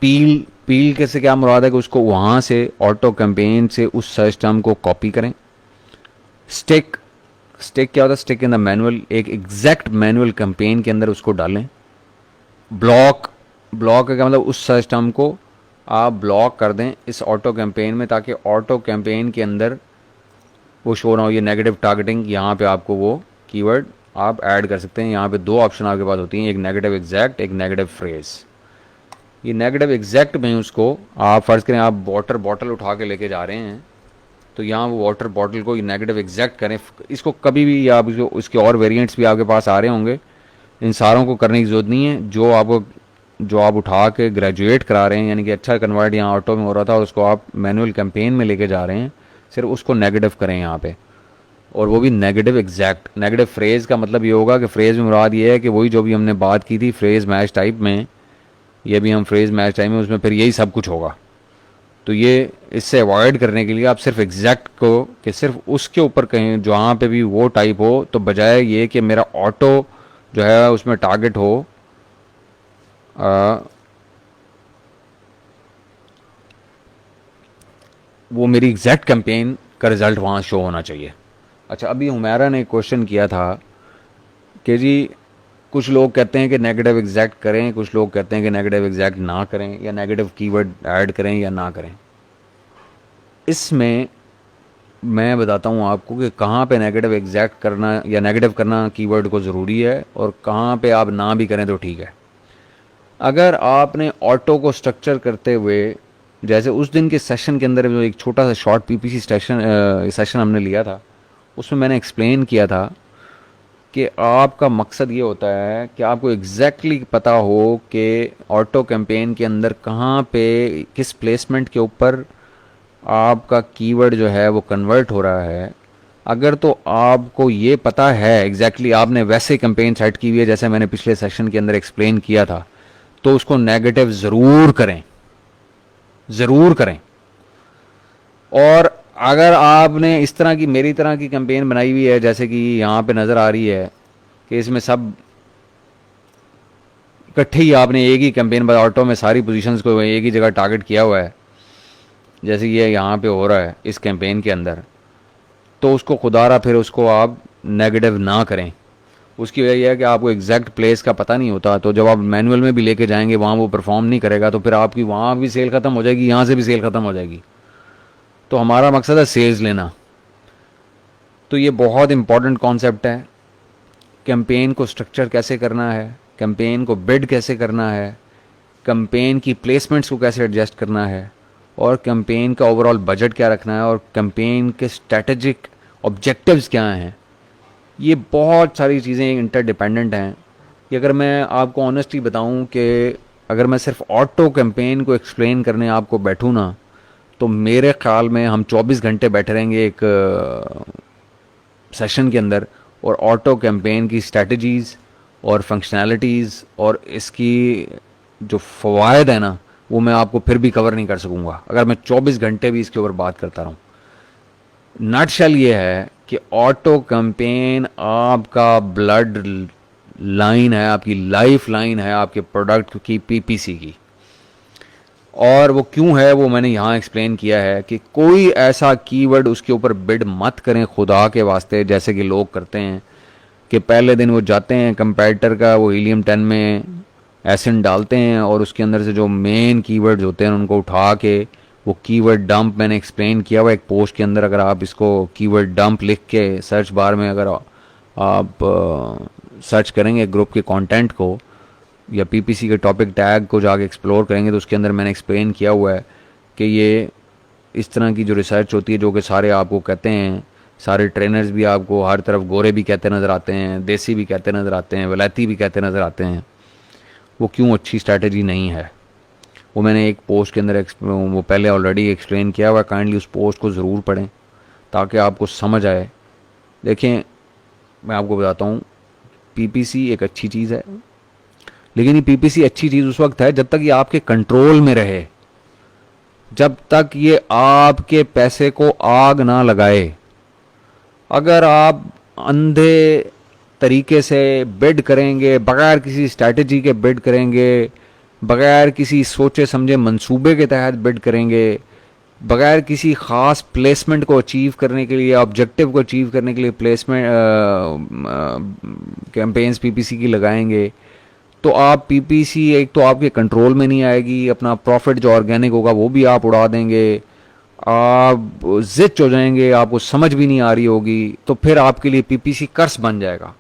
पील, पील के से क्या मुराद है? कि उसको वहाँ से ऑटो कैंपेन से उस सर्च टर्म को कॉपी करें। स्टिक, स्टिक क्या होता है? स्टिक इन द मैनुअल, एक एग्जैक्ट मैनुअल कैंपेन के अंदर उसको डालें। ब्लॉक, ब्लॉक का मतलब उस सर्च टर्म को आप ब्लॉक कर दें इस ऑटो कैंपेन में, ताकि ऑटो कैंपेन के अंदर वो शो ना हो। ये नेगेटिव टारगेटिंग, यहाँ पे आपको वो कीवर्ड आप ऐड कर सकते हैं। यहाँ पे दो ऑप्शन आपके पास होती हैं, एक नेगेटिव एग्जैक्ट, एक नेगेटिव फ्रेज। ये नेगेटिव एग्जैक्ट में उसको आप फ़र्ज़ करें आप वाटर बॉटल उठा के लेके जा रहे हैं, तो यहाँ वो वाटर बॉटल को नेगेटिव एग्जैक्ट करें। इसको कभी भी, या आप इसके और वेरिएंट्स भी आपके पास आ रहे होंगे, इन सारों को करने की ज़रूरत नहीं है। जो आप उठा के ग्रेजुएट करा रहे हैं, यानी कि अच्छा कन्वर्ट यहाँ ऑटो में हो रहा था और उसको आप मैनुअल कैंपेन में लेके जा रहे हैं, सिर्फ उसको नेगेटिव करें यहाँ पे, और वो भी नेगेटिव एग्जैक्ट। नेगेटिव फ्रेज़ का मतलब ये होगा कि फ्रेज़ में मुराद ये है कि वही जो भी हमने बात की थी फ्रेज़ मैच टाइप में, ये भी हम फ्रेज़ मैच टाइप में, उसमें फिर यही सब कुछ होगा। तो ये इससे अवॉइड करने के लिए आप सिर्फ एग्जैक्ट को, कि सिर्फ उसके ऊपर कहें जहाँ पे भी वो टाइप हो, तो बजाय ये कि मेरा ऑटो जो है उसमें टारगेट हो आ, वो मेरी एग्जैक्ट कैंपेन का रिजल्ट वहाँ शो होना चाहिए। अच्छा, अभी हुमैरा ने क्वेश्चन किया था कि जी कुछ लोग कहते हैं कि नेगेटिव एग्जैक्ट करें, कुछ लोग कहते हैं कि नेगेटिव एग्जैक्ट ना करें, या नेगेटिव कीवर्ड ऐड करें या ना करें। इसमें मैं बताता हूँ आपको कि कहाँ पे नेगेटिव एग्जैक्ट करना या नेगेटिव करना कीवर्ड को ज़रूरी है और कहाँ पे आप ना भी करें तो ठीक है। अगर आपने ऑटो को स्ट्रक्चर करते हुए, जैसे उस दिन के सेशन के अंदर जो एक छोटा सा शॉर्ट पीपीसी सेशन हमने लिया था, उसमें मैंने एक्सप्लेन किया था कि आपका मकसद ये होता है कि आपको एग्जैक्टली पता हो कि ऑटो कैंपेन के अंदर कहाँ पे किस प्लेसमेंट के ऊपर आपका कीवर्ड जो है वो कन्वर्ट हो रहा है। अगर तो आपको ये पता है एग्जैक्टली आपने वैसे कैंपेन सेट की हुई है जैसे मैंने पिछले सेशन के अंदर एक्सप्लेन किया था, तो उसको नेगेटिव ज़रूर करें, ज़रूर करें। और अगर आपने इस तरह की मेरी तरह की कैंपेन बनाई हुई है जैसे कि यहाँ पे नज़र आ रही है कि इसमें सब इकट्ठे ही आपने एक ही कैंपेन पर ऑटो में सारी पोजीशंस को एक ही जगह टारगेट किया हुआ है, जैसे ये यहाँ पे हो रहा है इस कैंपेन के अंदर, तो उसको खुदारा फिर उसको आप नेगेटिव ना करें। उसकी वजह यह है कि आपको एग्जैक्ट प्लेस का पता नहीं होता, तो जब आप मैनुअल में भी लेके जाएंगे वहाँ वो परफॉर्म नहीं करेगा, तो फिर आपकी वहाँ भी सेल ख़त्म हो जाएगी, यहाँ से भी सेल ख़त्म हो जाएगी। तो हमारा मकसद है सेल्स लेना। तो ये बहुत इंपॉर्टेंट कॉन्सेप्ट है। कैंपेन को स्ट्रक्चर कैसे करना है, कैंपेन को बिड कैसे करना है, कैंपेन की प्लेसमेंट्स को कैसे एडजस्ट करना है, और कैंपेन का ओवरऑल बजट क्या रखना है, और कैंपेन के स्ट्रैटेजिक ऑब्जेक्टिव्स क्या हैं, ये बहुत सारी चीज़ें इंटरडिपेंडेंट हैं। कि अगर मैं आपको ऑनेस्टली बताऊं कि अगर मैं सिर्फ ऑटो कैंपेन को एक्सप्लेन करने आपको बैठूं ना, तो मेरे ख्याल में हम 24 घंटे बैठे रहेंगे एक सेशन के अंदर, और ऑटो कैंपेन की स्ट्रैटेजीज़ और फंक्शनैलिटीज़ और इसकी जो फ़वायद है ना, वो मैं आपको फिर भी कवर नहीं कर सकूँगा अगर मैं 24 घंटे भी इसके ऊपर बात करता रहूँ। नटशेल ये है कि ऑटो कैंपेन आपका ब्लड लाइन है, आपकी लाइफ लाइन है आपके प्रोडक्ट की, पीपीसी की। और वो क्यों है वो मैंने यहाँ एक्सप्लेन किया है कि कोई ऐसा कीवर्ड उसके ऊपर बिड मत करें खुदा के वास्ते, जैसे कि लोग करते हैं कि पहले दिन वो जाते हैं कंपैरेटर का वो हीलियम 10 में एसिड डालते हैं और उसके अंदर से जो मेन कीवर्ड्स होते हैं उनको उठा के वो कीवर्ड डंप, मैंने एक्सप्लेन किया हुआ एक पोस्ट के अंदर, अगर आप इसको कीवर्ड डंप लिख के सर्च बार में अगर आप सर्च करेंगे ग्रुप के कंटेंट को या पीपीसी के टॉपिक टैग को जाके एक्सप्लोर करेंगे, तो उसके अंदर मैंने एक्सप्लेन किया हुआ है कि ये इस तरह की जो रिसर्च होती है, जो कि सारे आपको कहते हैं, सारे ट्रेनर्स भी आपको हर तरफ गोरे भी कहते नज़र आते हैं, देसी भी कहते नज़र आते हैं, वलैती भी कहते नज़र आते हैं, वो क्यों अच्छी स्ट्रैटेजी नहीं है। वो मैंने एक पोस्ट के अंदर वो पहले ऑलरेडी एक्सप्लेन किया हुआ है। काइंडली उस पोस्ट को ज़रूर पढ़ें ताकि आपको समझ आए। देखें, मैं आपको बताता हूँ, पीपीसी एक अच्छी चीज़ है, लेकिन ये पीपीसी अच्छी चीज़ उस वक्त है जब तक ये आपके कंट्रोल में रहे, जब तक ये आपके पैसे को आग ना लगाए। अगर आप अंधे तरीके से बिड करेंगे, बगैर किसी स्ट्रैटेजी के बिड करेंगे, बगैर किसी सोचे समझे मंसूबे के तहत बिड करेंगे, बगैर किसी ख़ास प्लेसमेंट को अचीव करने के लिए, ऑब्जेक्टिव को अचीव करने के लिए प्लेसमेंट कैंपेन्स पीपीसी की लगाएंगे, तो आप पीपीसी एक तो आपके कंट्रोल में नहीं आएगी, अपना प्रॉफिट जो ऑर्गेनिक होगा वो भी आप उड़ा देंगे, आप जिच हो जाएंगे, आपको समझ भी नहीं आ रही होगी, तो फिर आपके लिए पीपीसी कर्स बन जाएगा।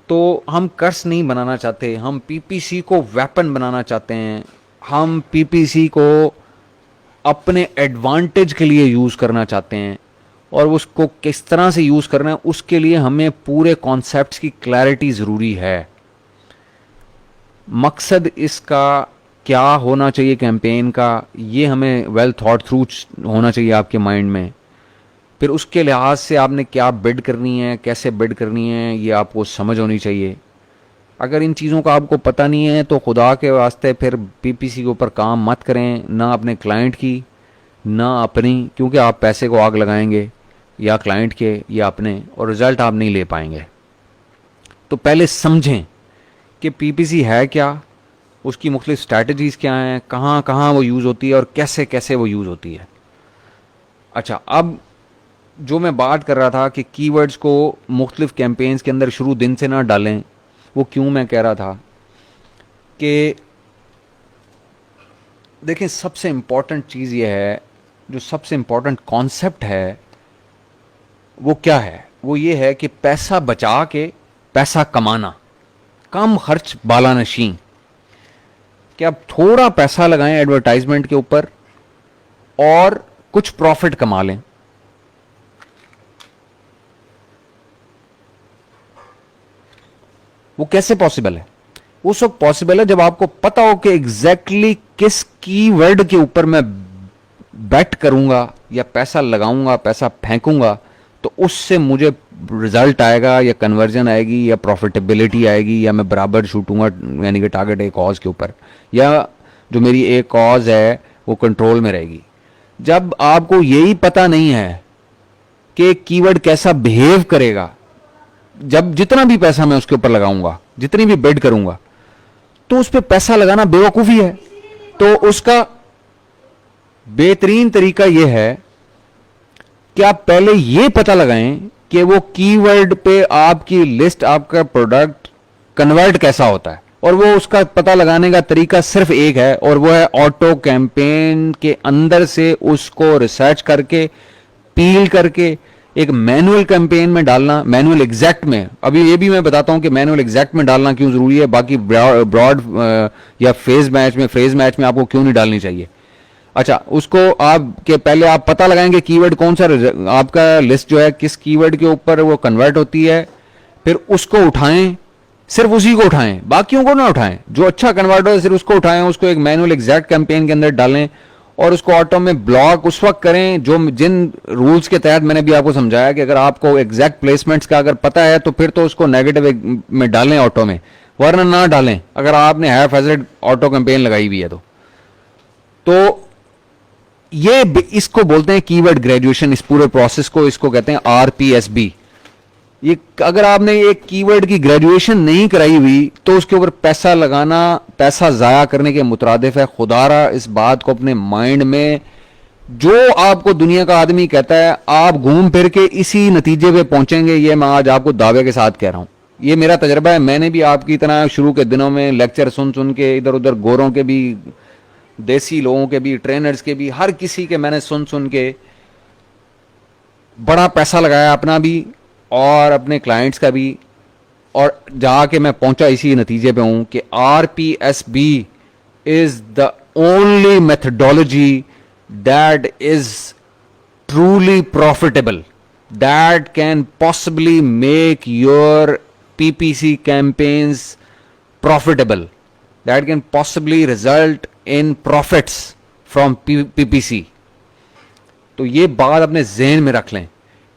तो हम कर्स नहीं बनाना चाहते, हम पीपीसी को वेपन बनाना चाहते हैं। हम पीपीसी को अपने एडवांटेज के लिए यूज़ करना चाहते हैं, और उसको किस तरह से यूज़ करना है उसके लिए हमें पूरे कॉन्सेप्ट्स की क्लैरिटी ज़रूरी है। मकसद इसका क्या होना चाहिए कैंपेन का, ये हमें वेल थॉट थ्रू होना चाहिए आपके माइंड में। फिर उसके लिहाज से आपने क्या बिड करनी है, कैसे बिड करनी है, ये आपको समझ होनी चाहिए। अगर इन चीज़ों का आपको पता नहीं है तो खुदा के वास्ते फिर पीपीसी के ऊपर काम मत करें, ना अपने क्लाइंट की ना अपनी, क्योंकि आप पैसे को आग लगाएंगे या क्लाइंट के या अपने, और रिज़ल्ट आप नहीं ले पाएंगे। तो पहले समझें कि पीपीसी है क्या, उसकी मुख्तलिफ स्ट्रैटेजीज़ क्या हैं, कहाँ कहाँ वो यूज़ होती है और कैसे कैसे वो यूज़ होती है। अच्छा, अब जो मैं बात कर रहा था कि कीवर्ड्स को मुख्तलिफ कैंपेन्स के अंदर शुरू दिन से ना डालें, वो क्यों मैं कह रहा था कि देखें, सबसे इम्पॉर्टेंट चीज़ ये है, जो सबसे इम्पॉर्टेंट कॉन्सेप्ट है वो क्या है, वो ये है कि पैसा बचा के पैसा कमाना, कम खर्च बाला नशीं, कि आप थोड़ा पैसा लगाएं एडवर्टाइजमेंट के ऊपर और कुछ प्रॉफिट कमा लें। वो कैसे पॉसिबल है? उस वक्त पॉसिबल है जब आपको पता हो कि एग्जैक्टली किस कीवर्ड के ऊपर मैं बेट करूंगा या पैसा लगाऊंगा, पैसा फेंकूंगा, तो उससे मुझे रिजल्ट आएगा या कन्वर्जन आएगी या प्रॉफिटेबिलिटी आएगी या मैं बराबर छूटूंगा, यानी कि टारगेट एक कॉज के ऊपर, या जो मेरी एक कॉज है वो कंट्रोल में रहेगी। जब आपको यही पता नहीं है कि कीवर्ड कैसा बिहेव करेगा, जब जितना भी पैसा मैं उसके ऊपर लगाऊंगा, जितनी भी बेट करूंगा, तो उस पर पैसा लगाना बेवकूफ़ी है। तो उसका बेहतरीन तरीका यह है कि आप पहले यह पता लगाएं कि वो कीवर्ड पे आपकी लिस्ट, आपका प्रोडक्ट कन्वर्ट कैसा होता है, और वो उसका पता लगाने का तरीका सिर्फ एक है, और वो है ऑटो कैंपेन के अंदर से उसको रिसर्च करके, पील करके एक मैनुअल कैंपेन में डालना, मैनुअल एग्जैक्ट में। अभी ये भी मैं बताता हूं कि मैनुअल एग्जैक्ट में डालना क्यों जरूरी है, बाकी ब्रॉड या फ्रेज मैच में आपको क्यों नहीं डालनी चाहिए। अच्छा, उसको आप के पहले आप पता लगाएंगे कीवर्ड कौन सा, आपका लिस्ट जो है किस कीवर्ड के ऊपर वो कन्वर्ट होती है, फिर उसको उठाएं, सिर्फ उसी को उठाएं, बाकियों को ना उठाएं। जो अच्छा कन्वर्ट हो सिर्फ उसको उठाएं, उसको एक मैनुअल एग्जैक्ट कैंपेन के अंदर डालें और उसको ऑटो में ब्लॉक उस वक्त करें जो जिन रूल्स के तहत मैंने भी आपको समझाया कि अगर आपको एग्जैक्ट प्लेसमेंट्स का अगर पता है तो फिर तो उसको नेगेटिव में डालें ऑटो में, वरना ना डालें अगर आपने हैफ हैजर्ड ऑटो कैंपेन लगाई हुई है तो ये इसको बोलते हैं कीवर्ड ग्रेजुएशन। इस पूरे प्रोसेस को इसको कहते हैं आरपीएसबी। ये अगर आपने एक कीवर्ड की ग्रेजुएशन नहीं कराई हुई तो उसके ऊपर पैसा लगाना पैसा जाया करने के मुतरादिफ है। खुदारा इस बात को अपने माइंड में, जो आपको दुनिया का आदमी कहता है आप घूम फिर के इसी नतीजे पे पहुंचेंगे, ये मैं आज आपको दावे के साथ कह रहा हूं। ये मेरा तजर्बा है। मैंने भी आपकी तरह शुरू के दिनों में लेक्चर सुन सुन के, इधर उधर गोरों के भी, देसी लोगों के भी, ट्रेनर्स के भी, हर किसी के मैंने सुन सुन के बड़ा पैसा लगाया, अपना भी और अपने क्लाइंट्स का भी, और जाके मैं पहुंचा इसी नतीजे पे हूं कि RPSB is the only methodology that is truly profitable, that can possibly make your PPC campaigns profitable, that can possibly result in profits from PPC. तो ये बात अपने जहन में रख लें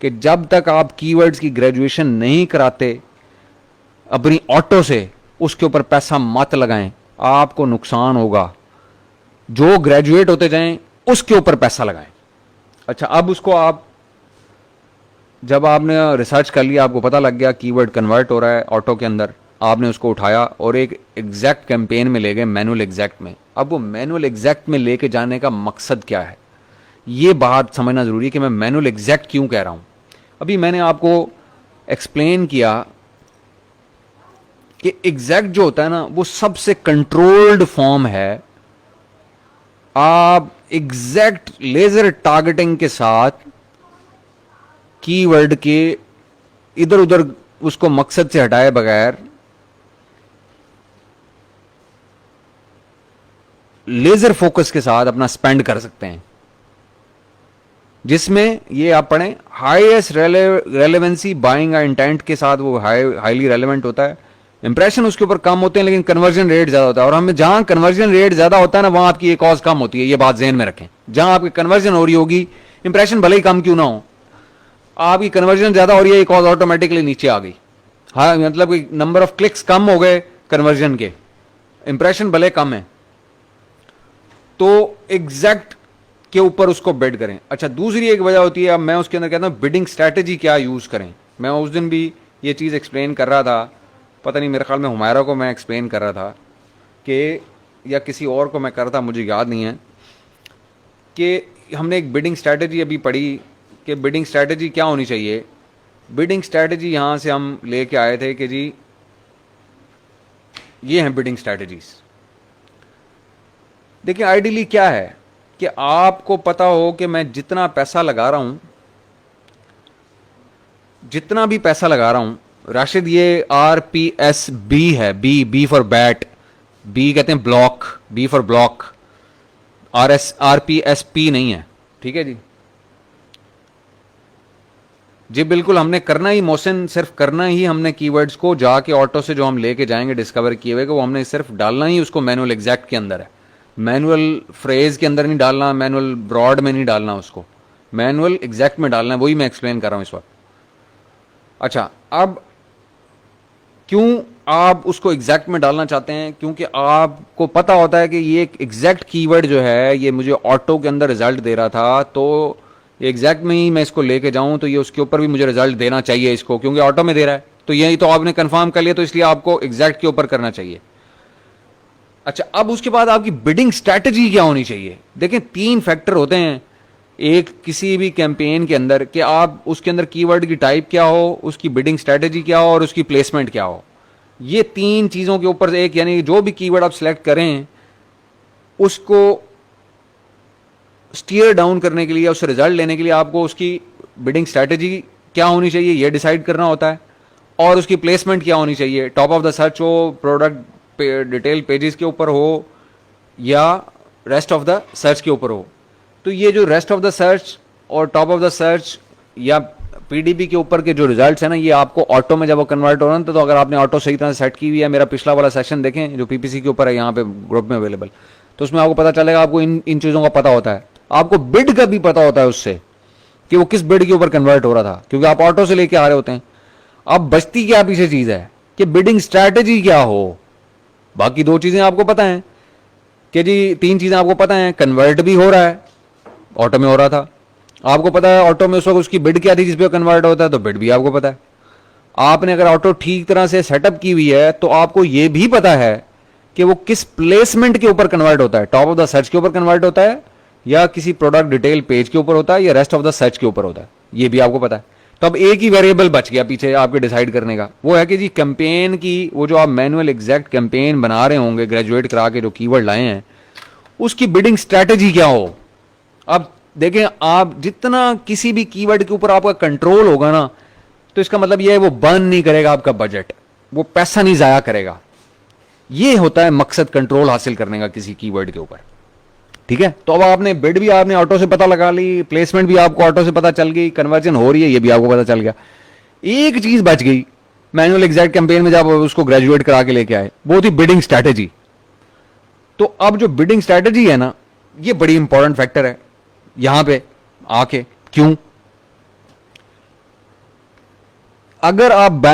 कि जब तक आप कीवर्ड्स की ग्रेजुएशन नहीं कराते अपनी ऑटो से, उसके ऊपर पैसा मत लगाएं, आपको नुकसान होगा। जो ग्रेजुएट होते जाएं उसके ऊपर पैसा लगाएं। अच्छा, अब उसको आप जब आपने रिसर्च कर लिया, आपको पता लग गया कीवर्ड कन्वर्ट हो रहा है ऑटो के अंदर, आपने उसको उठाया और एक एग्जैक्ट कैंपेन में ले गए, मैनुअल एग्जैक्ट में। अब वो मैनुअल एग्जैक्ट में लेके जाने का मकसद क्या है, ये बात समझना जरूरी है कि मैं मैनुअल एग्जैक्ट क्यों कह रहा हूं। अभी मैंने आपको एक्सप्लेन किया कि एग्जैक्ट जो होता है ना, वो सबसे कंट्रोल्ड फॉर्म है। आप एग्जैक्ट लेजर टारगेटिंग के साथ कीवर्ड के इधर उधर उसको मकसद से हटाए बगैर लेजर फोकस के साथ अपना स्पेंड कर सकते हैं, जिसमें ये आप पढ़ें हाईएस्ट रेलेवेंसी बाइंग इंटेंट के साथ वो हाईली रेलेवेंट होता है। इंप्रेशन उसके ऊपर कम होते हैं लेकिन कन्वर्जन रेट ज्यादा होता है। और हमें जहां कन्वर्जन रेट ज्यादा होता है ना, वहां आपकी एक कॉज कम होती है। ये बात ध्यान में रखें। जहां आपकी कन्वर्जन हो रही होगी, इंप्रेशन भले ही कम क्यों ना हो, आपकी कन्वर्जन ज्यादा हो रही है, कॉज ऑटोमेटिकली नीचे आ गई। हाँ, मतलब कि नंबर ऑफ क्लिक्स कम हो गए कन्वर्जन के, इंप्रेशन भले कम है, तो एग्जैक्ट के ऊपर उसको बेड करें। अच्छा, दूसरी एक वजह होती है, अब मैं उसके अंदर कहता हूं बिडिंग स्ट्रैटेजी क्या यूज करें। मैं उस दिन भी ये चीज एक्सप्लेन कर रहा था पता नहीं, मेरे ख्याल में हुमायरा को मैं एक्सप्लेन कर रहा था कि, या किसी और को मैं कर रहा था, मुझे याद नहीं है, कि हमने एक बिडिंग स्ट्रैटेजी अभी पढ़ी कि बिडिंग स्ट्रैटेजी क्या होनी चाहिए। बिडिंग स्ट्रैटेजी यहाँ से हम लेके आए थे कि जी ये हैं बिडिंग स्ट्रैटेजीज। देखिए आइडियली क्या है कि आपको पता हो कि मैं जितना पैसा लगा रहा हूं, जितना भी पैसा लगा रहा हूं, राशिद ये RPSB है, बी फॉर बैट, बी कहते हैं block, B for block, RPSP नहीं है, ठीक है जी। जी बिल्कुल, हमने करना ही मोहसिन, सिर्फ करना ही हमने कीवर्ड्स को जाके ऑटो से जो हम लेके जाएंगे डिस्कवर किए हुए, वो हमने सिर्फ डालना ही उसको मैनुअल एग्जैक्ट के अंदर है, मैनुअल फ्रेज के अंदर नहीं डालना, मैनुअल ब्रॉड में नहीं डालना, उसको मैनुअल एग्जैक्ट में डालना है। वही मैं एक्सप्लेन कर रहा हूं इस वक्त। अच्छा, अब क्यों आप उसको एग्जैक्ट में डालना चाहते हैं? क्योंकि आपको पता होता है कि ये एक एग्जैक्ट कीवर्ड जो है ये मुझे ऑटो के अंदर रिजल्ट दे रहा था, तो एग्जैक्ट में ही मैं इसको लेके जाऊं तो ये उसके ऊपर भी मुझे रिजल्ट देना चाहिए इसको, क्योंकि ऑटो में दे रहा है। तो यही तो आपने कंफर्म कर लिया, तो इसलिए आपको एग्जैक्ट के ऊपर करना चाहिए। अच्छा, अब उसके बाद आपकी बिडिंग स्ट्रैटेजी क्या होनी चाहिए? देखें, 3 फैक्टर होते हैं एक किसी भी कैंपेन के अंदर, कि आप उसके अंदर कीवर्ड की टाइप क्या हो, उसकी बिडिंग स्ट्रैटेजी क्या हो और उसकी प्लेसमेंट क्या हो। ये 3 चीजों के ऊपर एक, यानी जो भी कीवर्ड आप सिलेक्ट करें उसको स्टीयर डाउन करने के लिए, उससे रिजल्ट लेने के लिए आपको उसकी बिडिंग स्ट्रैटेजी क्या होनी चाहिए यह डिसाइड करना होता है, और उसकी प्लेसमेंट क्या होनी चाहिए, टॉप ऑफ द सर्च हो, प्रोडक्ट डिटेल पेजेस के ऊपर हो, या रेस्ट ऑफ द सर्च के ऊपर हो। तो ये जो रेस्ट ऑफ द सर्च और टॉप ऑफ द सर्च या PDB के ऊपर के जो रिजल्ट्स है ना, ये आपको ऑटो में जब वो कन्वर्ट हो रहा है, तो अगर आपने ऑटो सही तरह से सेट की हुई है, मेरा पिछला वाला सेशन देखें जो PPC के ऊपर है यहाँ पे ग्रुप में अवेलेबल, तो उसमें आपको पता चलेगा, आपको इन चीज़ों का पता होता है, आपको बिड का भी पता होता है उससे कि वो किस बिड के ऊपर कन्वर्ट हो रहा था, क्योंकि आप ऑटो से लेके आ रहे होते हैं। अब बचती क्या पीछे चीज़ है कि बिडिंग स्ट्रैटेजी क्या हो। बाकी 2 चीज़ें आपको पता है कि जी 3 चीज़ें आपको पता है, कन्वर्ट भी हो रहा है, ऑटो में हो रहा था, आपको पता है ऑटो में उस वक्त उसकी बिड क्या थी जिस पे कन्वर्ट होता है, तो बिड भी आपको पता है। आपने अगर ऑटो ठीक तरह से सेटअप की हुई है तो आपको यह भी पता है कि वो किस प्लेसमेंट के ऊपर कन्वर्ट होता है, टॉप ऑफ द सर्च के ऊपर कन्वर्ट होता है, या किसी प्रोडक्ट डिटेल पेज के ऊपर होता है, या रेस्ट ऑफ द सर्च के ऊपर होता है, ये भी आपको पता है। तो अब एक ही वेरिएबल बच गया पीछे आपके डिसाइड करने का, वो है कि जी कैंपेन की, वो जो आप मैनुअल एग्जैक्ट कैंपेन बना रहे होंगे ग्रेजुएट करा के जो कीवर्ड लाए हैं, उसकी बिडिंग स्ट्रैटेजी क्या हो। अब देखें, आप जितना किसी भी कीवर्ड के ऊपर आपका कंट्रोल होगा ना, तो इसका मतलब यह है वो बर्न नहीं करेगा आपका बजट, वो पैसा नहीं जाया करेगा। ये होता है मकसद कंट्रोल हासिल करने का किसी कीवर्ड के ऊपर, ठीक है। तो अब आपने बिड भी आपने ऑटो से पता लगा ली, प्लेसमेंट भी आपको ऑटो से पता चल गई, कन्वर्जन हो रही है ये भी आपको पता चल गया। एक चीज बच गई मैनुअल एग्जैक्ट कैंपेन में जब उसको ग्रेजुएट करा के लेके आए, वो थी बिडिंग स्ट्रैटेजी। तो अब जो बिडिंग स्ट्रैटेजी है ना, ये बड़ी इंपॉर्टेंट फैक्टर है यहां पे आके। क्यों? अगर आप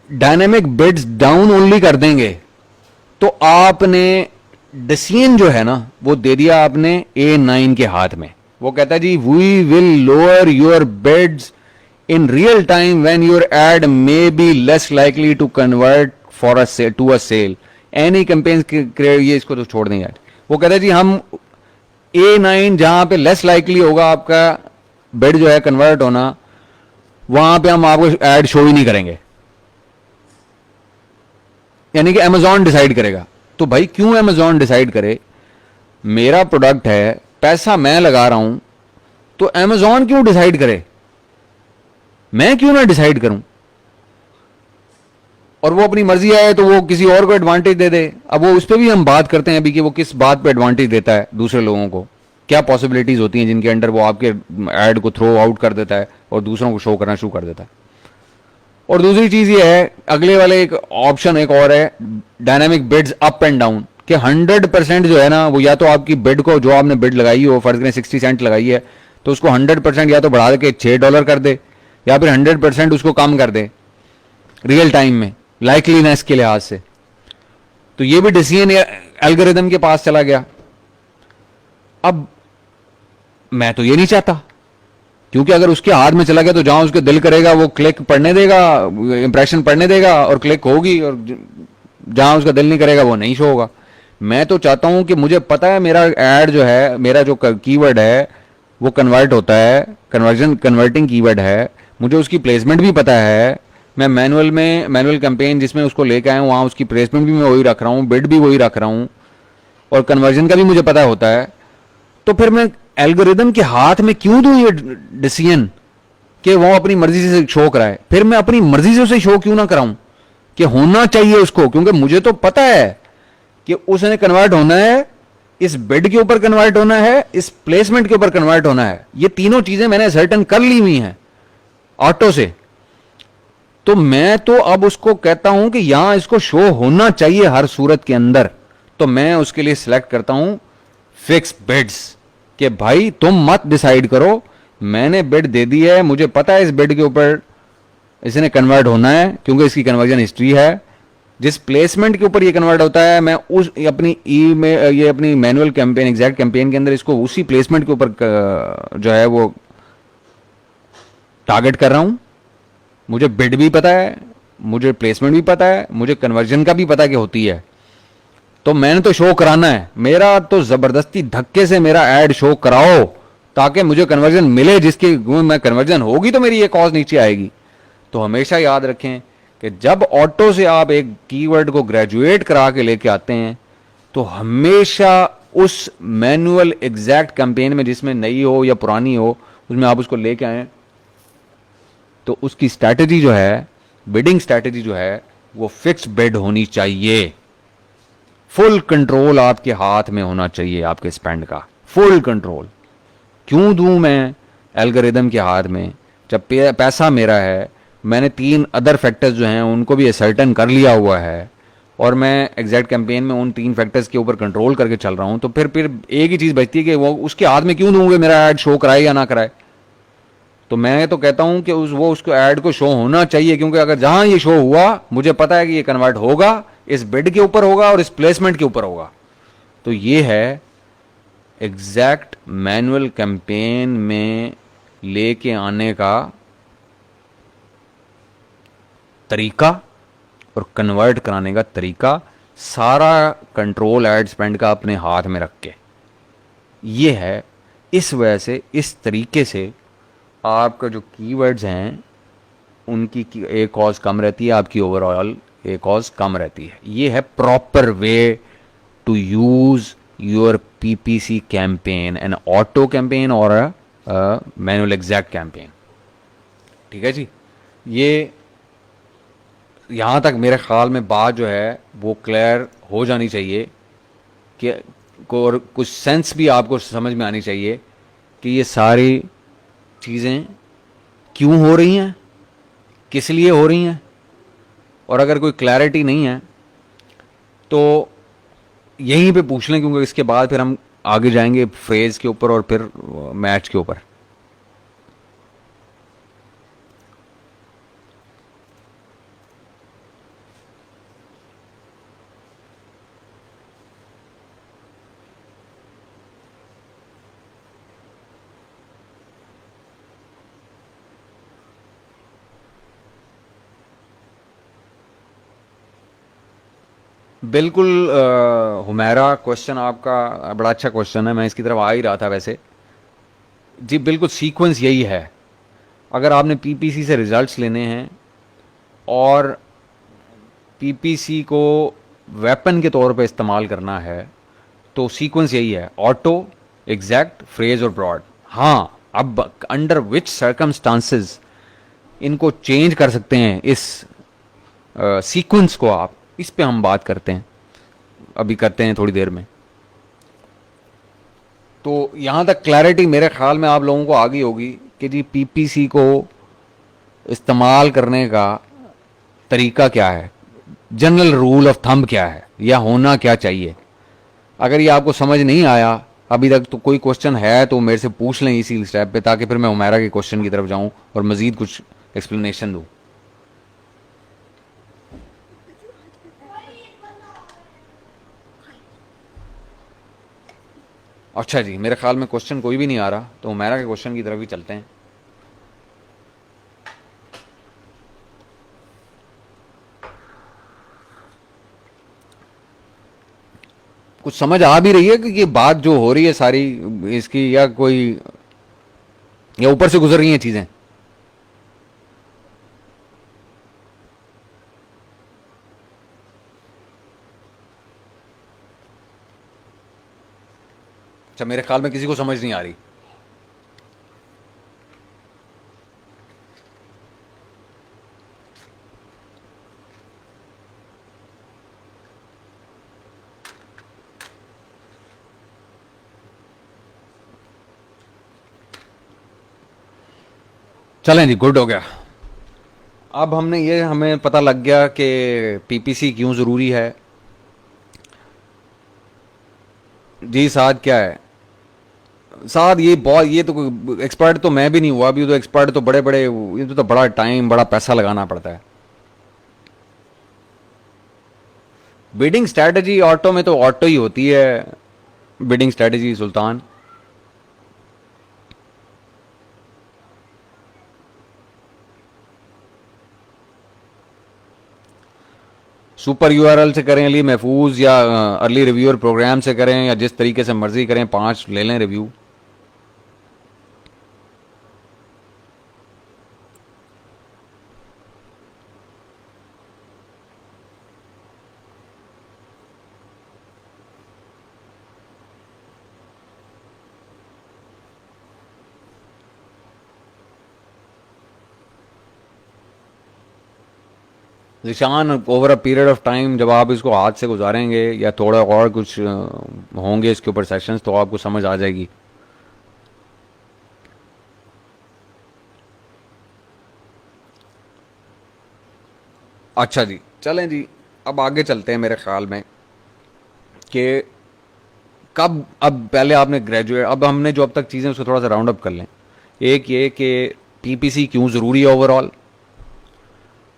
डायनेमिक बिड्स डाउन ओनली कर देंगे तो आपने डिसीजन जो है ना वो दे दिया आपने A9 के हाथ में। वो कहता है जी we will lower your bids in real time when your ad may be less likely to convert for to a sale any campaigns. ये इसको तो छोड़ दें यार। वो कहता है जी हम A9 जहां पे लेस लाइकली होगा आपका बिड जो है कन्वर्ट होना, वहां पे हम आपको एड शो ही नहीं करेंगे, यानी कि Amazon डिसाइड करेगा। तो भाई क्यों Amazon डिसाइड करे? मेरा प्रोडक्ट है, पैसा मैं लगा रहा हूं, तो Amazon क्यों डिसाइड करे? मैं क्यों ना डिसाइड करूं? और वो अपनी मर्जी आए तो वो किसी और को एडवांटेज दे दे। अब वो उस पर भी हम बात करते हैं अभी कि वो किस बात पे एडवांटेज देता है दूसरे लोगों को, क्या पॉसिबिलिटीज होती हैं जिनके अंडर वो आपके ऐड को थ्रो आउट कर देता है और दूसरों को शो करना शुरू कर देता है। और दूसरी चीज ये है, अगले वाले एक ऑप्शन एक और है, dynamic bids up and down, कि 100% जो है ना वो या तो आपकी बिड को, जो आपने बिड लगाई हो, फर्ज करें 60 सेंट लगाई है, तो उसको 100% या तो बढ़ा के $6 कर दे, या फिर 100% उसको कम कर दे रियल टाइम में लाइकलीनेस के लिहाज से। तो ये भी डिसीजन एल्गोरिथम के पास चला गया। अब मैं तो ये नहीं चाहता, क्योंकि अगर उसके हाथ में चला गया तो जहां उसके दिल करेगा वो क्लिक पढ़ने देगा, इंप्रेशन पढ़ने देगा और क्लिक होगी, और जहां उसका दिल नहीं करेगा वो नहीं शो होगा। मैं तो चाहता हूं कि मुझे पता है मेरा ऐड जो है, मेरा जो कीवर्ड है वो कन्वर्ट होता है, कन्वर्टिंग कीवर्ड है, मुझे उसकी प्लेसमेंट भी पता है। मैं मैनुअल कैंपेन जिसमें उसको लेके आया हूँ वहां उसकी प्लेसमेंट भी मैं वही रख रहा हूँ, बिड भी वही रख रहा हूँ, और कन्वर्जन का भी मुझे पता होता है। तो फिर मैं एल्गोरिदम के हाथ में क्यों दूं ये डिसीजन कि वो अपनी मर्जी से शो कराए? फिर मैं अपनी मर्जी से उसे शो क्यों ना कराऊं कि होना चाहिए उसको, क्योंकि मुझे तो पता है कि उसने कन्वर्ट होना है, इस बिड के ऊपर कन्वर्ट होना है, इस प्लेसमेंट के ऊपर कन्वर्ट होना है। ये तीनों चीजें मैंने सर्टन कर ली हुई हैं ऑटो से। तो मैं तो अब उसको कहता हूं कि यहां इसको शो होना चाहिए हर सूरत के अंदर। तो मैं उसके लिए सिलेक्ट करता हूं फिक्स बिड्स, कि भाई तुम मत डिसाइड करो, मैंने बिड दे दी है, मुझे पता है इस बिड के ऊपर इसने कन्वर्ट होना है क्योंकि इसकी कन्वर्जन हिस्ट्री है। जिस प्लेसमेंट के ऊपर ये कन्वर्ट होता है मैं उस अपनी ई में ये अपनी मैनुअल कैंपेन एग्जैक्ट कैंपेन के अंदर इसको उसी प्लेसमेंट के ऊपर जो है वो टारगेट कर रहा हूं। मुझे बिड भी पता है, मुझे प्लेसमेंट भी पता है, मुझे कन्वर्जन का भी पता कि होती है। तो मैंने तो शो कराना है, मेरा तो जबरदस्ती धक्के से मेरा ऐड शो कराओ ताकि मुझे कन्वर्जन मिले, जिसकी मैं कन्वर्जन होगी तो मेरी ये कॉस्ट नीचे आएगी। तो हमेशा याद रखें कि जब ऑटो से आप एक कीवर्ड को ग्रेजुएट करा के लेके आते हैं तो हमेशा उस मैनुअल एग्जैक्ट कैंपेन में, जिसमें नई हो या पुरानी हो, उसमें आप उसको लेके आए तो उसकी स्ट्रैटेजी जो है, बिडिंग स्ट्रैटेजी जो है, वो फिक्स बिड होनी चाहिए। फुल कंट्रोल आपके हाथ में होना चाहिए, आपके स्पेंड का फुल कंट्रोल। क्यों दूं मैं एल्गोरिदम के हाथ में जब पैसा मेरा है? मैंने 3 अदर फैक्टर्स जो हैं उनको भी सर्टन कर लिया हुआ है और मैं एग्जैक्ट कैंपेन में उन 3 फैक्टर्स के ऊपर कंट्रोल करके चल रहा हूं। तो फिर एक ही चीज बचती है कि वो उसके हाथ में क्यों दूंगे मेरा ऐड शो कराए या ना कराए। तो मैं तो कहता हूं कि उसको ऐड को शो होना चाहिए, क्योंकि अगर जहां ये शो हुआ मुझे पता है कि ये कन्वर्ट होगा, इस बिड के ऊपर होगा और इस प्लेसमेंट के ऊपर होगा। तो ये है एग्जैक्ट मैनुअल कैंपेन में लेके आने का तरीका और कन्वर्ट कराने का तरीका, सारा कंट्रोल एड स्पेंड का अपने हाथ में रख के। ये है, इस वजह से इस तरीके से आपका जो कीवर्ड्स हैं उनकी एक कॉस्ट कम रहती है, आपकी ओवरऑल एक कॉस्ट कम रहती है। ये है proper way to use your PPC campaign, an auto campaign और मैनुअल एग्जैक्ट कैंपेन। ठीक है जी, ये यहाँ तक मेरे ख्याल में बात जो है वो क्लियर हो जानी चाहिए कि और कुछ सेंस भी आपको समझ में आनी चाहिए कि ये सारी चीज़ें क्यों हो रही हैं, किस लिए हो रही हैं। और अगर कोई क्लैरिटी नहीं है तो यहीं पे पूछ लें, क्योंकि इसके बाद फिर हम आगे जाएंगे फ्रेज के ऊपर और फिर मैच के ऊपर। बिल्कुल हुमैरा, क्वेश्चन आपका बड़ा अच्छा क्वेश्चन है, मैं इसकी तरफ आ ही रहा था वैसे। जी बिल्कुल, सीक्वेंस यही है। अगर आपने पीपीसी से रिजल्ट्स लेने हैं और पीपीसी को वेपन के तौर पे इस्तेमाल करना है तो सीक्वेंस यही है: ऑटो, एग्जैक्ट, फ्रेज और ब्रॉड। हाँ, अब अंडर विच सर्कमस्टांसेस इनको चेंज कर सकते हैं इस सीक्वेंस को, आप इस पे हम बात करते हैं, अभी करते हैं थोड़ी देर में। तो यहां तक क्लैरिटी मेरे ख्याल में आप लोगों को आ गई होगी कि जी पीपीसी को इस्तेमाल करने का तरीका क्या है, जनरल रूल ऑफ थंब क्या है, या होना क्या चाहिए। अगर ये आपको समझ नहीं आया अभी तक तो कोई क्वेश्चन है तो मेरे से पूछ लें इसी स्टेप पे, ताकि फिर मैं उमेरा के क्वेश्चन की तरफ जाऊं और मजीद कुछ एक्सप्लेनेशन दूं। अच्छा जी, मेरे ख्याल में क्वेश्चन कोई भी नहीं आ रहा, तो उमेरा के क्वेश्चन की तरफ ही चलते हैं। कुछ समझ आ भी रही है कि ये बात जो हो रही है सारी इसकी, या कोई, या ऊपर से गुजर रही हैं चीजें? अच्छा, मेरे ख्याल में किसी को समझ नहीं आ रही। चलें जी, गुड हो गया। अब हमें पता लग गया कि पीपीसी क्यों ज़रूरी है। जी साद क्या है? साद ये तो कोई एक्सपर्ट तो मैं भी नहीं हुआ अभी, तो एक्सपर्ट तो बड़े बड़े, ये तो बड़ा टाइम बड़ा पैसा लगाना पड़ता है। बिडिंग स्ट्रैटेजी ऑटो में तो ऑटो ही होती है बिडिंग स्ट्रैटेजी सुल्तान। सुपर यूआरएल से करें अली महफूज, या अर्ली रिव्यूअर प्रोग्राम से करें, या जिस तरीके से मर्जी करें, 5 ले लें रिव्यू। निशान over a period of time जब आप इसको हाथ से गुजारेंगे, या थोड़ा और कुछ होंगे इसके ऊपर सेशंस, तो आपको समझ आ जाएगी। अच्छा जी, चलें जी, अब आगे चलते हैं मेरे ख्याल में कि कब, अब पहले आपने ग्रेजुएट, अब हमने जो अब तक चीज़ें उसको थोड़ा सा राउंड अप कर लें। एक ये कि पीपीसी क्यों ज़रूरी है ओवरऑल।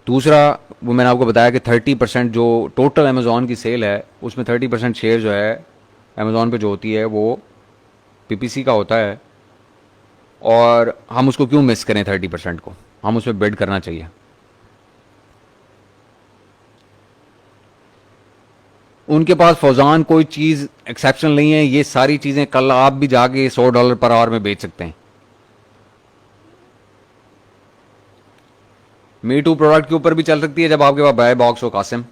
दूसरा, वो मैंने आपको बताया कि 30% जो टोटल अमेज़ॉन की सेल है उसमें 30% शेयर जो है अमेज़ॉन पे जो होती है वो पीपीसी का होता है, और हम उसको क्यों मिस करें 30% को, हम उसमें बिड करना चाहिए। उनके पास फौजान कोई चीज़ एक्सेप्शनल नहीं है, ये सारी चीज़ें कल आप भी जाके $100 पर आवर में बेच सकते हैं। मी टू प्रोडक्ट के ऊपर भी चल सकती है जब आपके पास बाय बॉक्स हो कासिम।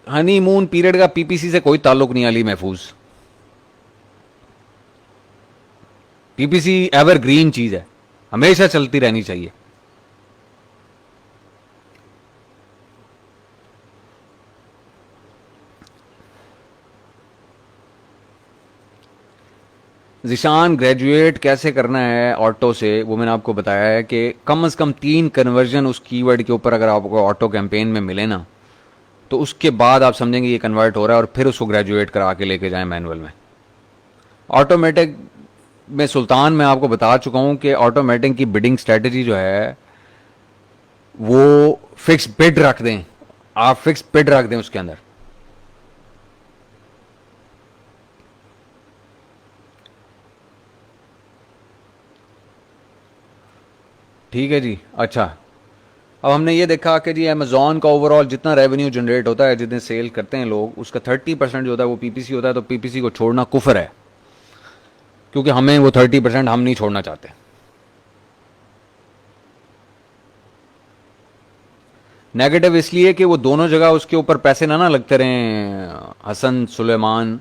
हनी मून पीरियड का पीपीसी से कोई ताल्लुक नहीं अली महफूज। पीपीसी एवरग्रीन चीज है, हमेशा चलती रहनी चाहिए। जिशान ग्रेजुएट कैसे करना है ऑटो से, वो मैंने आपको बताया है कि कम से कम 3 कन्वर्जन उस कीवर्ड के ऊपर अगर आपको ऑटो कैंपेन में मिले ना, तो उसके बाद आप समझेंगे ये कन्वर्ट हो रहा है, और फिर उसको ग्रेजुएट करा के लेके जाएं मैनुअल में। ऑटोमेटिक में सुल्तान मैं आपको बता चुका हूं कि ऑटोमेटिक की बिडिंग स्ट्रेटजी जो है वो फिक्स बिड रख दें, आप फिक्स बिड रख दें उसके अंदर। ठीक है जी। अच्छा, अब हमने ये देखा कि जी अमेजोन का ओवरऑल जितना रेवेन्यू जनरेट होता है, जितने सेल करते हैं लोग, उसका 30% जो होता है वो पीपीसी होता है। तो पीपीसी को छोड़ना कुफर है, क्योंकि हमें वो 30% हम नहीं छोड़ना चाहते। नेगेटिव इसलिए कि वो दोनों जगह उसके ऊपर पैसे ना लगते रहें हसन सुलेमान,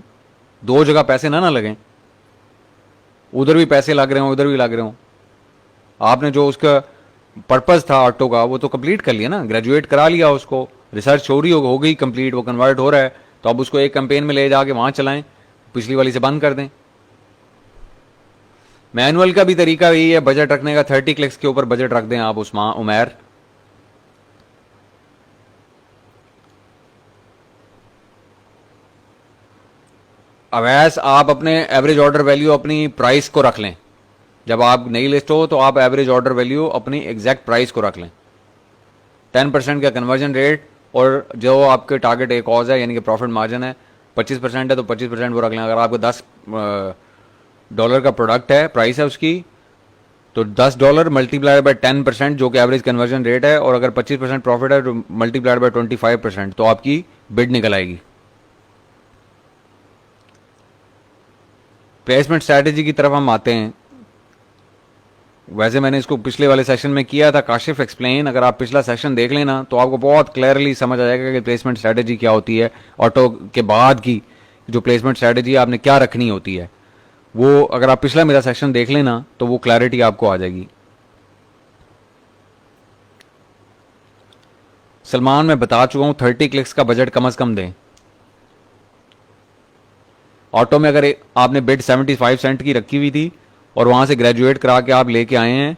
दो जगह पैसे ना लगें, उधर भी पैसे लग रहे हों उधर भी लग रहे हों। आपने जो उसका पर्पज़ था ऑटो का वो तो कंप्लीट कर लिया ना, ग्रेजुएट करा लिया उसको, रिसर्च हो रही हो गई कंप्लीट, वो कन्वर्ट हो रहा है, तो अब उसको एक कैंपेन में ले जाके वहाँ चलाएं, पिछली वाली से बंद कर दें। मैनुअल का भी तरीका यही है बजट रखने का, 30 क्लिक्स के ऊपर बजट रख दें आप उमैर। अवैस आप अपने एवरेज ऑर्डर वैल्यू अपनी प्राइस को रख लें, जब आप नई लिस्ट हो तो आप एवरेज ऑर्डर वैल्यू अपनी एग्जैक्ट प्राइस को रख लें, 10% का कन्वर्जन रेट, और जो आपके टारगेट एक कॉज है यानी कि प्रॉफिट मार्जिन है 25% है तो 25% वो रख लें। अगर आपको $10 का प्रोडक्ट है, प्राइस है उसकी, तो $10 मल्टीप्लाइड बाय 10% जो कि एवरेज कन्वर्जन रेट है, और अगर 25% प्रॉफिट है तो मल्टीप्लाइड बाय 25%, तो आपकी बिड निकल आएगी। प्लेसमेंट स्ट्रैटेजी की तरफ हम आते हैं। वैसे मैंने इसको पिछले वाले सेशन में किया था काशिफ एक्सप्लेन, अगर आप पिछला सेशन देख लेना तो आपको बहुत क्लियरली समझ आ जाएगा कि प्लेसमेंट स्ट्रैटेजी क्या होती है, ऑटो के बाद की जो प्लेसमेंट स्ट्रैटेजी आपने क्या रखनी होती है। वो अगर आप पिछला मेरा सेशन देख लेना तो वो क्लैरिटी आपको आ जाएगी। सलमान, मैं बता चुका हूं 30 क्लिक्स का बजट कम से कम दें। ऑटो में अगर आपने बिड 75 सेंट की रखी हुई थी और वहां से ग्रेजुएट करा के आप लेके आए हैं,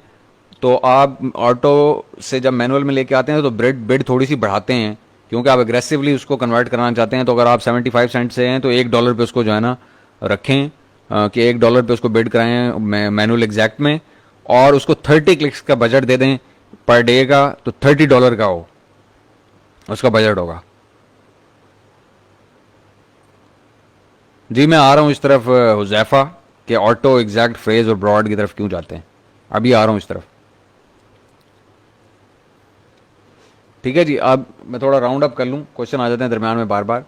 तो आप ऑटो से जब मैनुअल में लेके आते हैं तो बिड थोड़ी सी बढ़ाते हैं, क्योंकि आप एग्रेसिवली उसको कन्वर्ट करना चाहते हैं। तो अगर आप 75 सेंट से हैं तो $1 पे उसको जो है ना रखें, कि $1 पे उसको बिड कराएं मैनुअल एग्जैक्ट में, और उसको 30 क्लिक्स का बजट दे दें पर डे का, तो $30 का हो उसका बजट होगा। जी मैं आ रहा हूं इस तरफ हुजैफा कि ऑटो एग्जैक्ट फ्रेज और ब्रॉड की तरफ क्यों जाते हैं, अभी आ रहा हूं इस तरफ। ठीक है जी, अब मैं थोड़ा राउंड अप कर लूं, क्वेश्चन आ जाते हैं दरम्यान में बार बार।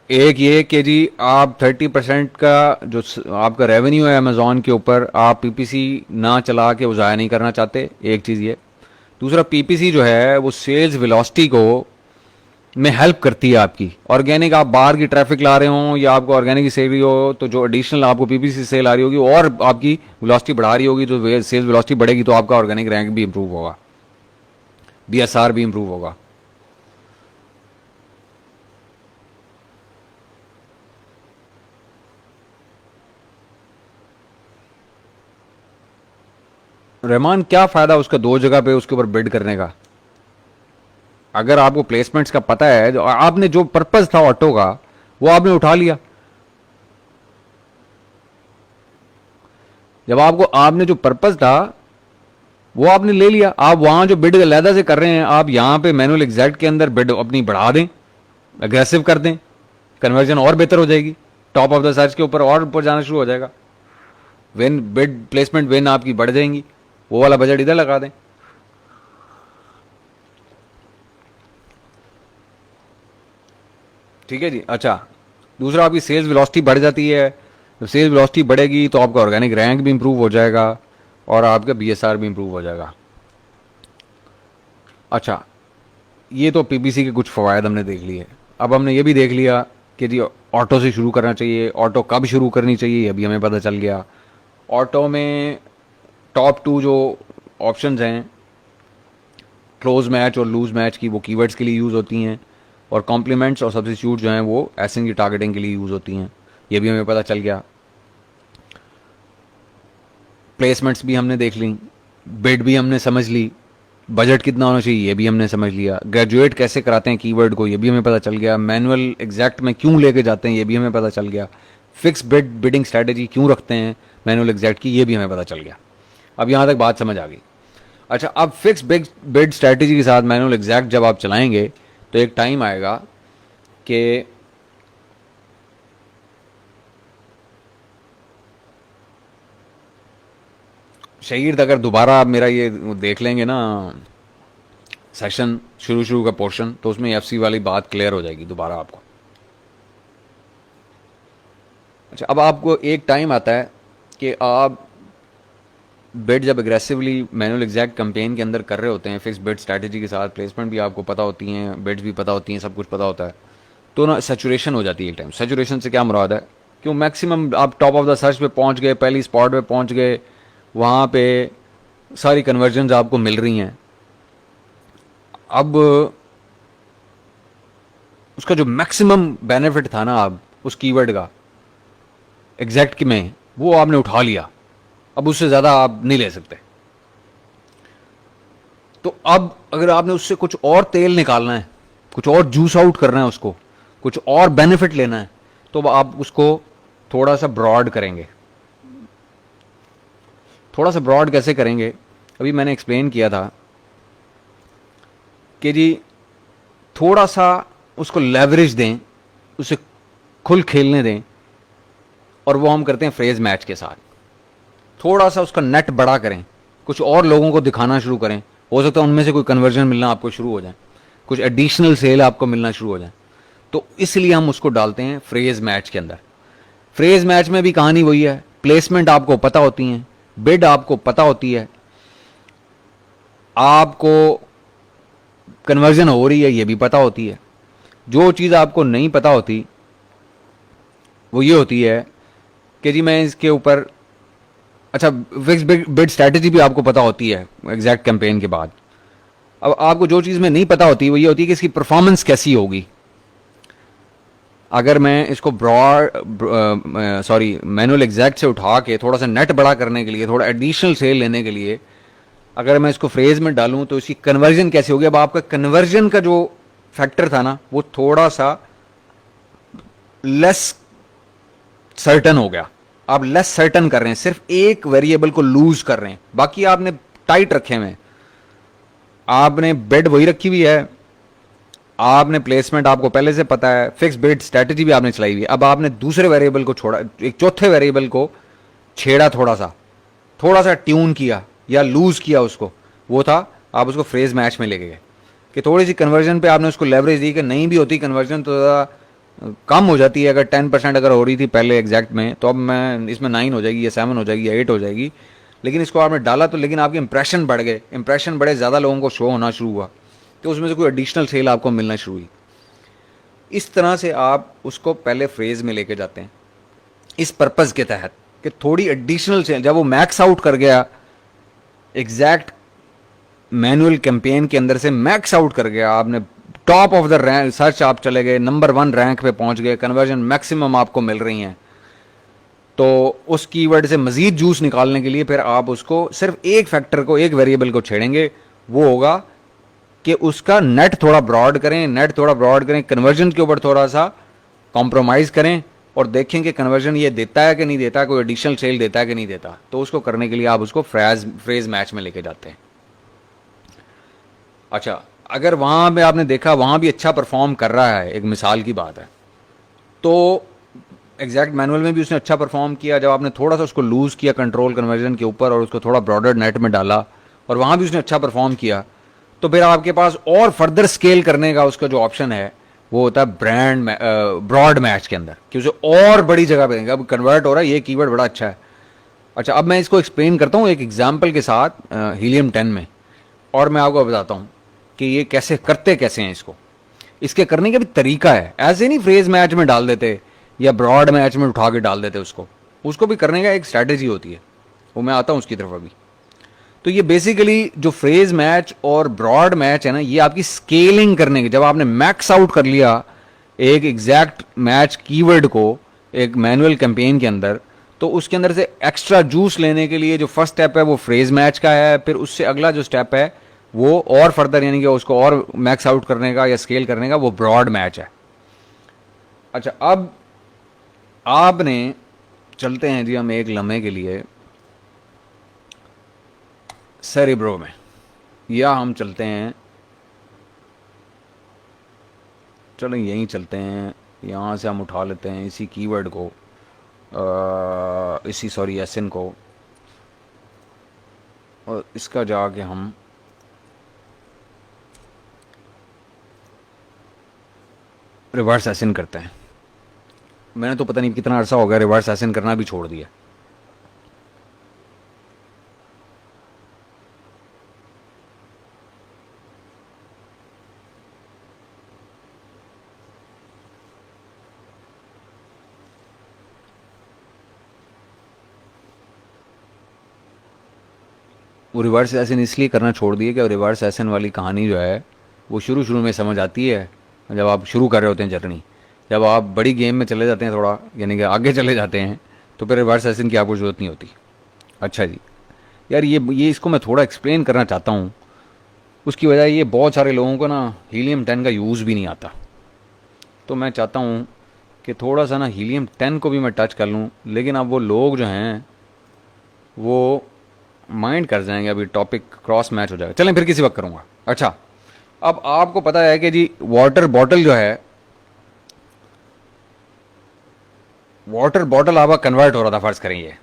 एक ये कि जी आप 30% का जो आपका रेवेन्यू है अमेजोन के ऊपर, आप पीपीसी ना चला के वो ज़ाया नहीं करना चाहते, एक चीज़ ये। दूसरा, पीपीसी जो है वो सेल्स वेलोसिटी को में हेल्प करती है आपकी। ऑर्गेनिक आप बाहर की ट्रैफिक ला रहे हो या आपको ऑर्गेनिक की सेल रही हो, तो जो एडिशनल आपको पीपीसी सेल आ रही होगी और आपकी वेलोसिटी बढ़ा रही होगी, तो सेल्स वेलोसिटी बढ़ेगी तो आपका ऑर्गेनिक रैंक भी इंप्रूव होगा, बीएसआर भी इंप्रूव होगा। रहमान, क्या फायदा उसका 2 जगह पे उसके ऊपर बिड करने का? अगर आपको प्लेसमेंट्स का पता है, जो आपने जो पर्पस था ऑटो का वो आपने उठा लिया। जब आपको आपने जो पर्पस था वो आपने ले लिया, आप वहां जो बिड अलहदा से कर रहे हैं, आप यहां पे मैनुअल एग्जैक्ट के अंदर बिड अपनी बढ़ा दें, अग्रेसिव कर दें, कन्वर्जन और बेहतर हो जाएगी, टॉप ऑफ द सर्च के ऊपर और ऊपर जाना शुरू हो जाएगा, विन बिड प्लेसमेंट विन आपकी बढ़ जाएंगी, वो वाला बजट इधर लगा दें। ठीक है जी। अच्छा, दूसरा, आपकी सेल्स वेलोसिटी बढ़ जाती है। जब सेल्स वेलोसिटी बढ़ेगी तो आपका ऑर्गेनिक रैंक भी इंप्रूव हो जाएगा और आपका बीएसआर भी इंप्रूव हो जाएगा। अच्छा, ये तो पीपीसी के कुछ फ़वायद हमने देख लिए। अब हमने ये भी देख लिया कि जी ऑटो से शुरू करना चाहिए, ऑटो कब शुरू करनी चाहिए अभी हमें पता चल गया। ऑटो में टॉप 2 जो ऑप्शंस हैं, क्लोज मैच और लूज मैच की, वो कीवर्ड्स के लिए यूज़ होती हैं, और कॉम्प्लीमेंट्स और सब्स्टिट्यूट जो हैं वो एसिंग की टारगेटिंग के लिए यूज़ होती हैं, ये भी हमें पता चल गया। प्लेसमेंट्स भी हमने देख ली, बिड भी हमने समझ ली, बजट कितना होना चाहिए ये भी हमने समझ लिया, ग्रेजुएट कैसे कराते हैं कीवर्ड को ये भी हमें पता चल गया, मैनुअल एग्जैक्ट में क्यों लेके जाते हैं ये भी हमें पता चल गया, फिक्स बिडिंग स्ट्रैटेजी क्यों रखते हैं मैनुअल एग्जैक्ट की ये भी हमें पता चल गया। अब यहाँ तक बात समझ आ गई। अच्छा, अब फिक्स बिड स्ट्रैटेजी के साथ मैनुअल एग्जैक्ट जब आप चलाएंगे तो एक टाइम आएगा कि शहीद, अगर दोबारा आप मेरा ये देख लेंगे ना सेशन शुरू का पोर्शन, तो उसमें एफसी वाली बात क्लियर हो जाएगी दोबारा आपको। अच्छा, अब आपको एक टाइम आता है कि आप बिड जब एग्रेसिवली मैनुअल एग्जैक्ट कैंपेन के अंदर कर रहे होते हैं फिक्स बिड स्ट्रैटेजी के साथ, प्लेसमेंट भी आपको पता होती हैं, बिड्स भी पता होती हैं, सब कुछ पता होता है, तो ना सैचुरेशन हो जाती है एक टाइम। सैचुरेशन से क्या मुराद है, क्यों मैक्सिमम आप टॉप ऑफ द सर्च पे पहुंच गए, पहली स्पॉट पे पहुंच गए, वहाँ पे सारी कन्वर्जन्स आपको मिल रही हैं। अब उसका जो मैक्सिमम बेनिफिट था ना आप उस कीवर्ड का एग्जैक्ट में, वो आपने उठा लिया, अब उससे ज़्यादा आप नहीं ले सकते। तो अब अगर आपने उससे कुछ और तेल निकालना है, कुछ और जूस आउट करना है, उसको कुछ और बेनिफिट लेना है, तो आप उसको थोड़ा सा ब्रॉड करेंगे। थोड़ा सा ब्रॉड कैसे करेंगे, अभी मैंने एक्सप्लेन किया था कि जी थोड़ा सा उसको लेवरेज दें, उसे खुल खेलने दें, और वो हम करते हैं फ्रेज मैच के साथ। थोड़ा सा उसका नेट बड़ा करें, कुछ और लोगों को दिखाना शुरू करें, हो सकता है उनमें से कोई कन्वर्जन मिलना आपको शुरू हो जाए, कुछ एडिशनल सेल आपको मिलना शुरू हो जाए। तो इसलिए हम उसको डालते हैं फ्रेज मैच के अंदर। फ्रेज मैच में भी कहानी वही है, प्लेसमेंट आपको पता होती है, बिड आपको पता होती है, आपको कन्वर्जन हो रही है ये भी पता होती है। जो चीज़ आपको नहीं पता होती वो ये होती है कि जी मैं इसके ऊपर, अच्छा फिक्स बिड स्ट्रैटेजी भी आपको पता होती है एग्जैक्ट कैंपेन के बाद। अब आपको जो चीज़ में नहीं पता होती वो ये होती है कि इसकी परफॉर्मेंस कैसी होगी। अगर मैं इसको मैनुअल एग्जैक्ट से उठा के थोड़ा सा नेट बड़ा करने के लिए, थोड़ा एडिशनल सेल लेने के लिए अगर मैं इसको फ्रेज में डालूं तो इसकी कन्वर्जन कैसे होगी। अब आपका कन्वर्जन का जो फैक्टर था ना वो थोड़ा सा लेस सर्टन हो गया। आप लेस सर्टन कर रहे हैं, सिर्फ एक वेरिएबल को लूज कर रहे हैं, बाकी आपने टाइट रखे हुए हैं। आपने बेड वही रखी हुई है, आपने प्लेसमेंट आपको पहले से पता है, फिक्स बिड स्ट्रैटेजी भी आपने चलाई हुई है। अब आपने दूसरे वेरिएबल को छोड़ा, एक चौथे वेरिएबल को छेड़ा, थोड़ा सा ट्यून किया या लूज किया उसको, वो था आप उसको फ्रेज मैच में लेके गए कि थोड़ी सी कन्वर्जन पे आपने उसको लेवरेज दी कि नहीं भी होती कन्वर्जन तो कम हो जाती है। अगर 10% अगर हो रही थी पहले एग्जैक्ट में तो अब मैं इसमें 9 हो जाएगी या 7 हो जाएगी या 8 हो जाएगी, लेकिन इसको आपने डाला तो, लेकिन आपके इंप्रेशन बढ़ गए, इंप्रेशन बढ़े, ज़्यादा लोगों को शो होना शुरू हुआ तो उसमें से कोई एडिशनल सेल आपको मिलना शुरू हुई। इस तरह से आप उसको पहले फ्रेज में लेके जाते हैं इस पर्पज़ के तहत कि थोड़ी एडिशनल सेल, जब वो मैक्स आउट कर गया एग्जैक्ट मैनुअल कैंपेन के अंदर से मैक्स आउट कर गया, आपने top of the rank search आप चले गए, नंबर 1 रैंक पे पहुंच गए, कन्वर्जन मैक्सिमम आपको मिल रही हैं, तो उस कीवर्ड से मजीद जूस निकालने के लिए फिर आप उसको सिर्फ एक फैक्टर को, एक वेरिएबल को छेड़ेंगे। वो होगा कि उसका नेट थोड़ा ब्रॉड करें, कन्वर्जन के ऊपर थोड़ा सा कॉम्प्रोमाइज़ करें और देखें कि कन्वर्जन ये देता है कि नहीं देता, कोई एडिशनल सेल देता है कि नहीं देता। तो उसको करने के लिए आप उसको फ्रेज मैच में लेके जाते हैं। अच्छा, अगर वहाँ पे आपने देखा वहाँ भी अच्छा परफॉर्म कर रहा है, एक मिसाल की बात है, तो एग्जैक्ट मैनुअल में भी उसने अच्छा परफॉर्म किया, जब आपने थोड़ा सा उसको लूज़ किया कंट्रोल कन्वर्जन के ऊपर और उसको थोड़ा ब्रॉडर नेट में डाला और वहाँ भी उसने अच्छा परफॉर्म किया, तो फिर आपके पास और फर्दर स्केल करने का उसका जो ऑप्शन है वो होता है ब्रॉड मैच के अंदर, कि उसे और बड़ी जगह पे देंगे। अब कन्वर्ट हो रहा है, ये कीवर्ड बड़ा अच्छा है। अच्छा, अब मैं इसको एक्सप्लेन करता हूँ एक एग्जाम्पल के साथ हीलियम 10 में, और मैं आपको बताता हूँ कि ये कैसे करते कैसे हैं इसको। इसके करने का भी तरीका है, ऐसे नहीं फ्रेज मैच में डाल देते या ब्रॉड मैच में उठा के डाल देते उसको भी करने का एक स्ट्रैटेजी होती है, वो मैं आता हूँ उसकी तरफ अभी। तो ये बेसिकली जो फ्रेज मैच और ब्रॉड मैच है ना, ये आपकी स्केलिंग करने की, जब आपने मैक्स आउट कर लिया एक एग्जैक्ट मैच कीवर्ड को एक मैनुअल कैंपेन के अंदर, तो उसके अंदर से एक्स्ट्रा जूस लेने के लिए जो फर्स्ट स्टेप है वो फ्रेज मैच का है। फिर उससे अगला जो स्टेप है वो और फर्दर, यानी कि उसको और मैक्स आउट करने का या स्केल करने का, वो ब्रॉड मैच है। अच्छा, अब आपने चलते हैं जी हम एक लम्हे के लिए सेरिब्रो में, या हम चलते हैं, चलो यहीं चलते हैं, यहाँ से हम उठा लेते हैं इसी कीवर्ड को, एसएन को, और इसका जाके हम रिवर्स एसएन करते हैं। मैंने तो पता नहीं कितना अरसा हो गया रिवर्स एसएन करना भी छोड़ दिया। वो रिवर्स एसन इसलिए करना छोड़ दिए कि रिवर्स एसन वाली कहानी जो है वो शुरू में समझ आती है जब आप शुरू कर रहे होते हैं जर्नी। जब आप बड़ी गेम में चले जाते हैं थोड़ा, यानी कि आगे चले जाते हैं, तो फिर रिवर्स एसन की आपको ज़रूरत नहीं होती। अच्छा जी, यार ये इसको मैं थोड़ा एक्सप्लेन करना चाहता हूँ। उसकी वजह ये, बहुत सारे लोगों को ना हीलियम 10 का यूज़ भी नहीं आता, तो मैं चाहता हूँ कि थोड़ा सा ना हीलियम 10 को भी मैं टच कर लूँ, लेकिन अब वो लोग जो हैं वो माइंड कर जाएंगे, अभी टॉपिक क्रॉस मैच हो जाएगा। चलें फिर किसी वक्त करूँगा। अच्छा, अब आपको पता है कि जी वाटर बॉटल जो है, वाटर बॉटल आपका कन्वर्ट हो रहा था, फर्ज करेंगे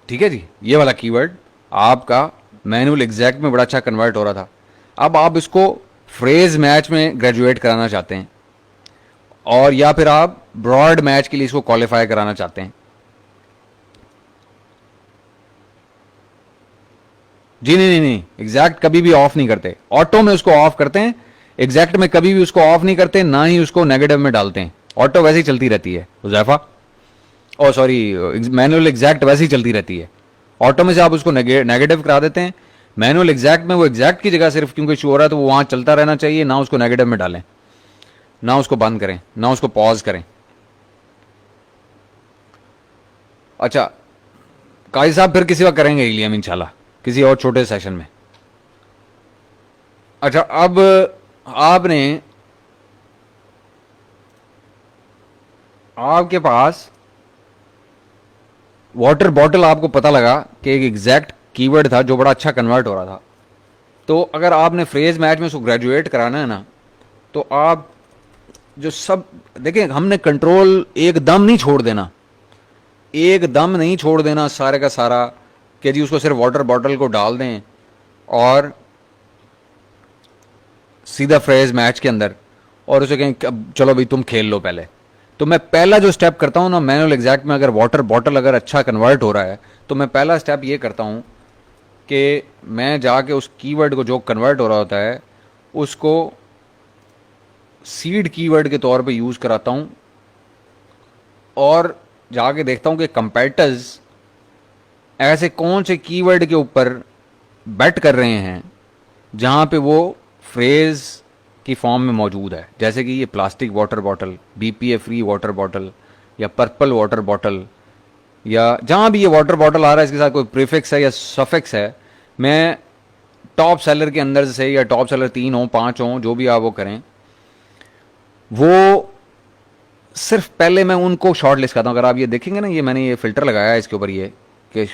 ठीक है जी, ये वाला कीवर्ड आपका मैनुअल एग्जैक्ट में बड़ा अच्छा कन्वर्ट हो रहा था। अब आप इसको फ्रेज मैच में ग्रेजुएट कराना चाहते हैं, और या फिर आप ब्रॉड मैच के लिए इसको क्वालिफाई कराना चाहते हैं। जी नहीं नहीं नहीं, एग्जैक्ट कभी भी ऑफ नहीं करते, ऑटो में उसको ऑफ करते हैं, एग्जैक्ट में कभी भी उसको ऑफ नहीं करते, ना ही उसको नेगेटिव में डालते हैं। ऑटो वैसे ही चलती रहती है हुज़ैफा, ओ सॉरी, मैनुअल एग्जैक्ट वैसे ही चलती रहती है। ऑटो में से आप उसको नेगेटिव करा देते हैं, मैनुअल एग्जैक्ट में वो एग्जैक्ट की जगह सिर्फ क्योंकि शो हो रहा है तो वो वहां चलता रहना चाहिए, ना उसको नेगेटिव में डालें, ना उसको बंद करें, ना उसको पॉज करें। अच्छा, काजी साहब फिर किसी वक्त करेंगे इलियम इंशाल्लाह, किसी और छोटे सेशन में। अच्छा, अब आपने, आपके पास वाटर बॉटल, आपको पता लगा कि एक एग्जैक्ट कीवर्ड था जो बड़ा अच्छा कन्वर्ट हो रहा था। तो अगर आपने फ्रेज मैच में उसको ग्रेजुएट कराना है ना, तो आप जो सब देखें, हमने कंट्रोल एकदम नहीं छोड़ देना, एकदम नहीं छोड़ देना सारे का सारा कि जी उसको सिर्फ वाटर बॉटल को डाल दें और सीधा फ्रेज मैच के अंदर और उसे कहें चलो भाई तुम खेल लो पहले। तो मैं पहला जो स्टेप करता हूं ना मैनुअल एग्जैक्ट में, अगर वाटर बॉटल अगर अच्छा कन्वर्ट हो रहा है तो मैं पहला स्टेप ये करता हूं कि मैं जाके उस कीवर्ड को जो कन्वर्ट हो रहा होता है उसको सीड कीवर्ड के तौर पे यूज़ कराता हूं, और जाके देखता हूं कि कंपेटिटर्स ऐसे कौन से कीवर्ड के ऊपर बेट कर रहे हैं जहां पे वो फ्रेज की फॉर्म में मौजूद है। जैसे कि ये plastic water bottle, BPA free water bottle, या पर्पल वाटर बॉटल, या जहां भी ये वाटर बॉटल आ रहा है इसके साथ कोई प्रीफिक्स है या सफिक्स है, मैं टॉप सेलर के अंदर से, या टॉप सेलर 3 हो 5 हो जो भी आप वो करें, वो सिर्फ पहले मैं उनको शॉर्ट लिस्ट करता हूँ। अगर आप ये देखेंगे ना, ये मैंने ये फिल्टर लगाया है इसके ऊपर, ये कि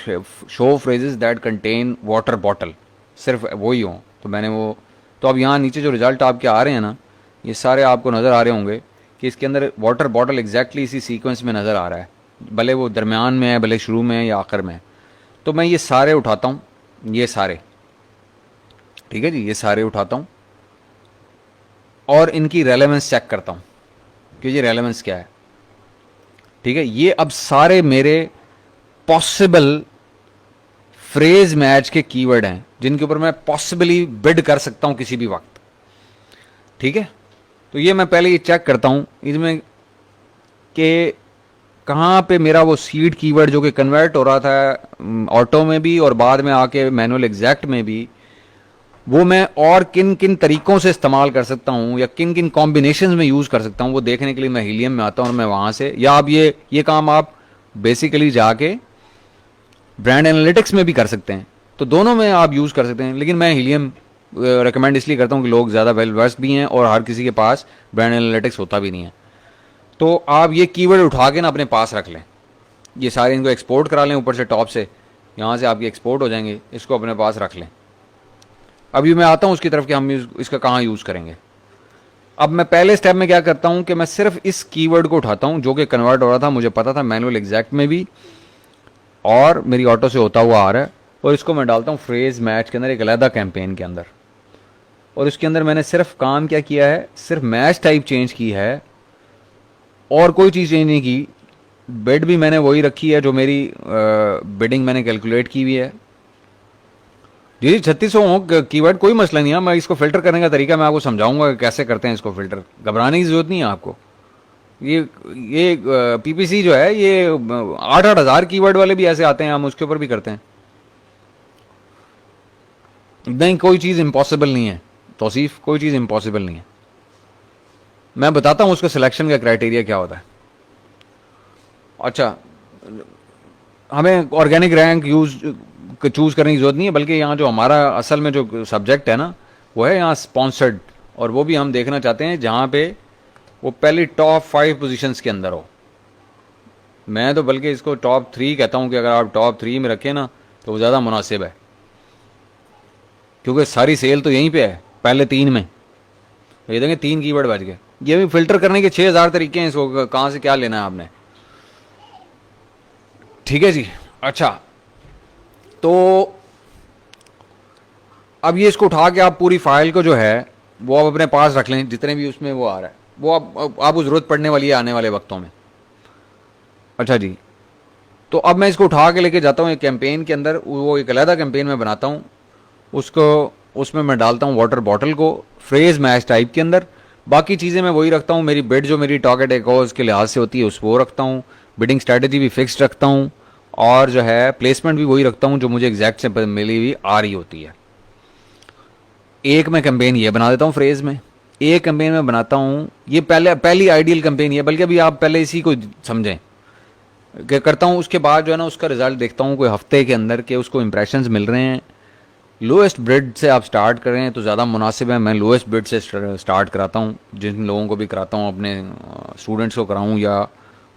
show phrases that contain water bottle, सिर्फ वही हो, तो मैंने वो, तो अब यहाँ नीचे जो रिजल्ट आपके आ रहे हैं ना, ये सारे आपको नज़र आ रहे होंगे कि इसके अंदर वाटर बॉटल एग्जैक्टली इसी सीक्वेंस में नज़र आ रहा है, भले वो दरमियान में है, भले शुरू में है या आखिर में है। तो मैं ये सारे उठाता हूँ, ये सारे, ठीक है जी, ये सारे उठाता हूँ और इनकी रेलेवेंस चेक करता हूँ कि ये रेलेवेंस क्या है। ठीक है, ये अब सारे मेरे पॉसिबल फ्रेज मैच के कीवर्ड हैं जिनके ऊपर मैं पॉसिबली बिड कर सकता हूं किसी भी वक्त। ठीक है, तो ये मैं पहले ये चेक करता हूं इसमें कि कहां पे मेरा वो सीड कीवर्ड जो कि कन्वर्ट हो रहा था ऑटो में भी और बाद में आके मैनुअल एग्जैक्ट में भी, वो मैं और किन किन तरीकों से इस्तेमाल कर सकता हूं या किन किन कॉम्बिनेशन में यूज़ कर सकता हूं, वो देखने के लिए मैं हीलियम में आता हूं और मैं वहां से, या आप ये काम आप बेसिकली जाके ब्रांड एनालिटिक्स में भी कर सकते हैं, तो दोनों में आप यूज़ कर सकते हैं। लेकिन मैं हीलियम रिकमेंड इसलिए करता हूं कि लोग ज़्यादा वेल वर्स्ड भी हैं और हर किसी के पास ब्रांड एनालिटिक्स होता भी नहीं है। तो आप ये कीवर्ड उठा के ना अपने पास रख लें, ये सारे इनको एक्सपोर्ट करा लें ऊपर से, टॉप से, यहाँ से आपके एक्सपोर्ट हो जाएंगे, इसको अपने पास रख लें। अभी मैं आता हूँ उसकी तरफ कि हम इसका कहाँ यूज़ करेंगे। अब मैं पहले स्टेप में क्या करता हूँ कि मैं सिर्फ इस कीवर्ड को उठाता हूँ जो कि कन्वर्ट हो रहा था, मुझे पता था मैनुअल एग्जैक्ट में भी और मेरी ऑटो से होता हुआ आ रहा है, और इसको मैं डालता हूँ फ्रेज मैच के अंदर, एक अलहदा कैंपेन के अंदर। और इसके अंदर मैंने सिर्फ काम क्या किया है, सिर्फ मैच टाइप चेंज की है और कोई चीज़ चेंज नहीं की। बिड भी मैंने वही रखी है जो मेरी बिडिंग मैंने कैलकुलेट की हुई है। जी 3600 कीवर्ड, कोई मसला नहीं है। मैं इसको फिल्टर करने का तरीका मैं आपको समझाऊंगा कैसे करते हैं इसको फिल्टर, घबराने की जरूरत नहीं है आपको। ये पीपीसी जो है ये 8-8 हज़ार कीवर्ड वाले भी ऐसे आते हैं, हम उसके ऊपर भी करते हैं। नहीं, कोई चीज़ इम्पॉसिबल नहीं है तौसीफ, कोई चीज़ इम्पॉसिबल नहीं है। मैं बताता हूँ उसका सिलेक्शन का क्राइटेरिया क्या होता है। अच्छा, हमें ऑर्गेनिक रैंक चूज़ करने की जरूरत नहीं है, बल्कि यहाँ जो हमारा असल में जो सब्जेक्ट है ना वो है यहाँ स्पॉन्सर्ड, और वो भी हम देखना चाहते हैं जहाँ पे वो पहली टॉप 5 पोजीशंस के अंदर हो। मैं तो बल्कि इसको टॉप 3 कहता हूँ कि अगर आप टॉप 3 में रखें ना तो वो ज़्यादा मुनासिब है, क्योंकि सारी सेल तो यहीं पे है पहले 3 में। ये देंगे 3 कीवर्ड बच गए। ये भी फिल्टर करने के 6000 तरीके हैं, इसको कहाँ से क्या लेना है आपने। ठीक है जी। अच्छा, तो अब ये इसको उठा के आप पूरी फाइल को जो है वो आप अपने पास रख लें, जितने भी उसमें वो आ रहा है वो आपको ज़रूरत पड़ने वाली है आने वाले वक्तों में। अच्छा जी, तो अब मैं इसको उठा के लेके जाता हूँ एक कैंपेन के अंदर, वो एक अलहदा कैंपेन में बनाता हूँ उसको, उसमें मैं डालता हूँ वाटर बॉटल को फ्रेज मैच टाइप के अंदर। बाकी चीज़ें मैं वही रखता हूँ, मेरी बिड जो मेरी टारगेट एक के लिहाज से होती है उस वो रखता हूँ, बिडिंग स्ट्रैटेजी भी फिक्स्ड रखता हूँ, और जो है प्लेसमेंट भी वही रखता हूँ जो मुझे एग्जैक्ट से मिली हुई आ रही होती है। एक मैं कैंपेन ये बना देता हूँ फ्रेज में, एक कैंपेन में बनाता हूँ ये पहली आइडियल कैंपेन ये, बल्कि अभी आप पहले इसी को समझें क्या करता हूँ। उसके बाद जो है ना उसका रिजल्ट देखता हूँ कोई हफ्ते के अंदर के उसको इंप्रेशंस मिल रहे हैं। लोएस्ट बिड से आप स्टार्ट करें तो ज़्यादा मुनासिब है, मैं लोएस्ट बिड से स्टार्ट कराता हूँ, जिन लोगों को भी कराता हूँ, अपने स्टूडेंट्स को कराऊँ या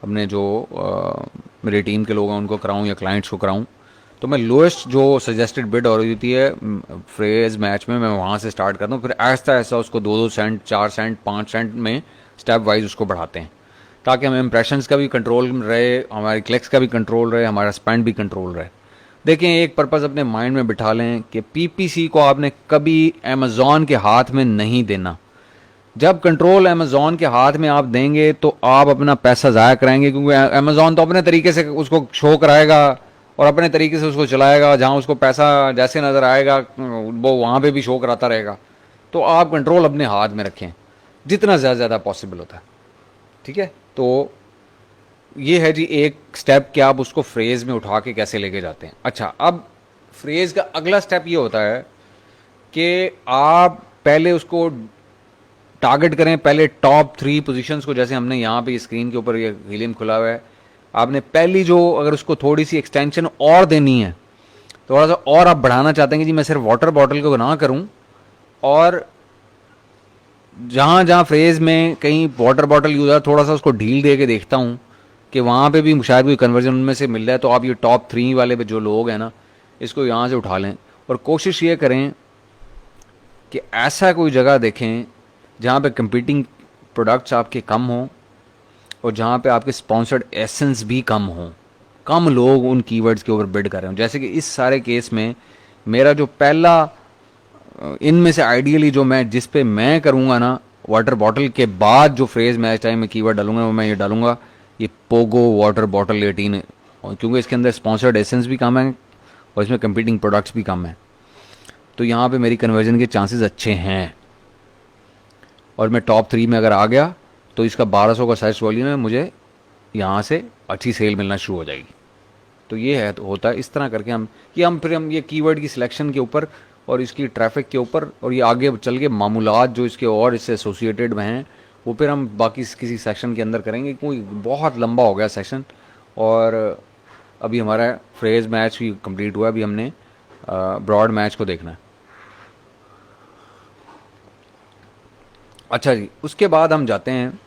अपने जो मेरी टीम के लोग हैं उनको कराऊँ या क्लाइंट्स को कराऊँ, तो मैं लोएस्ट जो सजेस्टेड बिड हो रही होती है फ्रेज मैच में मैं वहाँ से स्टार्ट करता हूँ। फिर ऐसा ऐसा उसको 2-2 सेंट 4 सेंट 5 सेंट में स्टेप वाइज उसको बढ़ाते हैं, ताकि हमें इंप्रेशंस का भी कंट्रोल रहे, हमारी क्लिक्स का भी कंट्रोल रहे, हमारा स्पेंड भी कंट्रोल रहे। देखें, एक पर्पज़ अपने माइंड में बिठा लें कि पीपीसी को आपने कभी अमेज़ॉन के हाथ में नहीं देना। जब कंट्रोल अमेज़ॉन के हाथ में आप देंगे तो आप अपना पैसा ज़ाया कराएंगे, क्योंकि अमेज़ॉन तो अपने तरीके से उसको शो कराएगा और अपने तरीके से उसको चलाएगा, जहाँ उसको पैसा जैसे नज़र आएगा वो वहाँ पे भी शो कराता रहेगा। तो आप कंट्रोल अपने हाथ में रखें जितना ज़्यादा पॉसिबल होता है, ठीक है। तो ये है जी एक स्टेप कि आप उसको फ्रेज में उठा के कैसे लेके जाते हैं। अच्छा, अब फ्रेज का अगला स्टेप ये होता है कि आप पहले उसको टारगेट करें, पहले टॉप 3 पोजीशंस को, जैसे हमने यहाँ पे स्क्रीन के ऊपर ये हीलियम खुला हुआ है, आपने पहली जो अगर उसको थोड़ी सी एक्सटेंशन और देनी है, थोड़ा सा और आप बढ़ाना चाहते हैं कि जी मैं सिर्फ वाटर बॉटल को ना करूं, और जहाँ जहाँ फ्रेज में कहीं वाटर बॉटल यूज़ है थोड़ा सा उसको ढील दे के देखता हूँ कि वहाँ पे भी शायद कोई कन्वर्जन उनमें से मिल रहा है, तो आप ये टॉप 3 वाले पे जो लोग हैं ना इसको यहाँ से उठा लें, और कोशिश ये करें कि ऐसा कोई जगह देखें जहाँ पे कंपीटिंग प्रोडक्ट्स आपके कम हों और जहाँ पे आपके स्पॉन्सर्ड एसेंस भी कम हों, कम लोग उन कीवर्ड्स के ऊपर बिड कर रहे हों। जैसे कि इस सारे केस में मेरा जो पहला इनमें से आइडियली जो मैं जिस पे मैं करूँगा ना वाटर बॉटल के बाद जो फ्रेज मैच टाइम में कीवर्ड डालूंगा वो मैं ये डालूंगा, ये पोगो वाटर बॉटल 18, क्योंकि इसके अंदर स्पॉन्सर्ड एसेंस भी कम है और इसमें कंपीटिंग प्रोडक्ट्स भी कम है, तो यहाँ पे मेरी कन्वर्जन के चांसेस अच्छे हैं। और मैं टॉप 3 में अगर आ गया तो इसका 1200 का सर्च वॉल्यूम है, मुझे यहाँ से अच्छी सेल मिलना शुरू हो जाएगी। तो ये है, तो होता है इस तरह करके हम ये कीवर्ड की सिलेक्शन के ऊपर और इसकी ट्रैफिक के ऊपर और ये आगे चल के मामूलात जो इसके और इससे एसोसिएटेड में हैं वो फिर हम बाकी किसी सेक्शन के अंदर करेंगे, क्योंकि बहुत लंबा हो गया सेशन। और अभी हमारा फ्रेज मैच भी कंप्लीट हुआ, अभी हमने ब्रॉड मैच को देखना है। अच्छा जी, उसके बाद हम जाते हैं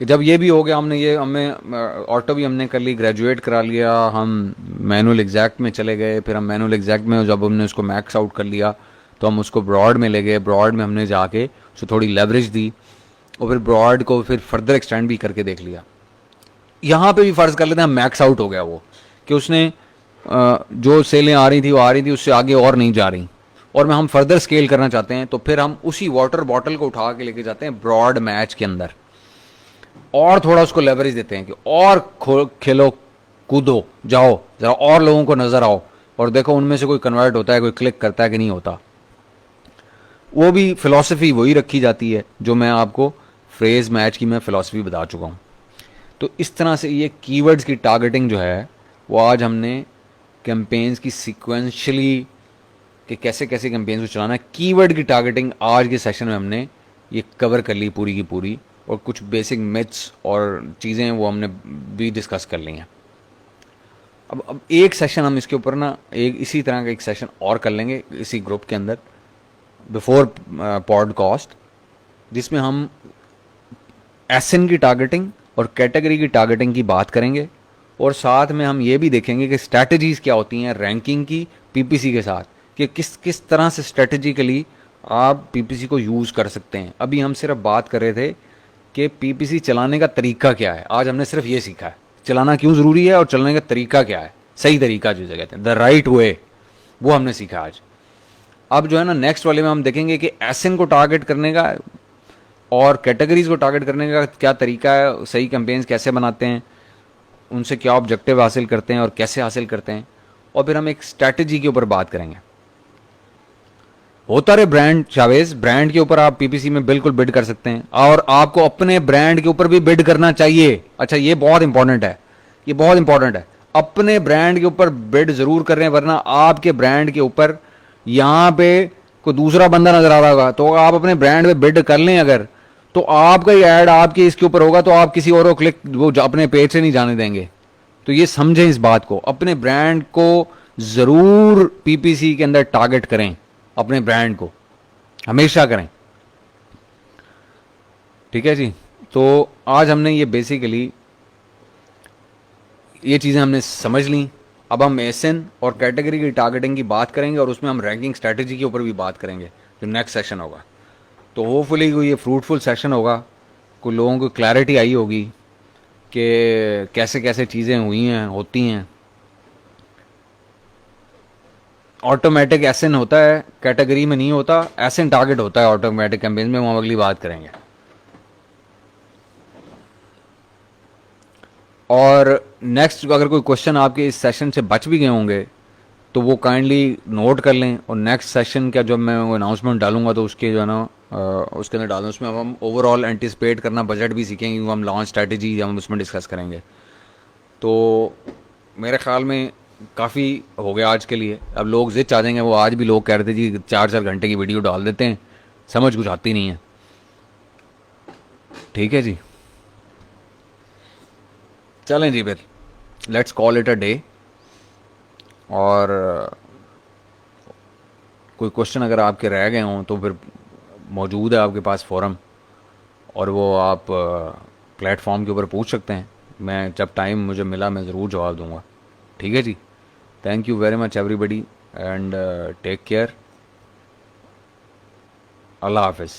कि जब ये भी हो गया, हमें ऑटो भी हमने कर ली, ग्रेजुएट करा लिया, हम मैनुअल एग्जैक्ट में चले गए, फिर हम मैनुअल एग्जैक्ट में जब हमने उसको मैक्स आउट कर लिया तो हम उसको ब्रॉड में ले गए, ब्रॉड में हमने जाके उसको थोड़ी लेवरेज दी और फिर ब्रॉड को फिर फर्दर एक्सटेंड भी करके देख लिया। यहाँ पे भी फ़र्ज़ कर लेते हैं मैक्स आउट हो गया वो, कि उसने जो सेलें आ रही थी उससे आगे और नहीं जा रही, और हम फर्दर स्केल करना चाहते हैं, तो फिर हम उसी वाटर बॉटल को उठा के लेके जाते हैं ब्रॉड मैच के अंदर और थोड़ा उसको लेवरेज देते हैं कि और खेलो कूदो जाओ, जरा और लोगों को नजर आओ और देखो उनमें से कोई कन्वर्ट होता है, कोई क्लिक करता है कि नहीं होता। वो भी फिलॉसफी वही रखी जाती है जो मैं आपको फ्रेज मैच की मैं फिलॉसफी बता चुका हूँ। तो इस तरह से ये कीवर्ड्स की टारगेटिंग जो है वो आज हमने कैंपेन्स की सीक्वेंशली कि कैसे कैसे कैंपेन्स को चलाना है, कीवर्ड की टारगेटिंग आज के सेशन में हमने ये कवर कर ली पूरी की पूरी, और कुछ बेसिक मिथ्स और चीज़ें वो हमने भी डिस्कस कर ली हैं। अब एक सेशन हम इसके ऊपर ना एक इसी तरह का एक सेशन और कर लेंगे इसी ग्रुप के अंदर बिफोर पॉडकास्ट, जिसमें हम एसएन की टारगेटिंग और कैटेगरी की टारगेटिंग की बात करेंगे, और साथ में हम ये भी देखेंगे कि स्ट्रैटेजीज़ क्या होती हैं रैंकिंग की पीपीसी के साथ, कि किस किस तरह से स्ट्रेटेजिकली आप पीपीसी को यूज़ कर सकते हैं। अभी हम सिर्फ बात कर रहे थे कि पीपीसी चलाने का तरीका क्या है, आज हमने सिर्फ ये सीखा है चलाना क्यों ज़रूरी है और चलाने का तरीका क्या है, सही तरीका जिसे कहते हैं, द राइट वे, वो हमने सीखा आज। अब जो है ना नेक्स्ट वाले में हम देखेंगे कि एसएन को टारगेट करने का और कैटेगरीज को टारगेट करने का क्या तरीका है, सही कैंपेन्स कैसे बनाते हैं, उनसे क्या ऑब्जेक्टिव हासिल करते हैं और कैसे हासिल करते हैं, और फिर हम एक स्ट्रैटेजी के ऊपर बात करेंगे। होता रहे ब्रांड शावेज, ब्रांड के ऊपर आप पीपीसी में बिल्कुल बिड कर सकते हैं और आपको अपने ब्रांड के ऊपर भी बिड करना चाहिए। अच्छा, ये बहुत इंपॉर्टेंट है, ये बहुत इंपॉर्टेंट है। अपने ब्रांड के ऊपर बिड जरूर कर रहे हैं, वरना आपके ब्रांड के ऊपर यहां पे कोई दूसरा बंदा नजर आ रहा होगा तो आप अपने ब्रांड पे बिड कर लें अगर, तो आपका ही ऐड आपके इसके ऊपर होगा तो आप किसी और को क्लिक वो अपने पेज से नहीं जाने देंगे। तो ये समझें इस बात को, अपने ब्रांड को जरूर पीपीसी के अंदर टारगेट करें, अपने ब्रांड को हमेशा करें। ठीक है जी। तो आज हमने ये बेसिकली ये चीज़ें हमने समझ ली। अब हम एसएन और कैटेगरी की टारगेटिंग की बात करेंगे और उसमें हम रैंकिंग स्ट्रेटजी के ऊपर भी बात करेंगे जो नेक्स्ट सेशन होगा। तो होपफुली कोई ये फ्रूटफुल सेशन होगा, कुछ लोगों को क्लैरिटी आई होगी कि कैसे कैसे चीज़ें हुई हैं होती हैं। ऑटोमेटिक एसएन होता है, कैटेगरी में नहीं होता, एसएन टारगेट होता है ऑटोमेटिक कैंपेन में, हम अगली बात करेंगे। और नेक्स्ट अगर कोई क्वेश्चन आपके इस सेशन से बच भी गए होंगे तो वो काइंडली नोट कर लें, और नेक्स्ट सेशन का जब मैं वो अनाउंसमेंट डालूंगा तो उसके जो है ना उसके अंदर डालूँ, उसमें हम ओवरऑल एंटिसिपेट करना बजट भी सीखेंगे, क्योंकि हम लॉन्च स्ट्रैटेजी हम उसमें डिस्कस करेंगे। तो मेरे ख्याल में काफ़ी हो गया आज के लिए। अब लोग जिद चाह देंगे, वो आज भी लोग कह रहे थे जी 4-4 घंटे की वीडियो डाल देते हैं, समझ कुछ आती नहीं है। ठीक है जी, चलें जी, फिर let's call it a day. और कोई क्वेश्चन अगर आपके रह गए हों तो फिर मौजूद है आपके पास फोरम, और वो आप प्लेटफॉर्म के ऊपर पूछ सकते हैं। मैं जब टाइम मुझे मिला मैं ज़रूर जवाब दूंगा। ठीक है जी, thank you very much everybody and take care. अल्लाह हाफिज़।